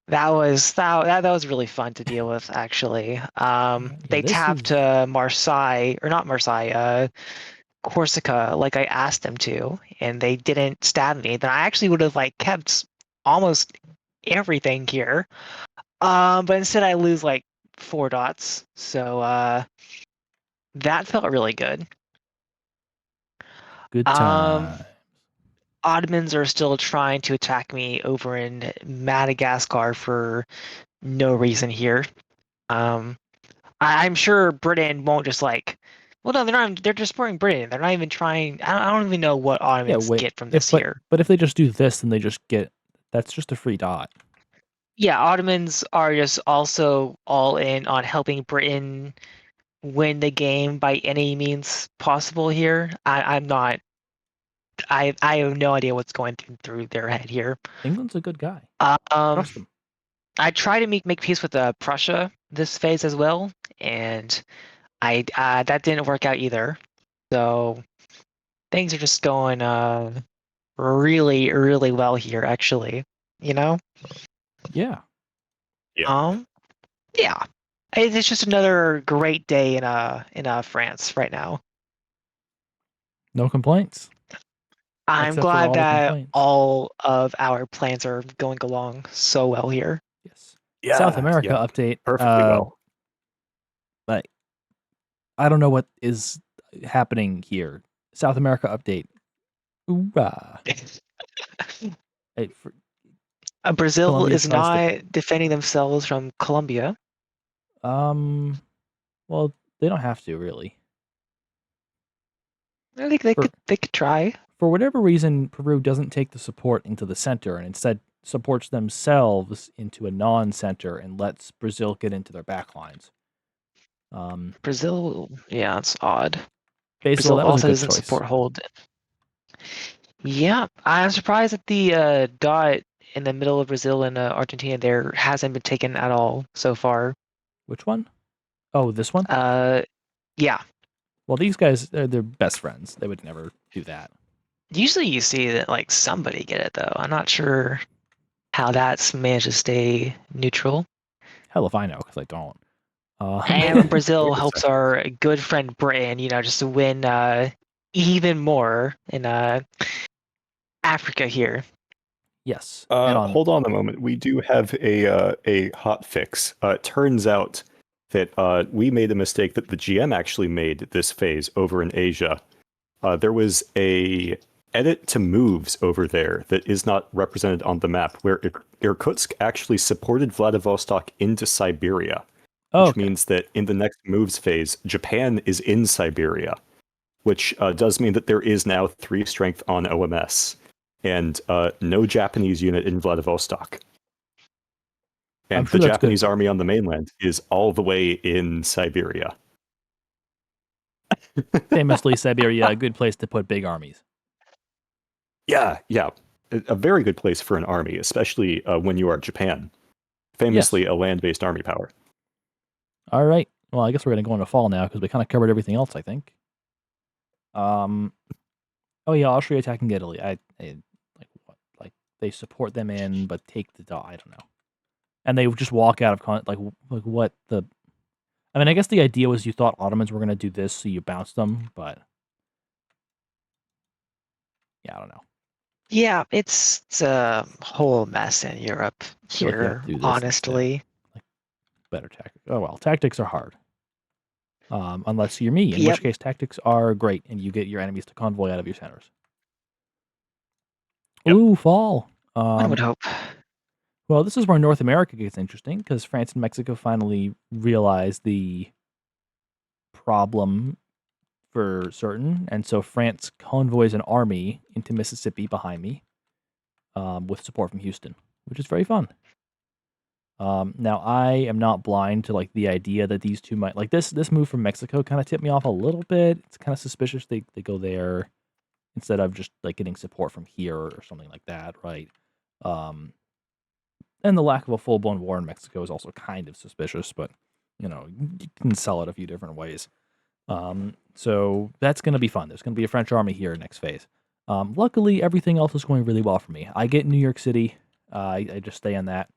that was really fun to deal with, actually. They tapped Marseille, or not Marseille, Corsica, like I asked them to, and they didn't stab me. Then I actually would have like kept almost everything here. But instead I lose like 4 dots. So that felt really good. Good time. Ottomans are still trying to attack me over in Madagascar for no reason here. I'm sure Britain won't just like. Well, no, they're not. They're just supporting Britain. They're not even trying. I don't even know what Ottomans get from this here. But if they just do this, then they just get. That's just a free dot. Yeah, Ottomans are just also all in on helping Britain win the game by any means possible here. I'm not. I have no idea what's going through their head here. England's a good guy. Trust them. I try to make peace with Prussia this phase as well, and I that didn't work out either. So things are just going really, really well here, actually. Yeah. Yeah. Yeah. It's just another great day in France right now. No complaints. I'm glad that all of our plans are going along so well here. Yes. Yeah, South America update. Perfectly well. Like, I don't know what is happening here. South America update. Hoorah. Brazil Colombia is not defending themselves from Colombia. Well, they don't have to, really. I think they could try. For whatever reason, Peru doesn't take the support into the center and instead supports themselves into a non-center and lets Brazil get into their backlines. Brazil, yeah, it's odd. Brazil that also doesn't support hold. Yeah, I'm surprised that the dot in the middle of Brazil and Argentina there hasn't been taken at all so far. Which one? Oh, this one? Yeah. Well, these guys, they're best friends. They would never do that. Usually you see that like somebody get it, though. I'm not sure how that's managed to stay neutral. Hell if I know, because I don't. And Brazil helps our good friend Britain, just to win even more in Africa here. Yes. Hold on a moment. We do have a hot fix. It turns out that we made a mistake that the GM actually made this phase over in Asia. There was a edit to moves over there that is not represented on the map, where Irkutsk actually supported Vladivostok into Siberia, which means that in the next moves phase, Japan is in Siberia, which does mean that there is now 3 strength on OMS and no Japanese unit in Vladivostok. And the Japanese army on the mainland is all the way in Siberia. Famously, Siberia, a good place to put big armies. Yeah. A very good place for an army, especially when you are Japan. Famously a land-based army power. All right. Well, I guess we're going to go into fall now because we kind of covered everything else, I think. Oh yeah, Austria attacking Italy. Like they support them in, but take the I don't know. And they just walk out of like what the. I mean, I guess the idea was you thought Ottomans were going to do this, so you bounced them, but yeah, I don't know. Yeah, it's a whole mess in Europe here, honestly. Like better tactics. Oh well, tactics are hard. Unless you're me, in which case tactics are great, and you get your enemies to convoy out of your centers. Ooh, fall. I would hope. Well, this is where North America gets interesting, because France and Mexico finally realized the problem for certain, and so France convoys an army into Mississippi behind me, with support from Houston, which is very fun. Now I am not blind to like the idea that these two might like this move from Mexico kind of tipped me off a little bit. It's kind of suspicious they go there instead of just like getting support from here or something like that, right? Um, and the lack of a full blown war in Mexico is also kind of suspicious, but you can sell it a few different ways. So that's going to be fun. There's going to be a French army here next phase. Luckily, everything else is going really well for me. I get New York City. I just stay on that.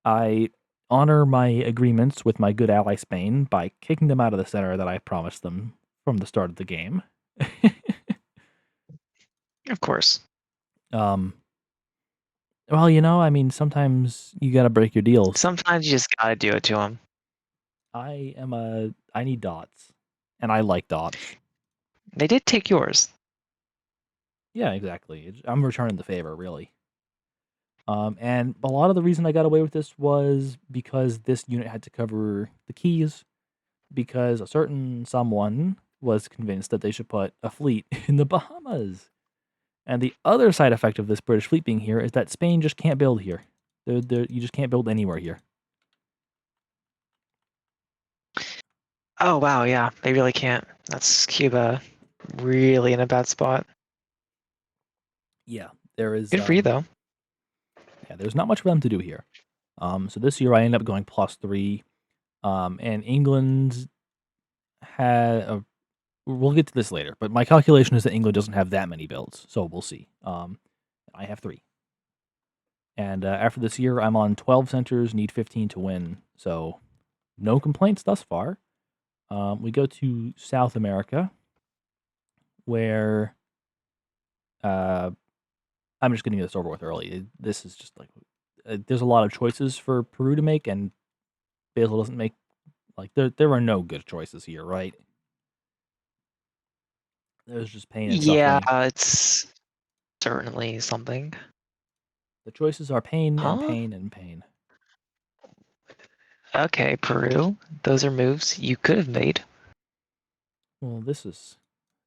I honor my agreements with my good ally Spain by kicking them out of the center that I promised them from the start of the game. Of course. Well, I mean, sometimes you got to break your deals. Sometimes you just gotta do it to them. I need dots, and I like dots. They did take yours. Yeah, exactly. I'm returning the favor, really. And a lot of the reason I got away with this was because this unit had to cover the keys, because a certain someone was convinced that they should put a fleet in the Bahamas. And the other side effect of this British fleet being here is that Spain just can't build here. You just can't build anywhere here. Oh wow, yeah, they really can't. That's Cuba really in a bad spot. Yeah, there is. Good for you though. Yeah, there's not much for them to do here. So this year I ended up going +3. And England had we'll get to this later, but my calculation is that England doesn't have that many builds, so we'll see. I have 3. And after this year, I'm on 12 centers, need 15 to win, so no complaints thus far. We go to South America, where I'm just getting this over with early. This is just like there's a lot of choices for Peru to make, and Basil doesn't make like there are no good choices here, right? There's just pain and Yeah, suffering. it's certainly something. The choices are pain and Huh? pain and pain. Okay, Peru. Those are moves you could have made. Well, this is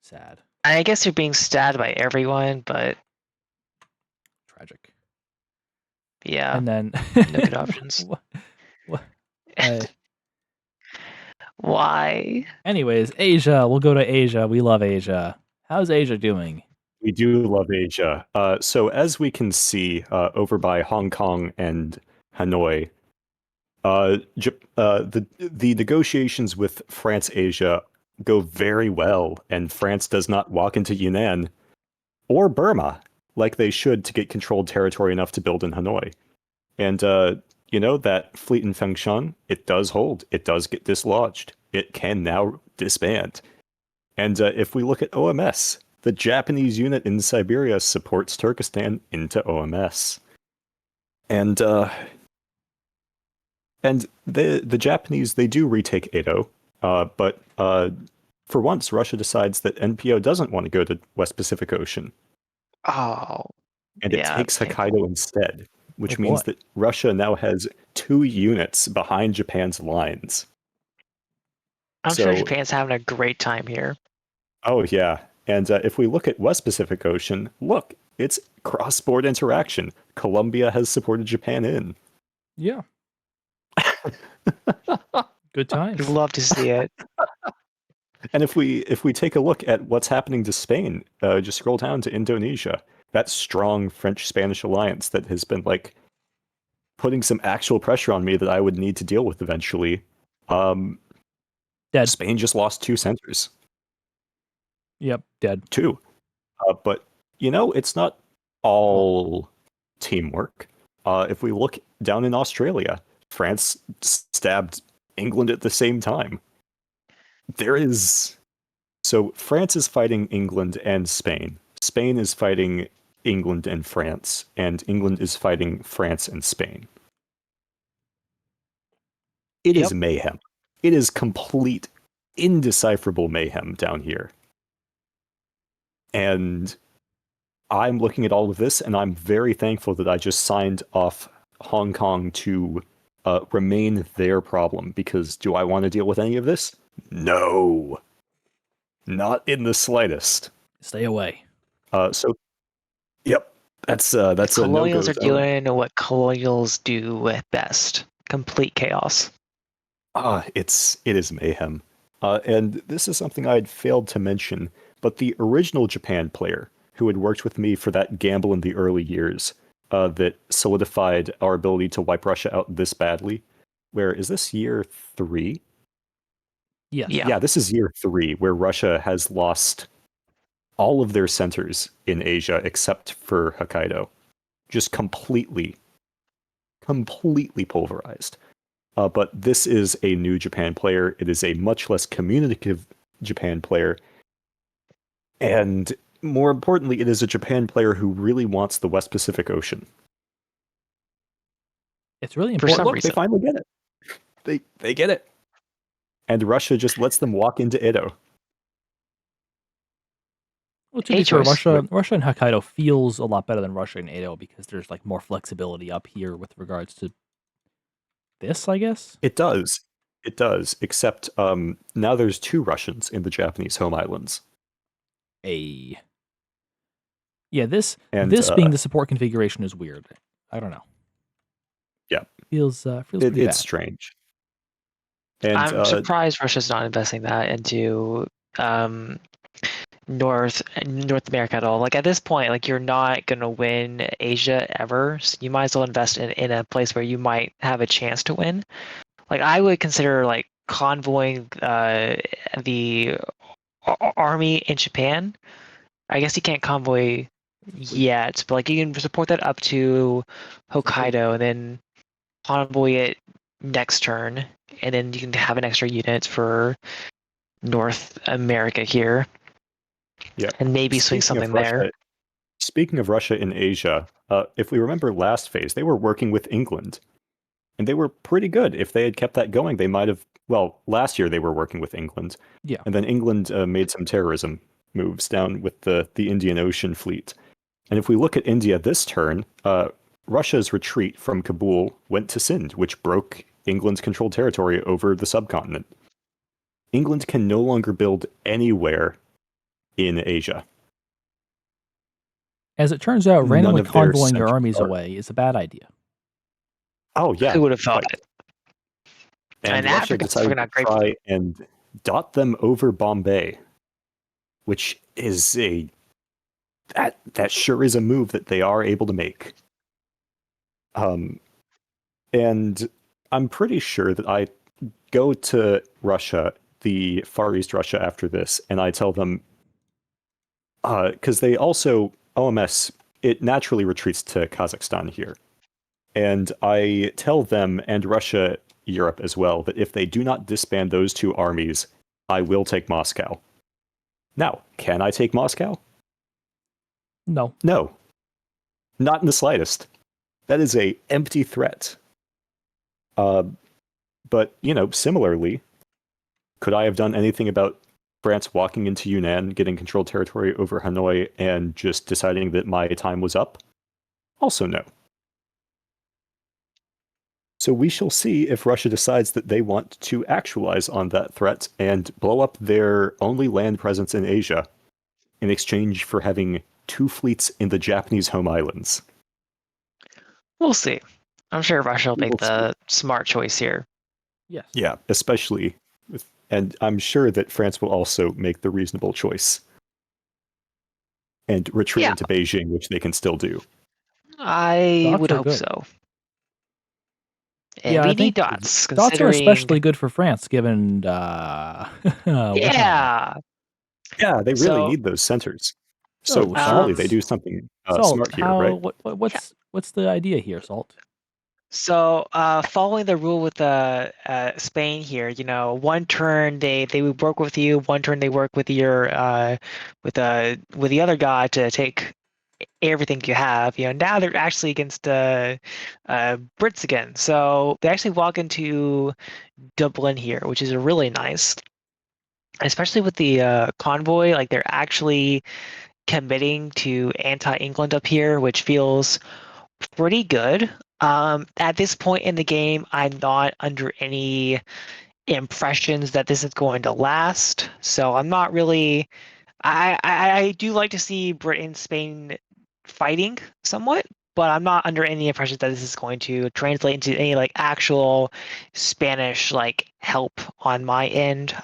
sad, I guess you're being stabbed by everyone, but tragic. yeah, And then no good options. what? Why? Anyways, Asia. We'll go to Asia. We love Asia. How's Asia doing? We do love Asia. So as we can see over by Hong Kong and Hanoi, the negotiations with France Asia go very well, and France does not walk into Yunnan or Burma like they should to get controlled territory enough to build in Hanoi. And that fleet in Fengshan, it does hold. It does get dislodged. It can now disband. And if we look at OMS, the Japanese unit in Siberia supports Turkestan into OMS. And the Japanese, they do retake Edo, but for once, Russia decides that NPO doesn't want to go to West Pacific Ocean. Oh. And yeah, it takes painful. Hokkaido instead, which Oh, means boy. that Russia now has 2 units behind Japan's lines. I'm sure So- Japan's having a great time here. Oh, yeah. And if we look at West Pacific Ocean, look, it's cross-border interaction. Colombia has supported Japan in. Yeah. Good times. You'd love to see it. And if we take a look at what's happening to Spain, just scroll down to Indonesia. That strong French-Spanish alliance that has been like putting some actual pressure on me that I would need to deal with eventually. Dead. Spain just lost 2 centers. Yep, dead. 2. But it's not all teamwork. If we look down in Australia, France stabbed England at the same time. So France is fighting England and Spain. Spain is fighting England and France, and England is fighting France and Spain. It is mayhem. It is complete, indecipherable mayhem down here. And I'm looking at all of this, and I'm very thankful that I just signed off Hong Kong to remain their problem, because do I want to deal with any of this? No. Not in the slightest. Stay away. So, yep, that's a Colonials no-go are zone. doing what colonials do best: complete chaos. It is mayhem. And this is something I'd failed to mention, but the original Japan player who had worked with me for that gamble in the early years that solidified our ability to wipe Russia out this badly. Where is this year 3? Yes. Yeah. Yeah, this is year 3 where Russia has lost all of their centers in Asia except for Hokkaido. Just completely pulverized. But this is a new Japan player. It is a much less communicative Japan player. And more importantly, it is a Japan player who really wants the West Pacific Ocean. It's really For important. some Look, reason. they finally get it. They get it. And Russia just lets them walk into Edo. Well, to be fair, choice. Russia and Hokkaido feels a lot better than Russia and Edo because there's like more flexibility up here with regards to this, I guess. It does. It does. Except now there's 2 Russians in the Japanese home islands. Yeah, And this being the support configuration is weird. I don't know. Yeah. Feels pretty bad. It's strange. And I'm surprised Russia's not investing that into North America at all. Like at this point, like you're not gonna win Asia ever, so you might as well invest in a place where you might have a chance to win. Like I would consider like convoying the army in Japan. I guess you can't convoy yet, but like you can support that up to Hokkaido and then convoy it next turn, and then you can have an extra unit for North America here. Yeah. And maybe swing something there. Speaking of Russia in Asia, if we remember last phase, they were working with England. And they were pretty good. If they had kept that going, they might have... Well, last year they were working with England. Yeah. And then England made some terrorism moves down with the Indian Ocean fleet. And if we look at India this turn, Russia's retreat from Kabul went to Sindh, which broke England's controlled territory over the subcontinent. England can no longer build anywhere in Asia. As it turns out, randomly of their convoying your centers armies are- away is a bad idea. Oh, yeah. Who would have thought right. it? And And Russia Africa's decided not to great. try and dot them over Bombay, which is that sure is a move that they are able to make. And I'm pretty sure that I go to Russia, the Far East Russia after this, and I tell them, because they also, OMS, it naturally retreats to Kazakhstan here. And I tell them, and Russia, Europe as well, that if they do not disband those 2 armies, I will take Moscow. Now, can I take Moscow? No. No. Not in the slightest. That is a empty threat. But, similarly, could I have done anything about France walking into Yunnan, getting controlled territory over Hanoi, and just deciding that my time was up? Also no. So we shall see if Russia decides that they want to actualize on that threat and blow up their only land presence in Asia in exchange for having 2 fleets in the Japanese home islands. We'll see. I'm sure Russia will We make will the smart choice here. Yes. Yeah, especially and I'm sure that France will also make the reasonable choice and retreat into Beijing, which they can still do. I Dots would are hope good. so. And Yeah, we I need think dots. dots are especially good for France, given Yeah. Yeah, they really So- need those centers. So Oh, surely Salt. they do something Salt, smart here, right? What's the idea here, Salt? So, following the rule with Spain here, one turn they would work with you, one turn they work with your with the other guy to take everything you have. Now they're actually against Brits again, so they actually walk into Dublin here, which is really nice, especially with the convoy. Like they're actually committing to anti-England up here, which feels pretty good. At this point in the game, I'm not under any impressions that this is going to last. So I'm not really. I do like to see Britain and Spain fighting somewhat, but I'm not under any impression that this is going to translate into any like actual Spanish like help on my end.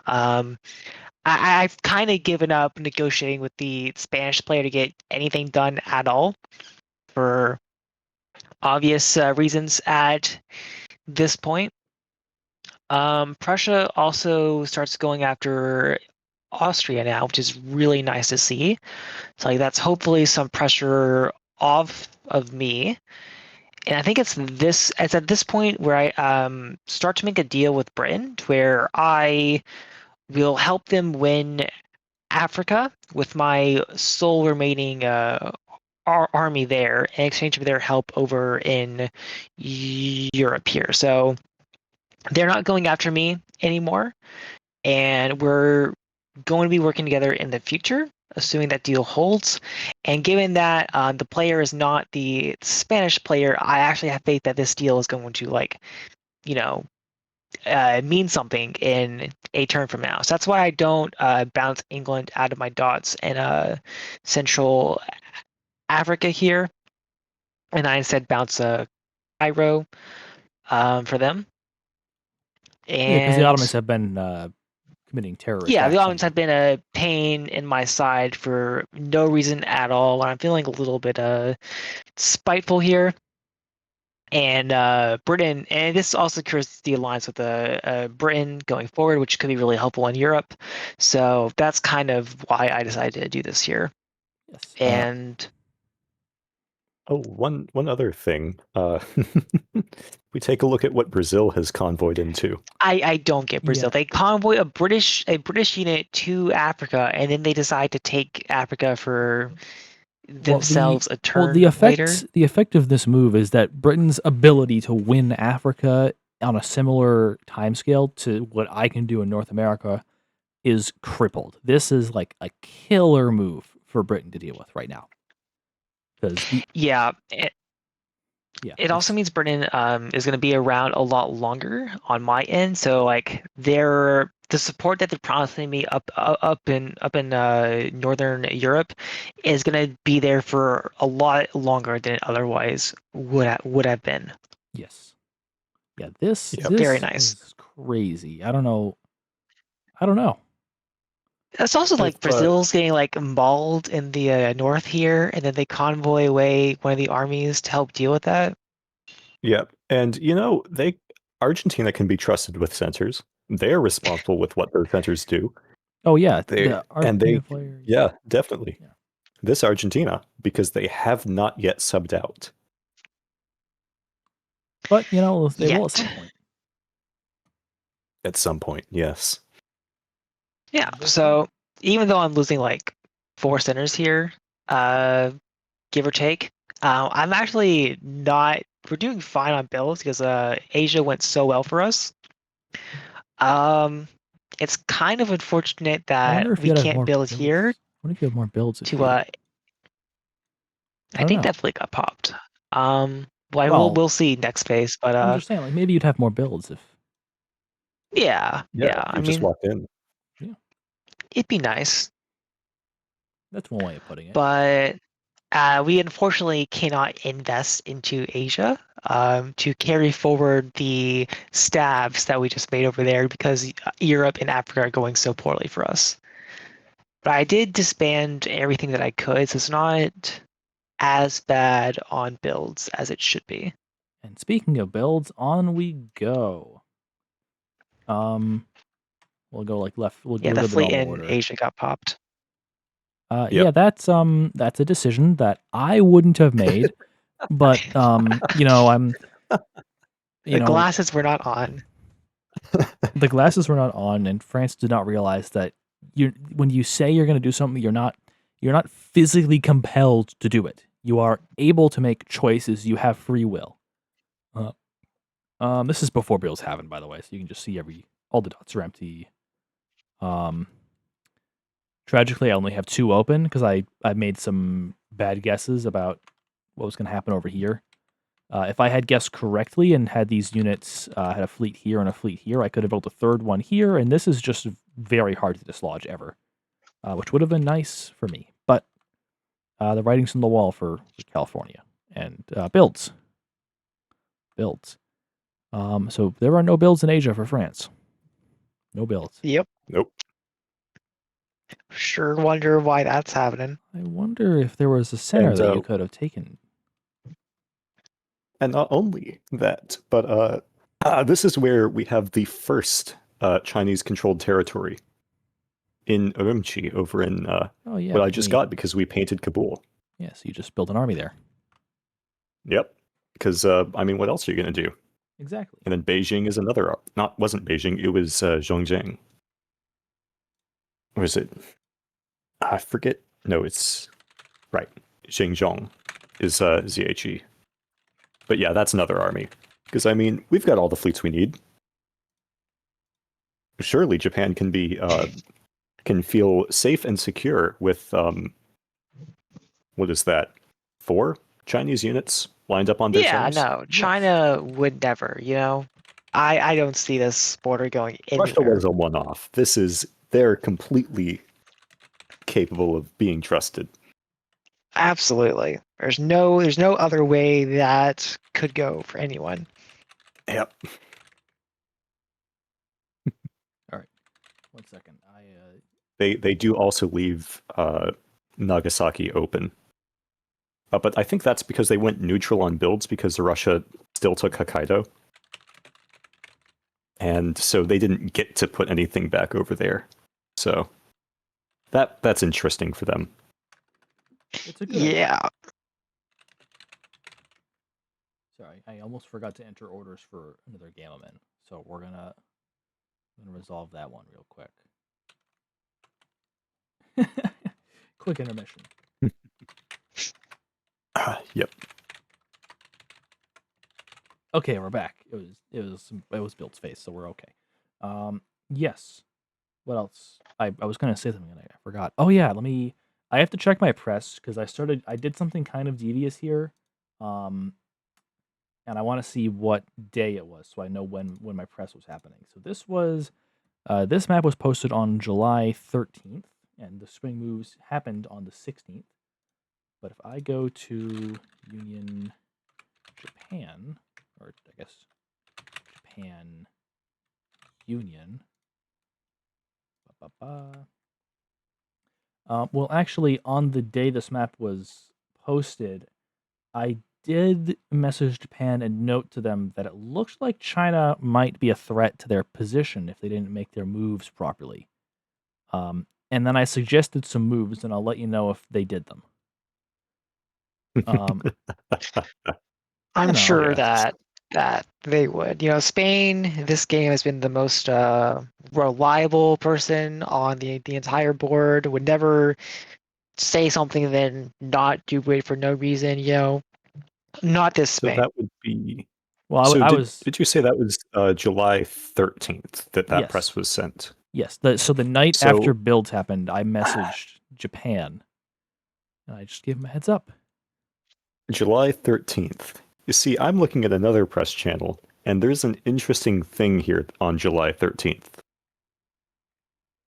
I've kind of given up negotiating with the Spanish player to get anything done at all for obvious reasons at this point. Prussia also starts going after Austria now, which is really nice to see. So like that's hopefully some pressure off of me. And I think it's at this point where I start to make a deal with Britain where I will help them win Africa with my sole remaining army there in exchange for their help over in Europe here. So they're not going after me anymore, and we're going to be working together in the future, assuming that deal holds. And given that the player is not the Spanish player, I actually have faith that this deal is going to mean something in a turn from now. So that's why I don't bounce England out of my dots in Central Africa here, and I instead bounce Cairo for them. Yeah, because the And Ottomans have been committing terrorist yeah, the acts. Ottomans have been a pain in my side for no reason at all. I'm feeling a little bit spiteful here. And Britain, and this also secures the alliance with Britain going forward, which could be really helpful in Europe. So that's kind of why I decided to do this here. Yes. And one other thing. We take a look at what Brazil has convoyed into. I don't get Brazil. Yeah. They convoy a British unit to Africa, and then they decide to take Africa for themselves a turn later. The effect of this move is that Britain's ability to win Africa on a similar timescale to what I can do in North America is crippled. This is like a killer move for Britain to deal with right now. Because Yeah, yeah, it also means Britain is going to be around a lot longer on my end. So like the support that they're promising me up in Northern Europe is going to be there for a lot longer than it otherwise would have been. yes, yeah. This Very nice. is crazy. I don't know. It's also like If, Brazil's getting like mauled in the north here, and then they convoy away one of the armies to help deal with that. Yeah, and Argentina can be trusted with centers. They're responsible with what those centers do. Oh yeah, They the and they, Argentina players. yeah, definitely. Yeah. This Argentina, because they have not yet subbed out. But they will at Yet. some point. At some point, yes. Yeah. So even though I'm losing like 4 centers here, give or take, I'm actually not. We're doing fine on builds because Asia went so well for us. It's kind of unfortunate I wonder that if we you'd have can't more build builds. here I wonder if you have more builds. to I think that fleet got popped. We'll see next phase, but I'm just saying, like maybe you'd have more builds if. yeah. I just mean, walked in. it'd be nice, That's one way of putting it. but we unfortunately cannot invest into Asia to carry forward the stabs that we just made over there because Europe and Africa are going so poorly for us. But I did disband everything that I could, so it's not as bad on builds as it should be. And speaking of builds, on we go. We'll go like left. We'll Yeah, go the the fleet normal in order. Asia got popped. Yep. Yeah, that's a decision that I wouldn't have made, but I'm The glasses were not on. The glasses were not on, and France did not realize that when you say you're going to do something, you're not physically compelled to do it. You are able to make choices. You have free will. This is before Bill's Haven, by the way, so you can just see all the dots are empty. Tragically, I only have 2 open because I made some bad guesses about what was going to happen over here. If I had guessed correctly and had these units had a fleet here and a fleet here, I could have built a third one here, and this is just very hard to dislodge ever, which would have been nice for me. But the writing's on the wall for California and builds. So there are no builds in Asia for France. No builds. Yep. Nope. Sure wonder why that's happening. I wonder if there was a center And, that you could have taken. And not only that, but this is where we have the first Chinese-controlled territory in Urumqi over in Oh yeah, what I just got because we painted Kabul. Yeah, so you just built an army there. Yep. Because I mean, what else are you gonna do? Exactly. And then Beijing is another. Wasn't Beijing. It was Zhongjiang. Or is it? I forget. No, it's right. Xinjiang is ZHE. But yeah, that's another army. Because I mean, we've got all the fleets we need. Surely Japan can be can feel safe and secure with what is that? 4 Chinese units lined up on their Yeah, centers? no, China would never. I don't see this border going Russia anywhere. was a one-off. They're completely capable of being trusted. Absolutely. There's no other way that could go for anyone. Yep. All right. 1 second. They do also leave Nagasaki open. But I think that's because they went neutral on builds because Russia still took Hokkaido. And so they didn't get to put anything back over there. So that's interesting for them. It's a good idea. Yeah. Sorry, I almost forgot to enter orders for another Gamma Man. So we're gonna resolve that one real quick. Quick intermission. Yep. Okay, we're back. It was Build's face, so we're okay. Yes. What else? I was gonna say something and I forgot. Oh yeah, I have to check my press because I did something kind of devious here. And I want to see what day it was so I know when my press was happening. So this map was posted on July 13th and the spring moves happened on the 16th. But if I go to Union Japan, or I guess Japan Union, well, actually, on the day this map was posted, I did message Japan and note to them that it looks like China might be a threat to their position if they didn't make their moves properly. And then I suggested some moves, and I'll let you know if they did them. I'm sure yeah. that they would. Spain, this game has been the most reliable person on the entire board, would never say something and then not do it for no reason, Not this So Spain. that would be. Well, So I was. did you say that was July 13th that Yes. press was sent? Yes. So the night So- after builds happened, I messaged Japan, and I just gave them a heads up. July 13th. You see, I'm looking at another press channel, and there's an interesting thing here on July 13th.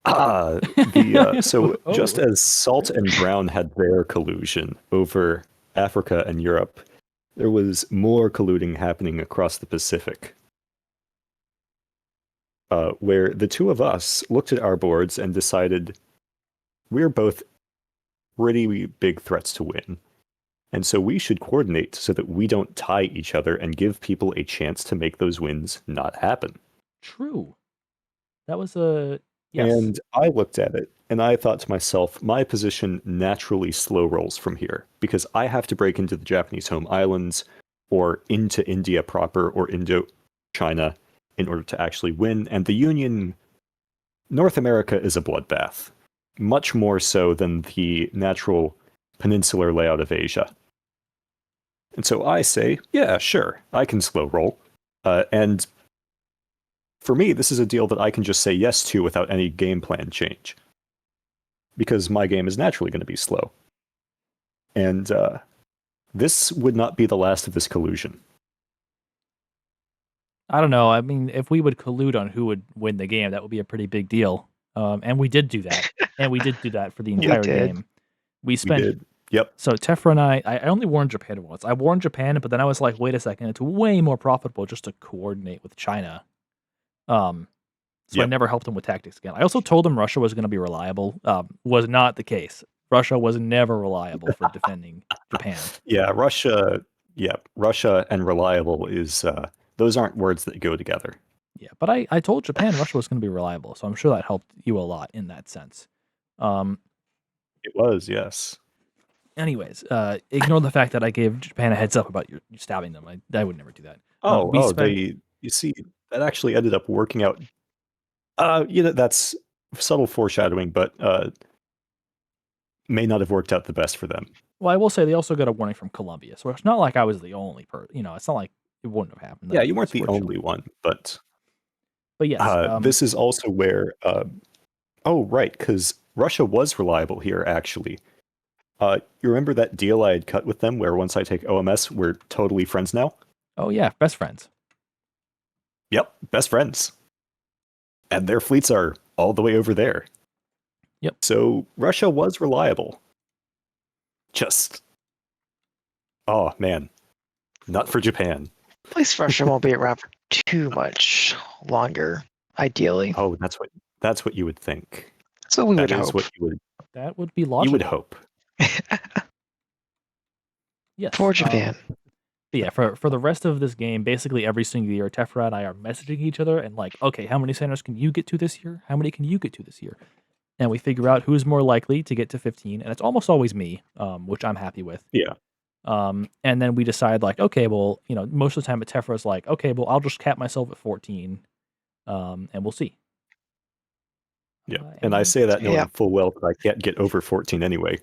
So Oh. just as Salt and Brown had their collusion over Africa and Europe, there was more colluding happening across the Pacific. Where the two of us looked at our boards and decided we're both pretty big threats to win. And so we should coordinate so that we don't tie each other and give people a chance to make those wins not happen. True. That was a yes. And I looked at it and I thought to myself, my position naturally slow rolls from here because I have to break into the Japanese home islands or into India proper or Indo-China in order to actually win. And the Union, North America is a bloodbath, much more so than the natural peninsular layout of Asia. And so I say, yeah, sure, I can slow roll. And for me, this is a deal that I can just say yes to without any game plan change. Because my game is naturally going to be slow. And this would not be the last of this collusion. I don't know. I mean, if we would collude on who would win the game, that would be a pretty big deal. And we did do that. And we did do that for the You entire did. game. We We spent. did. Yep. So Tephra and I only warned Japan once. I warned Japan, but then I was like, wait a second, it's way more profitable just to coordinate with China. So I Yep. never helped them with tactics again. I also told them Russia was going to be reliable. Was not the case. Russia was never reliable for defending Japan. Yeah, Russia. Yeah, Russia and reliable is those aren't words that go together. Yeah, but I told Japan Russia was going to be reliable, so I'm sure that helped you a lot in that sense. It was, yes. Anyways, ignore the fact that I gave Japan a heads up about you stabbing them. I would never do that. we spent- they. You see, that actually ended up working out. That's subtle foreshadowing, but may not have worked out the best for them. Well, I will say they also got a warning from Colombia, so it's not like I was the only person. It's not like it wouldn't have happened. Yeah, you weren't the unfortunately. only one, but yes, this is also where. Oh, right, because Russia was reliable here, actually. You remember that deal I had cut with them where once I take OMS, we're totally friends now? Oh yeah, best friends. Yep, best friends. And their fleets are all the way over there. Yep. So Russia was reliable. Just. Oh, man. Not for Japan. At least Russia won't be around for too much longer, ideally. Oh, that's what you would think. That's what we would That is hope. what That would be you logical. would hope. Yes. For Japan. But yeah, for the rest of this game, basically every single year, Tephra and I are messaging each other and like, okay, how many centers can you get to this year? How many can you get to this year? And we figure out who's more likely to get to 15, and it's almost always me, which I'm happy with. Yeah. And then we decide like, okay, well, most of the time at Tephra is like, okay, well, I'll just cap myself at 14, and we'll see. Yeah. And I say that knowing Yeah. full well that I can't get over 14 anyway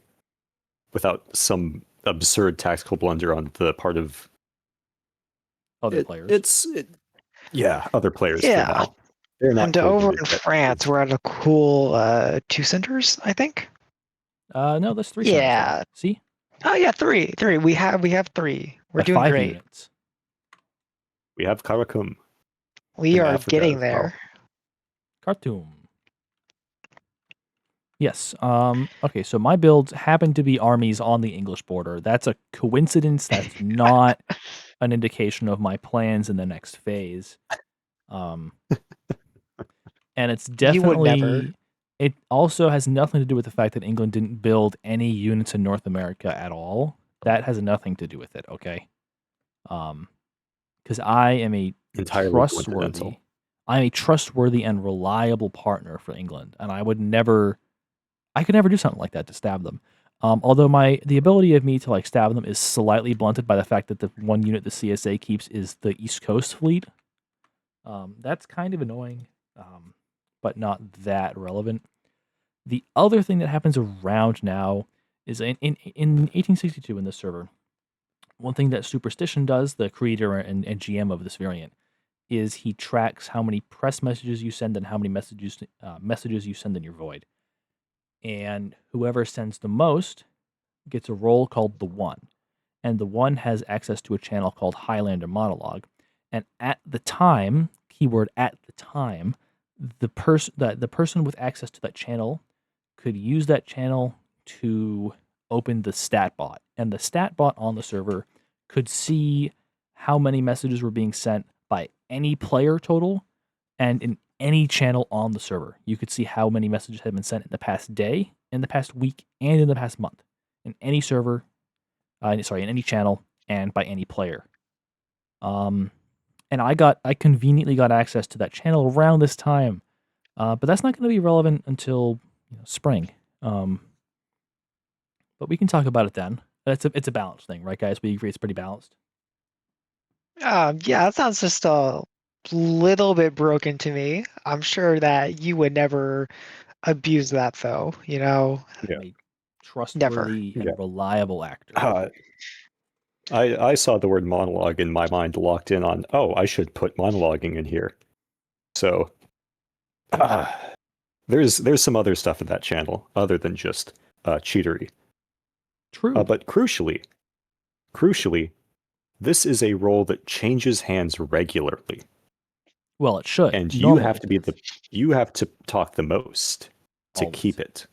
without some absurd tactical blunder on the part of Other players. Yeah, other players. Yeah. For now. They're not And over coordinated in yet. France, we're at a cool 2 centers, I think. No, that's 3 Yeah. centers. See? Oh yeah, three. We have 3. We're At doing 5 great. units. We have Karakum. We in are Africa getting as well. there. Khartoum. Yes. Okay, so my builds happen to be armies on the English border. That's a coincidence. That's not an indication of my plans in the next phase. And it's You would never. definitely. It also has nothing to do with the fact that England didn't build any units in North America at all. That has nothing to do with it. Okay. Because I am a Entirely trustworthy. coincidental. I'm a trustworthy and reliable partner for England, and I could never do something like that to stab them. Although the ability of me to like stab them is slightly blunted by the fact that the one unit the CSA keeps is the East Coast fleet. That's kind of annoying, but not that relevant. The other thing that happens around now is in 1862 in this server, one thing that Superstition does, the creator and GM of this variant, is he tracks how many press messages you send and how many messages you send in your void. And whoever sends the most gets a role called the One. And the One has access to a channel called Highlander Monologue. And at the time, keyword at the time, the person with access to that channel could use that channel to open the stat bot. And the stat bot on the server could see how many messages were being sent by any player total and in any channel on the server. You could see how many messages had been sent in the past day, in the past week, and in the past month. In any server, in any channel, and by any player. And I conveniently got access to that channel around this time. But that's not going to be relevant until spring. But we can talk about it then. It's a balanced thing, right, guys? We agree it's pretty balanced. Yeah, that sounds just a little bit broken to me. I'm sure that you would never abuse that, though. Yeah. I'm a trustworthy and reliable actor. I saw the word monologue in my mind locked in on, I should put monologuing in here. So there's some other stuff in that channel other than just cheatery. True. But crucially, crucially, this is a role that changes hands regularly, Well, it should. and you Normally have to it does. you have to talk the most to Always. keep it.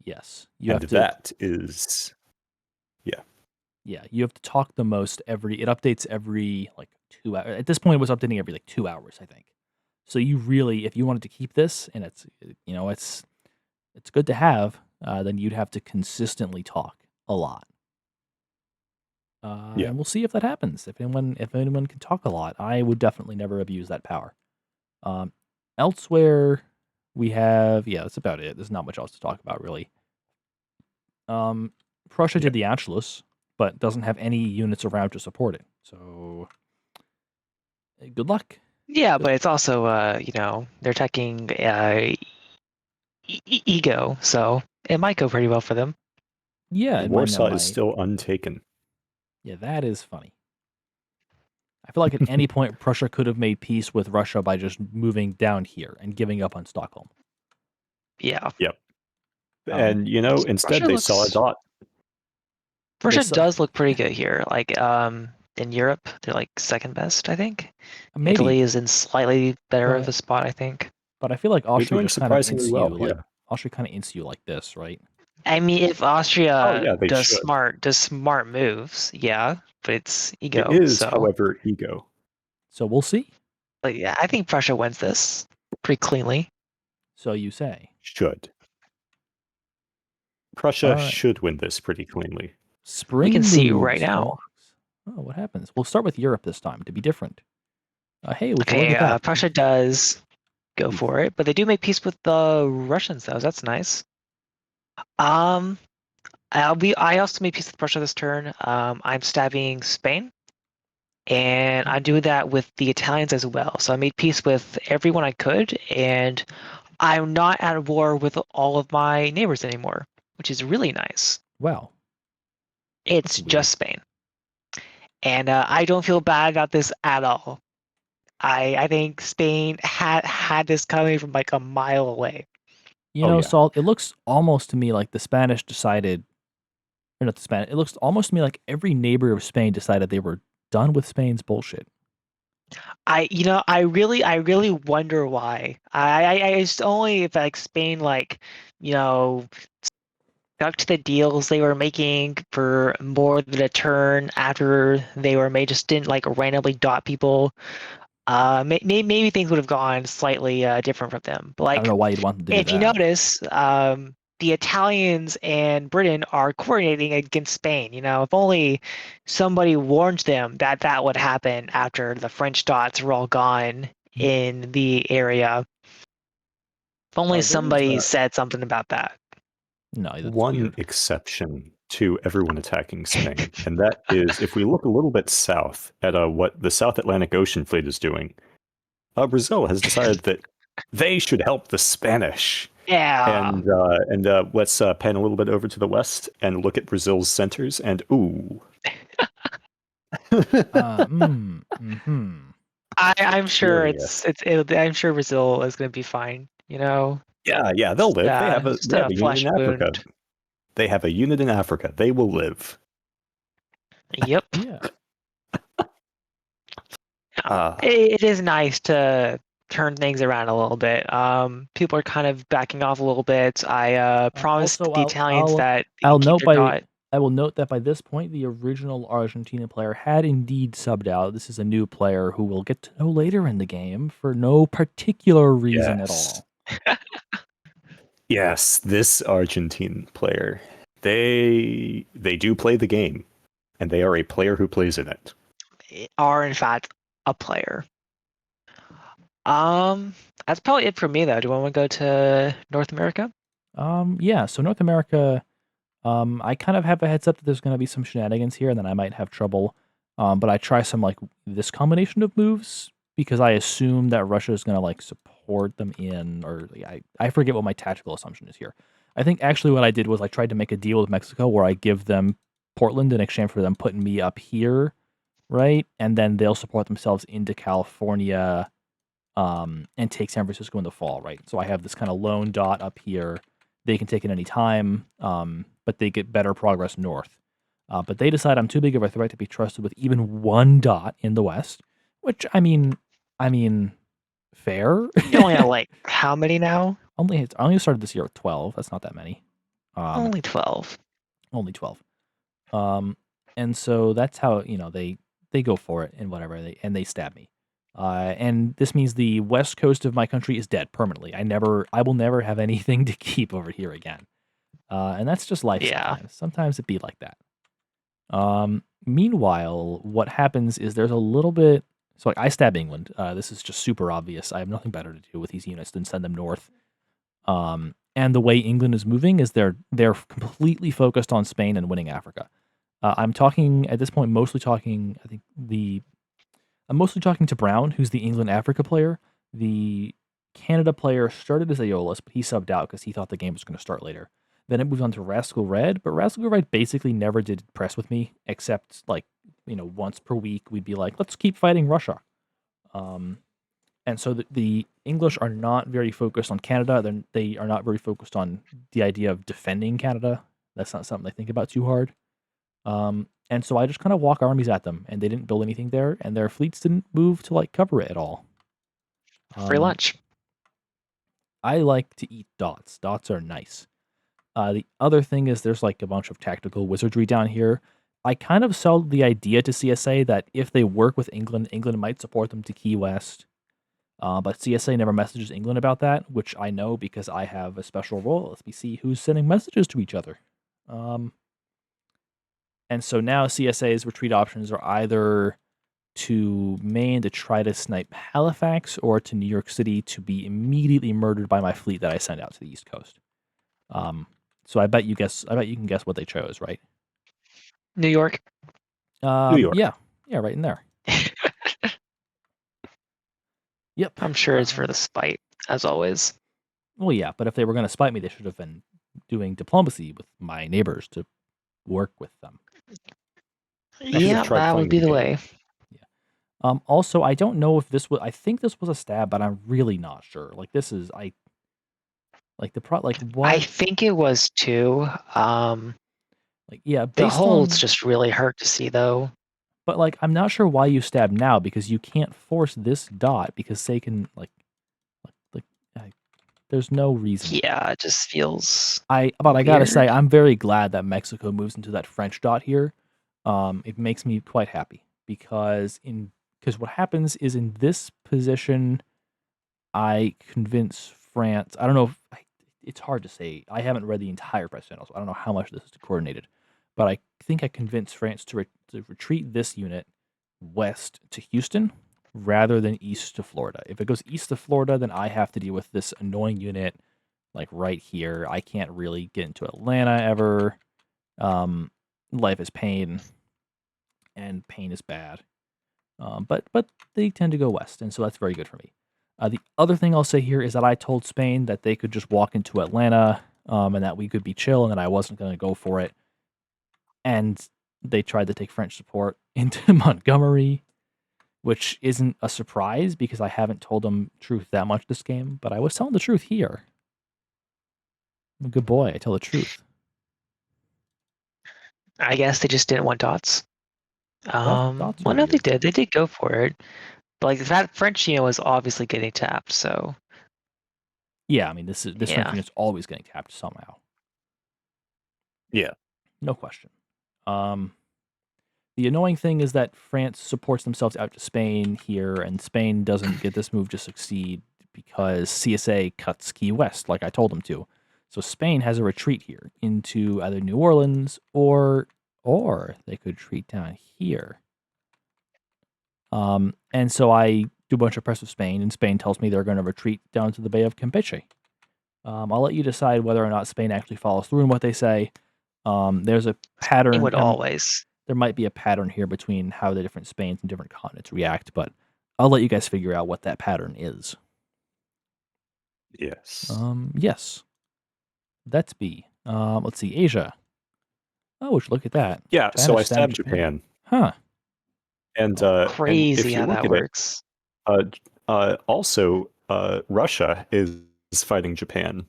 Yes. You And have to. that is, Yeah, you have to talk the most it updates every like 2 hours. At this point, it was updating every like 2 hours, I think. So you really, if you wanted to keep this, and it's good to have, then you'd have to consistently talk a lot. Yeah. And we'll see if that happens. If anyone can talk a lot, I would definitely never abuse that power. Elsewhere, we have that's about it. There's not much else to talk about really. Prussia did the Anschluss, but doesn't have any units around to support it. So, good luck. Yeah, but it's also they're attacking ego, so it might go pretty well for them. Yeah, it Warsaw might. is still untaken. Yeah, that is funny. I feel like at any point Prussia could have made peace with Russia by just moving down here and giving up on Stockholm. Yeah. Yep. And instead Prussia they saw a dot. Prussia does look pretty good here. Like in Europe, they're like second best, I think. Maybe. Italy is in slightly better of a spot, I think. But I feel like Austria doing just kind of surprisingly ints well, you, yeah. Austria kind of ints you like this, right? I mean, if Austria they does should. smart moves, yeah, but it's ego. It is, so. however, ego. So we'll see. But yeah, I think Prussia wins this pretty cleanly. So you say. Should. Prussia should win this pretty cleanly. Spring we can see moves, right now. folks. Oh, what happens? We'll start with Europe this time to be different. Hey, we can look at that. Prussia does go for it, but they do make peace with the Russians, though. So that's nice. I also made peace with Prussia this turn. I'm stabbing Spain, and I'm doing that with the Italians as well. So I made peace with everyone I could, and I'm not at war with all of my neighbors anymore, which is really nice. Wow. It's just Spain. And I don't feel bad about this at all. I think Spain had this coming from like a mile away. Salt, it looks almost to me like the Spanish decided, or not the Spanish, it looks almost to me like every neighbor of Spain decided they were done with Spain's bullshit. I really wonder why. I just only if like Spain stuck to the deals they were making for more than a turn after they were made, just didn't like randomly dot people. Maybe things would have gone slightly different from them. But like, I don't know why you'd want them to do that. If you notice, the Italians and Britain are coordinating against Spain. If only somebody warned them that that would happen after the French dots were all gone in the area. If only somebody said something about that. No, that's one weird. exception to everyone attacking Spain, and that is if we look a little bit south at what the South Atlantic Ocean Fleet is doing, Brazil has decided that they should help the Spanish. Yeah. And let's pan a little bit over to the west and look at Brazil's centers, and ooh. I'm sure I'm sure Brazil is going to be fine. Yeah, they'll live. They have a unit in Africa. Wound. They have a unit in Africa. They will live. Yep. Yeah. It is nice to turn things around a little bit. People are kind of backing off a little bit. I promised the Italians that I will note that by this point, the original Argentina player had indeed subbed out. This is a new player who we'll get to know later in the game for no particular reason at all. Yes, this Argentine player. They do play the game, and they are a player who plays in it. They are, in fact, a player. That's probably it for me, though. Do you want to go to North America? Yeah. So North America, I kind of have a heads up that there's going to be some shenanigans here, and then I might have trouble. But I try some like this combination of moves because I assume that Russia is going to like support them in, or I forget what my tactical assumption is here. I think actually what I did was I tried to make a deal with Mexico where I give them Portland in exchange for them putting me up here, right? And then they'll support themselves into California. And take San Francisco in the fall, right? So I have this kind of lone dot up here. They can take it any time, but they get better progress north. But they decide I'm too big of a threat to be trusted with even one dot in the West, which I mean, fair. You only have like how many now? I only started this year with 12. That's not that many. Only 12. Only 12. And so that's how they go for it and whatever they stab me. And this means the west coast of my country is dead permanently. I will never have anything to keep over here again. And that's just life Yeah. sometimes. Sometimes it be like that. Meanwhile, what happens is there's a little bit. So like I stab England. This is just super obvious. I have nothing better to do with these units than send them north. And the way England is moving is they're completely focused on Spain and winning Africa. I'm talking at this point, mostly talking. I'm mostly talking to Brown, who's the England Africa player. The Canada player started as Aeolus, but he subbed out because he thought the game was going to start later. Then it moved on to Rascal Red, but Rascal Red basically never did press with me, except once per week we'd be like, let's keep fighting Russia. And so the English are not very focused on Canada. They are not very focused on the idea of defending Canada. That's not something they think about too hard. And so I just kind of walk armies at them, and they didn't build anything there, and their fleets didn't move to cover it at all. Free lunch. I like to eat dots. Dots are nice. The other thing is there's a bunch of tactical wizardry down here. I kind of sell the idea to CSA that if they work with England, England might support them to Key West. But CSA never messages England about that, which I know because I have a special role at SBC who's sending messages to each other. And so now CSA's retreat options are either to Maine to try to snipe Halifax or to New York City to be immediately murdered by my fleet that I send out to the East Coast. So I bet you can guess what they chose, right? New York. New York. Yeah, right in there. Yep. I'm sure it's for the spite, as always. Well, yeah, but if they were going to spite me, they should have been doing diplomacy with my neighbors to work with them. Yeah, that would be the way. Yeah. Also, I don't know if this was. I think this was a stab, but I'm really not sure. This is what? I think it was too. Yeah, the holds just really hurt to see though. But I'm not sure why you stab now because you can't force this dot because they can there's no reason. Yeah, it just feels. I gotta say, I'm very glad that Mexico moves into that French dot here. It makes me quite happy because what happens is in this position, I convince France. I don't know if it's hard to say. I haven't read the entire press channel, so I don't know how much this is coordinated. But I think I convinced France to retreat this unit west to Houston rather than east to Florida. If it goes east to Florida, then I have to deal with this annoying unit right here. I can't really get into Atlanta ever. Life is pain, and pain is bad. But they tend to go west, and so that's very good for me. The other thing I'll say here is that I told Spain that they could just walk into Atlanta, and that we could be chill, and that I wasn't going to go for it. And they tried to take French support into Montgomery, which isn't a surprise because I haven't told them truth that much this game, but I was telling the truth here. I'm a good boy. I tell the truth. I guess they just didn't want dots. Dots well, no, they did. They did go for it. But that French unit was obviously getting tapped, so. Yeah, I mean, this French unit's always getting tapped somehow. Yeah. No question. The annoying thing is that France supports themselves out to Spain here, and Spain doesn't get this move to succeed because CSA cuts Key West like I told them to. So Spain has a retreat here into either New Orleans or they could retreat down here. And so I do a bunch of press with Spain, and Spain tells me they're going to retreat down to the Bay of Campeche. I'll let you decide whether or not Spain actually follows through in what they say. There's a pattern. It would always. There might be a pattern here between how the different Spains and different continents react, but I'll let you guys figure out what that pattern is. Yes. Yes. That's B. Let's see, Asia. Oh, would you look at that? Yeah, China so I stabbed Japan. Huh. And crazy how that works. Also, Russia is fighting Japan.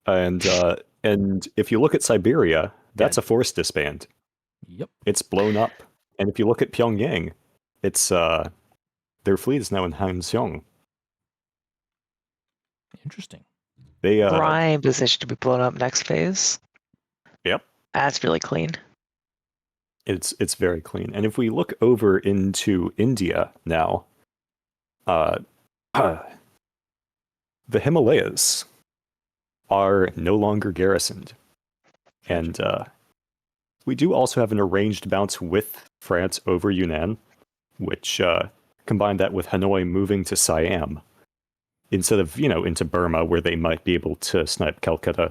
And if you look at Siberia, that's a forced disband. Yep. It's blown up. And if you look at Pyongyang, it's their fleet is now in Hanseong. Interesting. They Prime position to be blown up next phase. Yep. That's really clean. It's very clean. And if we look over into India now, the Himalayas are no longer garrisoned. And we do also have an arranged bounce with France over Yunnan, which combined that with Hanoi moving to Siam instead of, into Burma, where they might be able to snipe Calcutta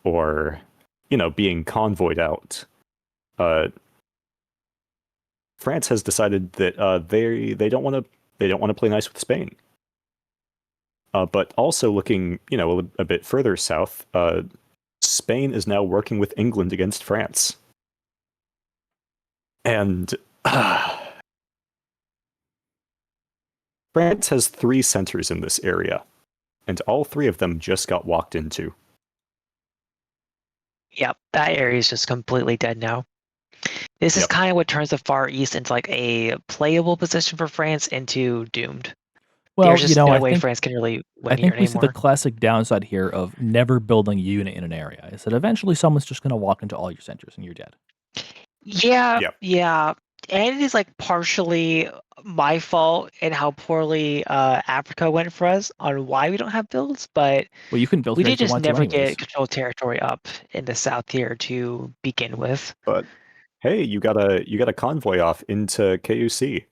or, being convoyed out. France has decided that they don't want to play nice with Spain. But also looking, a bit further south, Spain is now working with England against France. And France has 3 centers in this area, and all 3 of them just got walked into. Yep, that area is just completely dead now. This is kind of what turns the Far East into like a playable position for France into doomed. Well, There's just no I way think France can really win I think here we see the anymore. classic downside here of never building a unit in an area is that eventually someone's just going to walk into all your centers and you're dead. Yeah, Yep. yeah. And it is like partially my fault in how poorly Africa went for us on why we don't have builds, but Well, you couldn't build we here did if you just wanted to never anyways. get control territory up in the south here to begin with. But hey, you got a convoy off into KUC.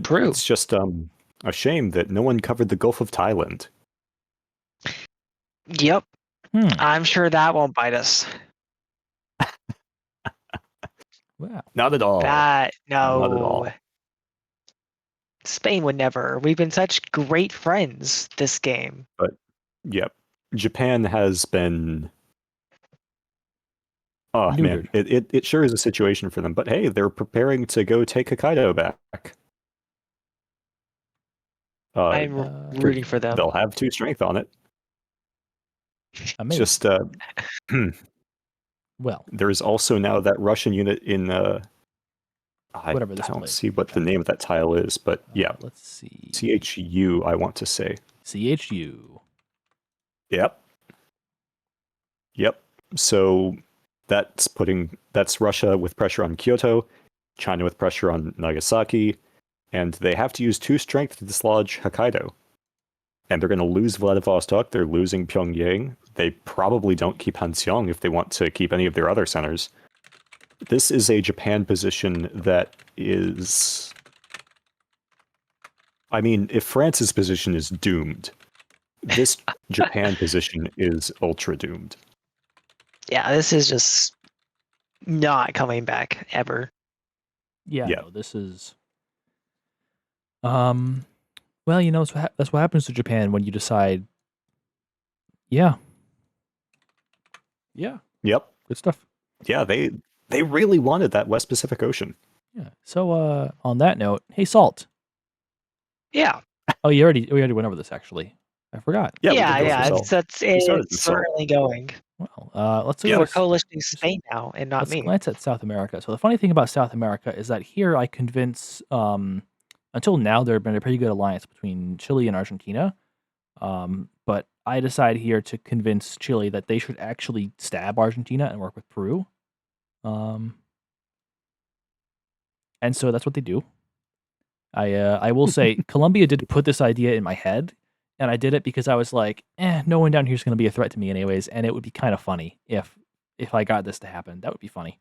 True. It's just a shame that no one covered the Gulf of Thailand. Yep. I'm sure that won't bite us. Wow. Not at all. No. Not at all. Spain would never. We've been such great friends this game. But yep, Japan has been. Oh neutered. Man, it sure is a situation for them. But hey, they're preparing to go take Hokkaido back. I'm rooting for them. They'll have 2 strength on it. Amazing. Just well, there's also now that Russian unit in I whatever this don't place. see what the name of that tile is, but yeah. Let's see. CHU, I want to say. CHU. Yep. So that's Russia with pressure on Kyoto, China with pressure on Nagasaki, and they have to use 2 strength to dislodge Hokkaido. And they're going to lose Vladivostok, they're losing Pyongyang. They probably don't keep Hanseong if they want to keep any of their other centers. This is a Japan position that is... I mean, if France's position is doomed, this Japan position is ultra doomed. Yeah, this is just not coming back ever. Yeah. No, this is... Well, that's what happens to Japan when you decide... Yeah. Yep. Good stuff. Yeah, they really wanted that West Pacific Ocean. Yeah. So, on that note, hey, Salt. Yeah. Oh, we already went over this, actually. I forgot. Yeah. It's started certainly going. Well, let's Yeah, we're coalitioning Spain now, and not let's me. glance at South America. So the funny thing about South America is that here I convince, until now, there had been a pretty good alliance between Chile and Argentina. But I decide here to convince Chile that they should actually stab Argentina and work with Peru. And so that's what they do. I will say Colombia did put this idea in my head, and I did it because I was like, no one down here is going to be a threat to me anyways, and it would be kind of funny if I got this to happen. That would be funny.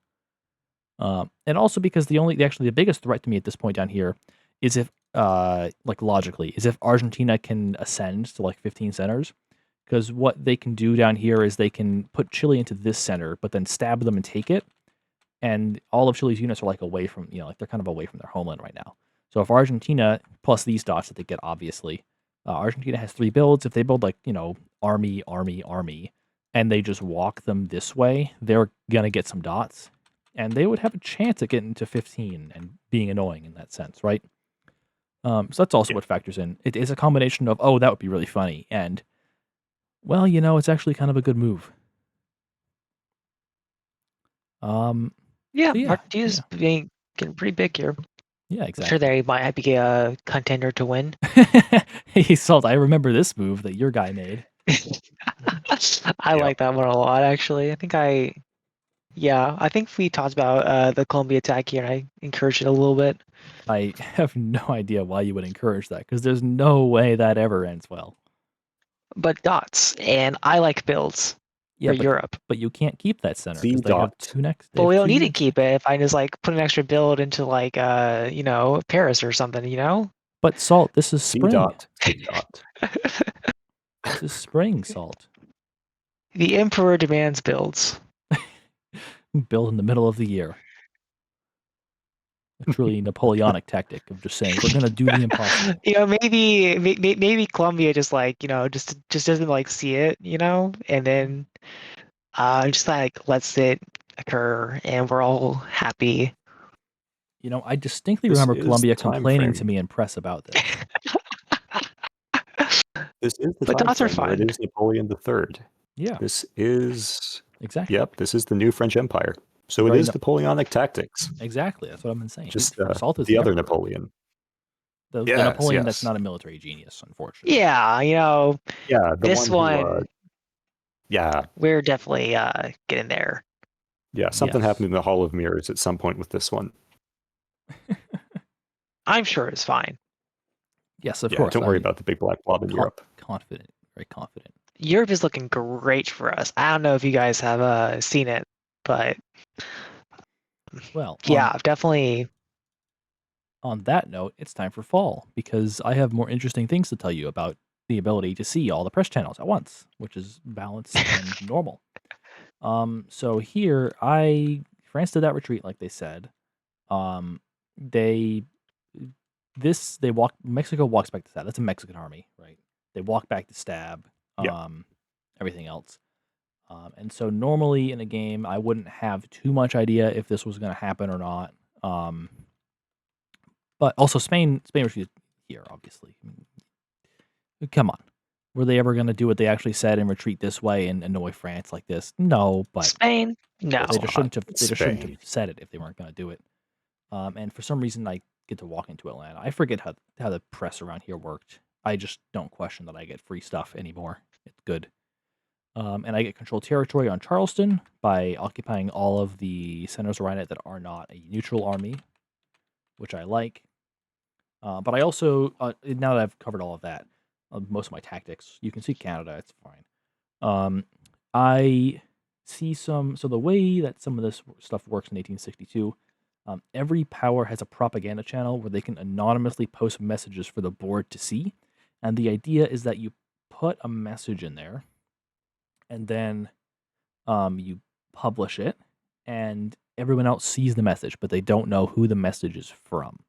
And also because the biggest threat to me at this point down here is if, logically, is if Argentina can ascend to 15 centers. Because what they can do down here is they can put Chile into this center, but then stab them and take it. And all of Chile's units are away from, they're kind of away from their homeland right now. So if Argentina, plus these dots that they get, obviously, Argentina has 3 builds. If they build army, and they just walk them this way, they're going to get some dots. And they would have a chance at getting to 15 and being annoying in that sense, right? So that's also what factors in. It is a combination of, that would be really funny, and, well, it's actually kind of a good move. Yeah, So yeah, Argentina's getting pretty big here. yeah, I'm exactly. sure they might be a contender to win. Hey, Salt, I remember this move that your guy made. I like that one a lot, actually. I think we talked about the Colombia attack here, and I encouraged it a little bit. I have no idea why you would encourage that, because there's no way that ever ends well. But dots, and I like builds Yeah, for Europe. but you can't keep that center C because they have dot. two next. Well, we don't need to keep it if I just like put an extra build into like Paris or something, But Salt, this is C spring. dot. C dot. This is spring, Salt. The Emperor demands builds. Build in the middle of the year. A truly Napoleonic tactic of just saying we're gonna do the impossible. Maybe Colombia just like just doesn't like see it, and then just like lets it occur, and we're all happy. I distinctly This remember is Colombia the time complaining to frame. me in press about this. This is the But time dots are frame where it fun. is Napoleon III. Yeah, This is exactly. Yep, this is the new French Empire. So Very it is Napoleonic tactics. Exactly. That's what I'm saying. Just Salt is the other emperor. Napoleon. The Yes, Napoleon that's yes. not a military genius, unfortunately. Yeah, Yeah, the this one who, one we're definitely getting there. yeah, something Yes. happened in the Hall of Mirrors at some point with this one. I'm sure it's fine. Yes, of course. Don't worry about the big black blob in Europe. Confident, very confident. Europe is looking great for us. I don't know if you guys have seen it, but Well, yeah, definitely. On that note, it's time for fall because I have more interesting things to tell you about the ability to see all the press channels at once, which is balanced and normal. So here France did that retreat like they said. Mexico walks back to stab. That's a Mexican army, right? They walk back to stab. Yeah. Everything else. And so normally in a game, I wouldn't have too much idea if this was going to happen or not. But also Spain retreated here, obviously. Come on. Were they ever going to do what they actually said and retreat this way and annoy France like this? No, but Spain. No, they just shouldn't have Spain. said it if they weren't going to do it. And for some reason, I get to walk into Atlanta. I forget how the press around here worked. I just don't question that I get free stuff anymore. It's good. And I get control territory on Charleston by occupying all of the centers around it that are not a neutral army, which I like. But I also, now that I've covered all of that, most of my tactics, you can see Canada, it's fine. I see so the way that some of this stuff works in 1862, every power has a propaganda channel where they can anonymously post messages for the board to see. And the idea is that you put a message in there and then you publish it and everyone else sees the message, but they don't know who the message is from.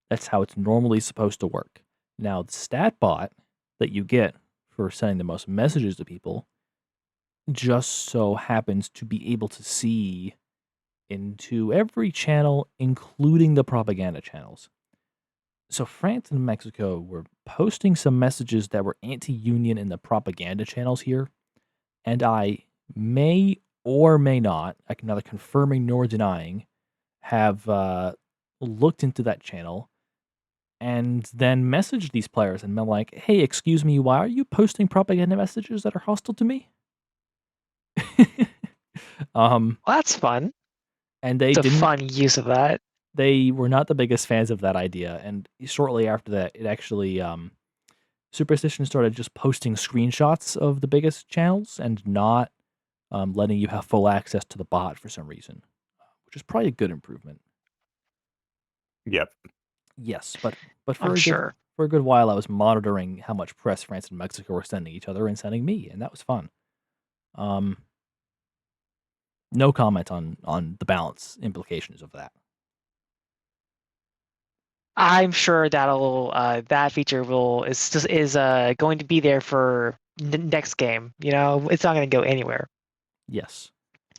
That's how it's normally supposed to work. Now, the stat bot that you get for sending the most messages to people just so happens to be able to see into every channel, including the propaganda channels. So France and Mexico were posting some messages that were anti-union in the propaganda channels here, and I may or may not, I can neither confirming nor denying, have looked into that channel and then messaged these players and been like, hey, excuse me, why are you posting propaganda messages that are hostile to me? Well, that's fun. And they It's a didn't. fun use of that. They were not the biggest fans of that idea, and shortly after that, it actually Superstition started just posting screenshots of the biggest channels and not letting you have full access to the bot for some reason, which is probably a good improvement. Yep. Yes, but for I'm sure. For a good while, I was monitoring how much press France and Mexico were sending each other and sending me, and that was fun. No comment on the balance implications of that. I'm sure that feature is going to be there for next game. It's not going to go anywhere. Yes.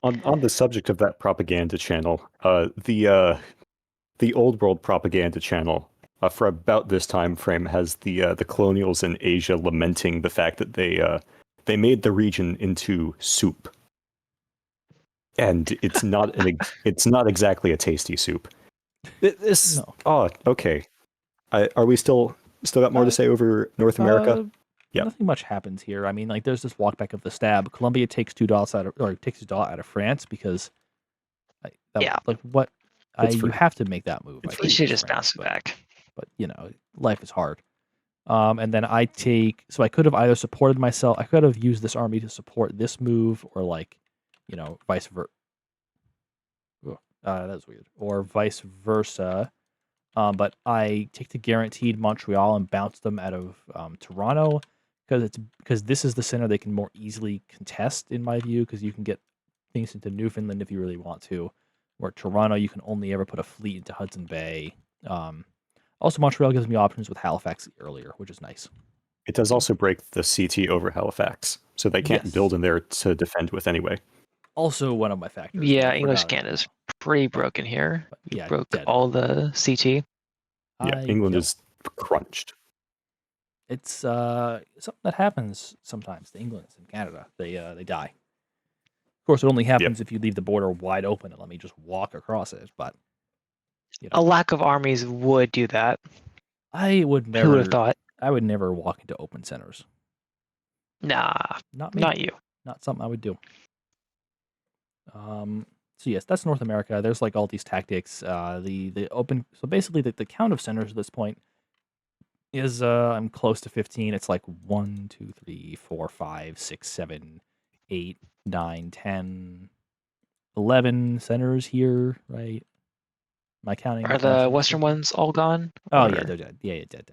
On the subject of that propaganda channel, the old world propaganda channel for about this time frame has the colonials in Asia lamenting the fact that they made the region into soup. and it's not it's not exactly a tasty soup. This No. oh okay. Are we still got more to say over North America? Yep. Nothing much happens here. I mean, like there's this walk back of the stab. Colombia takes takes a dot out of France because Yeah. like what It's you free. have to make that move. It's I free. You think, should as just France, bounce it back. but you know, life is hard. And then I could have either supported myself. I could have used this army to support this move, or like, you know, vice versa. That's weird. Or vice versa. But I take the guaranteed Montreal and bounce them out of Toronto because this is the center they can more easily contest, in my view, because you can get things into Newfoundland if you really want to. Where Toronto, you can only ever put a fleet into Hudson Bay. Also, Montreal gives me options with Halifax earlier, which is nice. It does also break the CT over Halifax, so they can't Yes. build in there to defend with anyway. Also, one of my factors. that Yeah, I English forgot Canada is about. pretty broken here. But You yeah, broke dead. all the CT. Yeah, England is crunched. It's something that happens sometimes to England and Canada. They die. Of course, it only happens if you leave the border wide open and let me just walk across it. But you know, A lack of armies would do that. I would Who would never. have thought? I would never walk into open centers. Nah, Not me. not you. Not something I would do. So yes, that's North America. There's like all these tactics. The open. So basically, the count of centers at this point is I'm close to 15. It's like 1, 2, 3, 4, 5, 6, 7, 8, 9, 10, 11 centers here, right? Am I counting? Are the Western ones all gone? Oh yeah, Or- they're dead. Yeah, dead.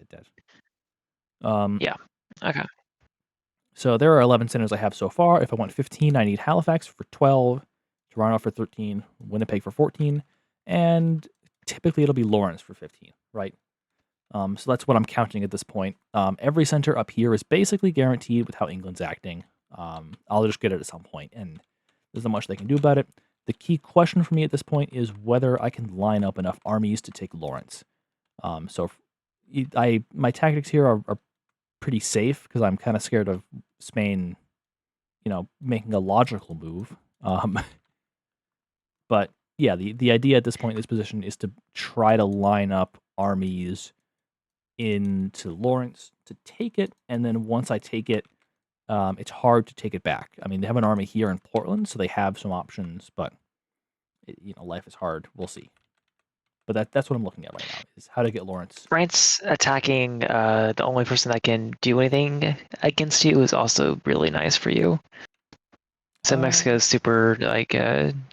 Yeah. Okay. So there are 11 centers I have so far. If I want 15, I need Halifax for 12, Toronto for 13, Winnipeg for 14, and typically it'll be Lawrence for 15, right? So that's what I'm counting at this point. Every center up here is basically guaranteed with how England's acting. I'll just get it at some point, and there's not much they can do about it. The key question for me at this point is whether I can line up enough armies to take Lawrence. My tactics here are pretty safe because I'm kind of scared of Spain, making a logical move. But yeah, the idea at this point in this position is to try to line up armies into Lawrence to take it, and then once I take it, it's hard to take it back. I mean, they have an army here in Portland, so they have some options, but life is hard. We'll see. But that's what I'm looking at right now, is how to get Lawrence. France attacking the only person that can do anything against you is also really nice for you. So Mexico is super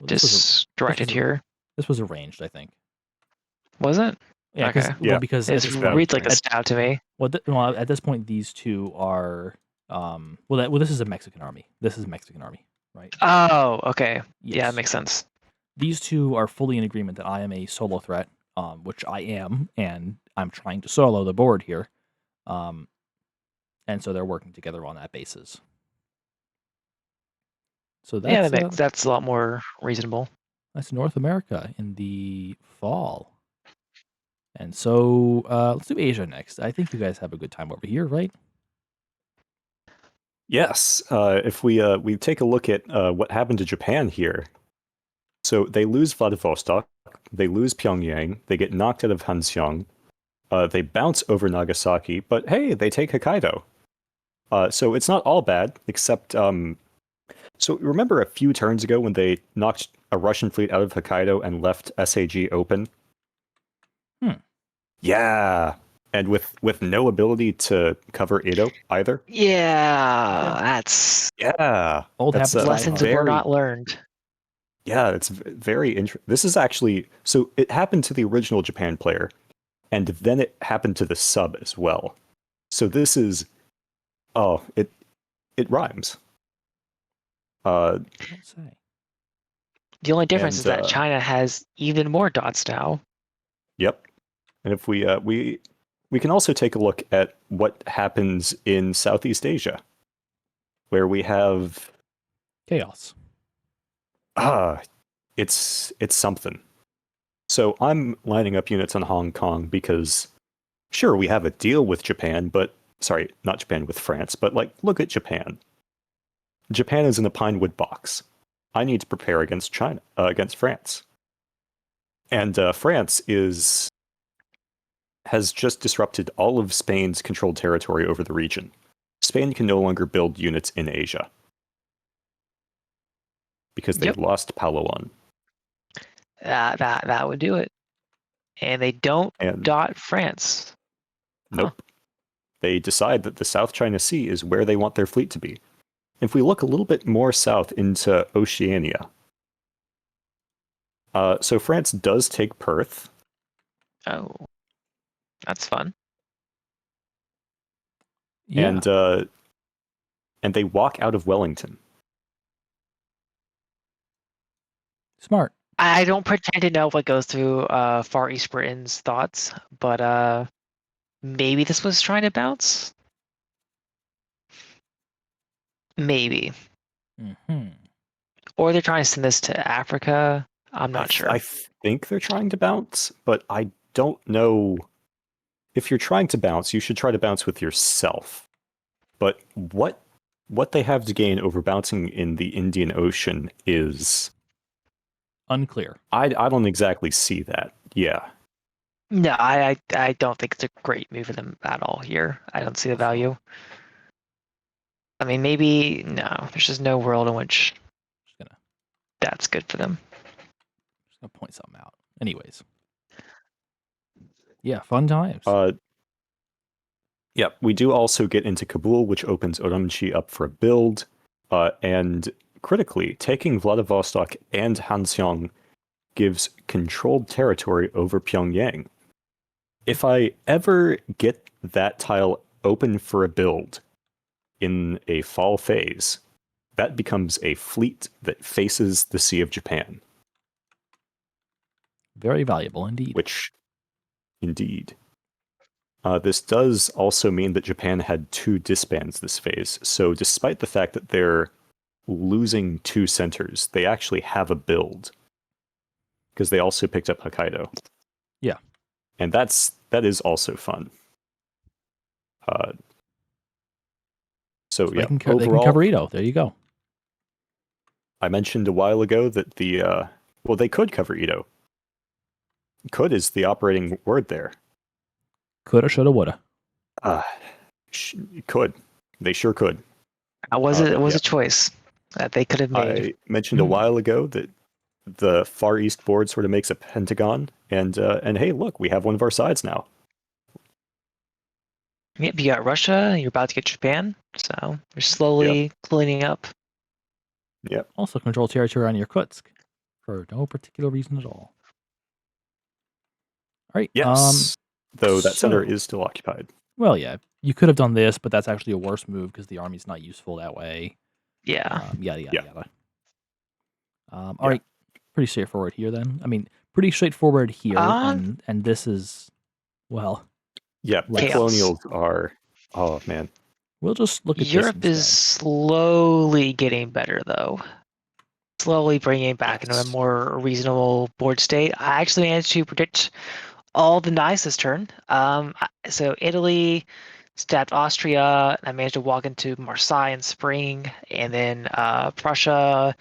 just directed here. This was arranged, I think. Was it? Yeah, Okay. because It reads like a stab to me. Well, at this point, these two are this is a Mexican army. This is a Mexican army, right? Oh, okay. Yes. Yeah, it makes sense. These two are fully in agreement that I am a solo threat, which I am, and I'm trying to solo the board here. And so they're working together on that basis. So that's a lot more reasonable. That's North America in the fall. And so let's do Asia next. I think you guys have a good time over here, right? Yes. If we take a look at what happened to Japan here. So they lose Vladivostok, they lose Pyongyang, they get knocked out of Hanseong, they bounce over Nagasaki, but hey, they take Hokkaido. So it's not all bad, except so remember a few turns ago when they knocked a Russian fleet out of Hokkaido and left SAG open? Yeah. And with no ability to cover Edo either? Yeah, that's Old that's habits lessons were not learned. Yeah, it's very interesting. This is actually so it happened to the original Japan player, and then it happened to the sub as well. So this is it rhymes. Don't say. The only difference is that China has even more dots now. Yep. And if we can also take a look at what happens in Southeast Asia, where we have chaos. It's something. So I'm lining up units on Hong Kong because sure, we have a deal with Japan, but sorry, not Japan, with France, but like look at Japan. Japan is in a pine wood box. I need to prepare against China, against France. And France has just disrupted all of Spain's controlled territory over the region. Spain can no longer build units in Asia because they've lost Palawan. That would do it. And they don't And dot France. nope. They decide that the South China Sea is where they want their fleet to be. If we look a little bit more south into Oceania, so France does take Perth. Oh, that's fun. Yeah. And they walk out of Wellington. Smart. I don't pretend to know what goes through Far East Britain's thoughts, but maybe this was trying to bounce. Maybe. Mm-hmm. Or they're trying to send this to Africa. I'm not sure. I think they're trying to bounce, but I don't know. If you're trying to bounce, you should try to bounce with yourself. But what they have to gain over bouncing in the Indian Ocean is Unclear. I don't exactly see that. Yeah. No, I don't think it's a great move for them at all here. I don't see the value. I mean, maybe no. There's just no world in which that's good for them. Just gonna point something out. Anyways. Yeah, fun times. Yeah, we do also get into Kabul, which opens Urumqi up for a build, and critically, taking Vladivostok and Hanseong gives controlled territory over Pyongyang. If I ever get that tile open for a build in a fall phase, that becomes a fleet that faces the Sea of Japan. Very valuable indeed. Which, indeed. This does also mean that Japan had 2 disbands this phase, so despite the fact that they're losing 2 centers, they actually have a build. Because they also picked up Hokkaido. Yeah. And that is also fun. So yeah, they can overall, cover Ito. There you go. I mentioned a while ago that they could cover Ito. Could is the operating word there. Coulda, shoulda, woulda. Could. They sure could. It was a choice that they could have made. I mentioned a while ago that the Far East board sort of makes a pentagon, and hey, look, we have one of our sides now. Yep, you got Russia, you're about to get Japan, so you're slowly cleaning up. Yep. Also control territory on Irkutsk for no particular reason at all. All right. Yes. Though that center is still occupied. Well, yeah, you could have done this, but that's actually a worse move because the army's not useful that way. Yeah. Yada. All right. Pretty straightforward here then. I mean, pretty straightforward here, and this is, well. Yeah, the colonials are. Oh man. We'll just look at Europe this is slowly getting better though. Slowly bringing it back into a more reasonable board state. I actually managed to predict all the knights this turn. So Italy stabbed Austria. I managed to walk into Marseille in spring, and then Prussia.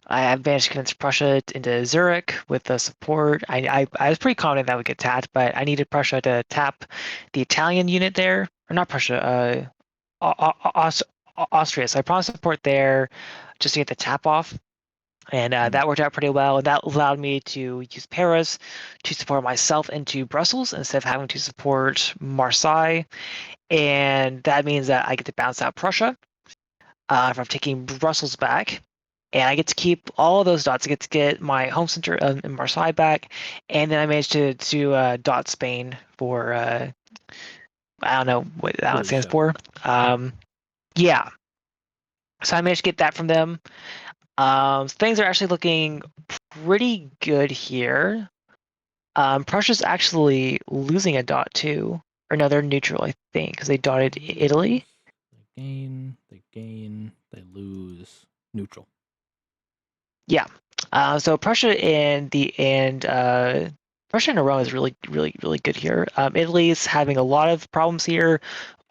I managed to convince Prussia into Zurich with the support. I was pretty confident that would get tapped, but I needed Prussia to tap the Italian unit there, or not Prussia, Austria. So I promised support there just to get the tap off. And that worked out pretty well. And that allowed me to use Paris to support myself into Brussels instead of having to support Marseille. And that means that I get to bounce out Prussia from taking Brussels back. And I get to keep all of those dots. I get to get my home center in Marseille back. And then I managed to dot Spain for, I don't know what that one stands for. Yeah. So I managed to get that from them. Things are actually looking pretty good here. Prussia's actually losing a dot too. Or no, they're neutral, I think, because they dotted Italy. They gain, they lose, neutral. Yeah. So Prussia and Prussia and Rome is really, really, really good here. Italy is having a lot of problems here.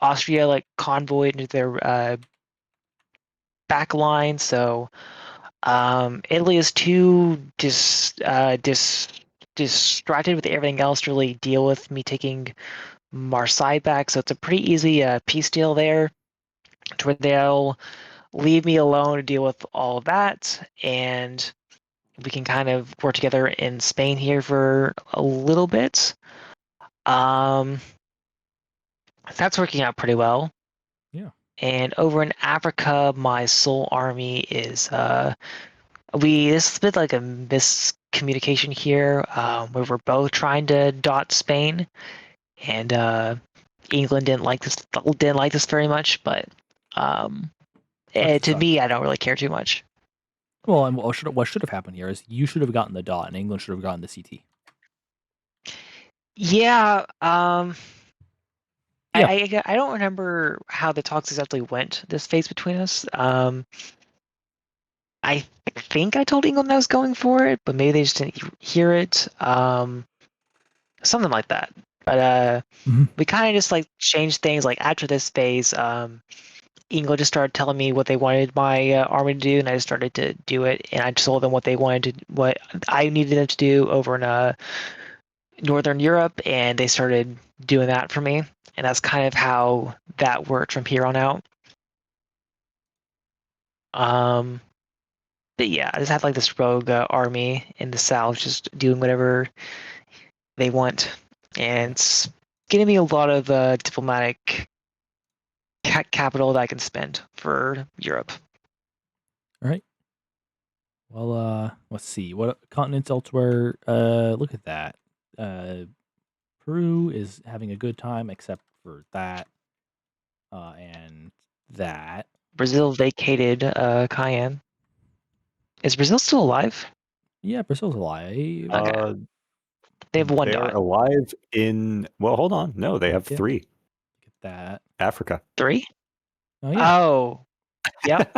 Austria convoyed into their back line, so Italy is too distracted with everything else to really deal with me taking Marseille back. So it's a pretty easy peace deal there, to where they'll leave me alone to deal with all of that, and we can kind of work together in Spain here for a little bit. That's working out pretty well. Yeah. And over in Africa, my sole army is this has been like a miscommunication here, where we're both trying to dot Spain, and England didn't like this very much, but to me, I don't really care too much. Well, and what should have happened here is you should have gotten the dot, and England should have gotten the CT. Yeah. Yeah. I don't remember how the talks exactly went this phase between us. I think I told England I was going for it, but maybe they just didn't hear it. Something like that. But we kind of just like changed things. Like after this phase, England just started telling me what they wanted my army to do, and I just started to do it. And I told them what I needed them to do over in Northern Europe, and they started doing that for me. And that's kind of how that worked from here on out. But yeah, I just had like this rogue army in the south, just doing whatever they want, and it's getting me a lot of diplomatic capital that I can spend for Europe. All right. Well, let's see. What continents elsewhere? Look at that. Peru is having a good time, except for that, and that. Brazil vacated Cayenne. Is Brazil still alive? Yeah, Brazil's alive. Okay. They have one They're dot. alive in. Well, hold on. No, they have 3. Look at that. Africa. 3? Oh yeah. Oh, yep.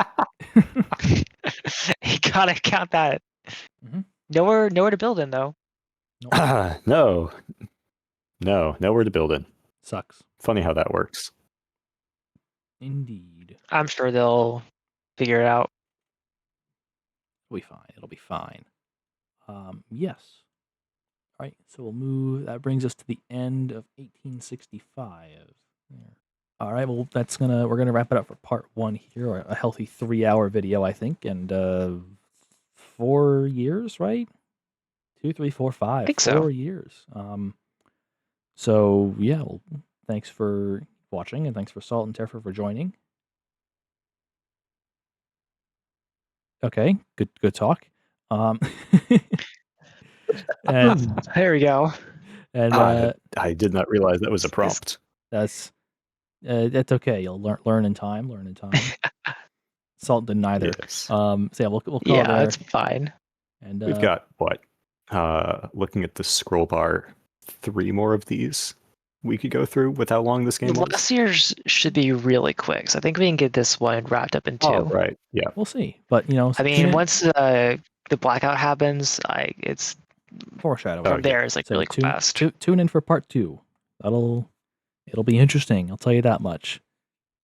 You gotta count that. Mhm. Nowhere to build in though. No, nowhere to build in. Sucks. Funny how that works. Indeed. I'm sure they'll figure it out. It'll be fine. It'll be fine. Yes. All right. So we'll move. That brings us to the end of 1865. There. All right. Well, we're gonna wrap it up for part 1 here. A healthy 3-hour video, I think, and 4 years, right? 2, 3, 4, 5. I think 4 so. years. So yeah. Well, thanks for watching, and thanks for Salt and Tephra for joining. Okay. Good talk. And There we go. and I did not realize that was a prompt. that's okay. You'll learn in time. Salt didn't either. Yes. So yeah, we'll call it Yeah, there. that's fine. And We've got what? Looking at the scroll bar, 3 more of these we could go through with how long this game was. Last year's should be really quick, so I think we can get this one wrapped up in 2. Oh, right. Yeah. we'll see. But I mean, once the blackout happens, it's foreshadow from there is like so really fast. Tune in for part 2. It'll be interesting. I'll tell you that much.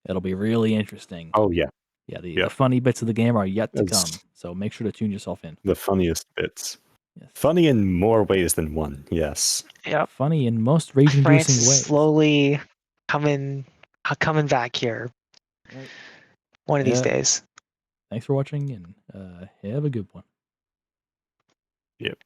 It'll be really interesting. Oh yeah. Yeah. The funny bits of the game are yet to come. So make sure to tune yourself in. The funniest bits. Yes. Funny in more ways than one. Yes. Yep. Funny in most rage-inducing France is ways. slowly coming back here. Right. One of these days. Thanks for watching, and have a good one. Yep.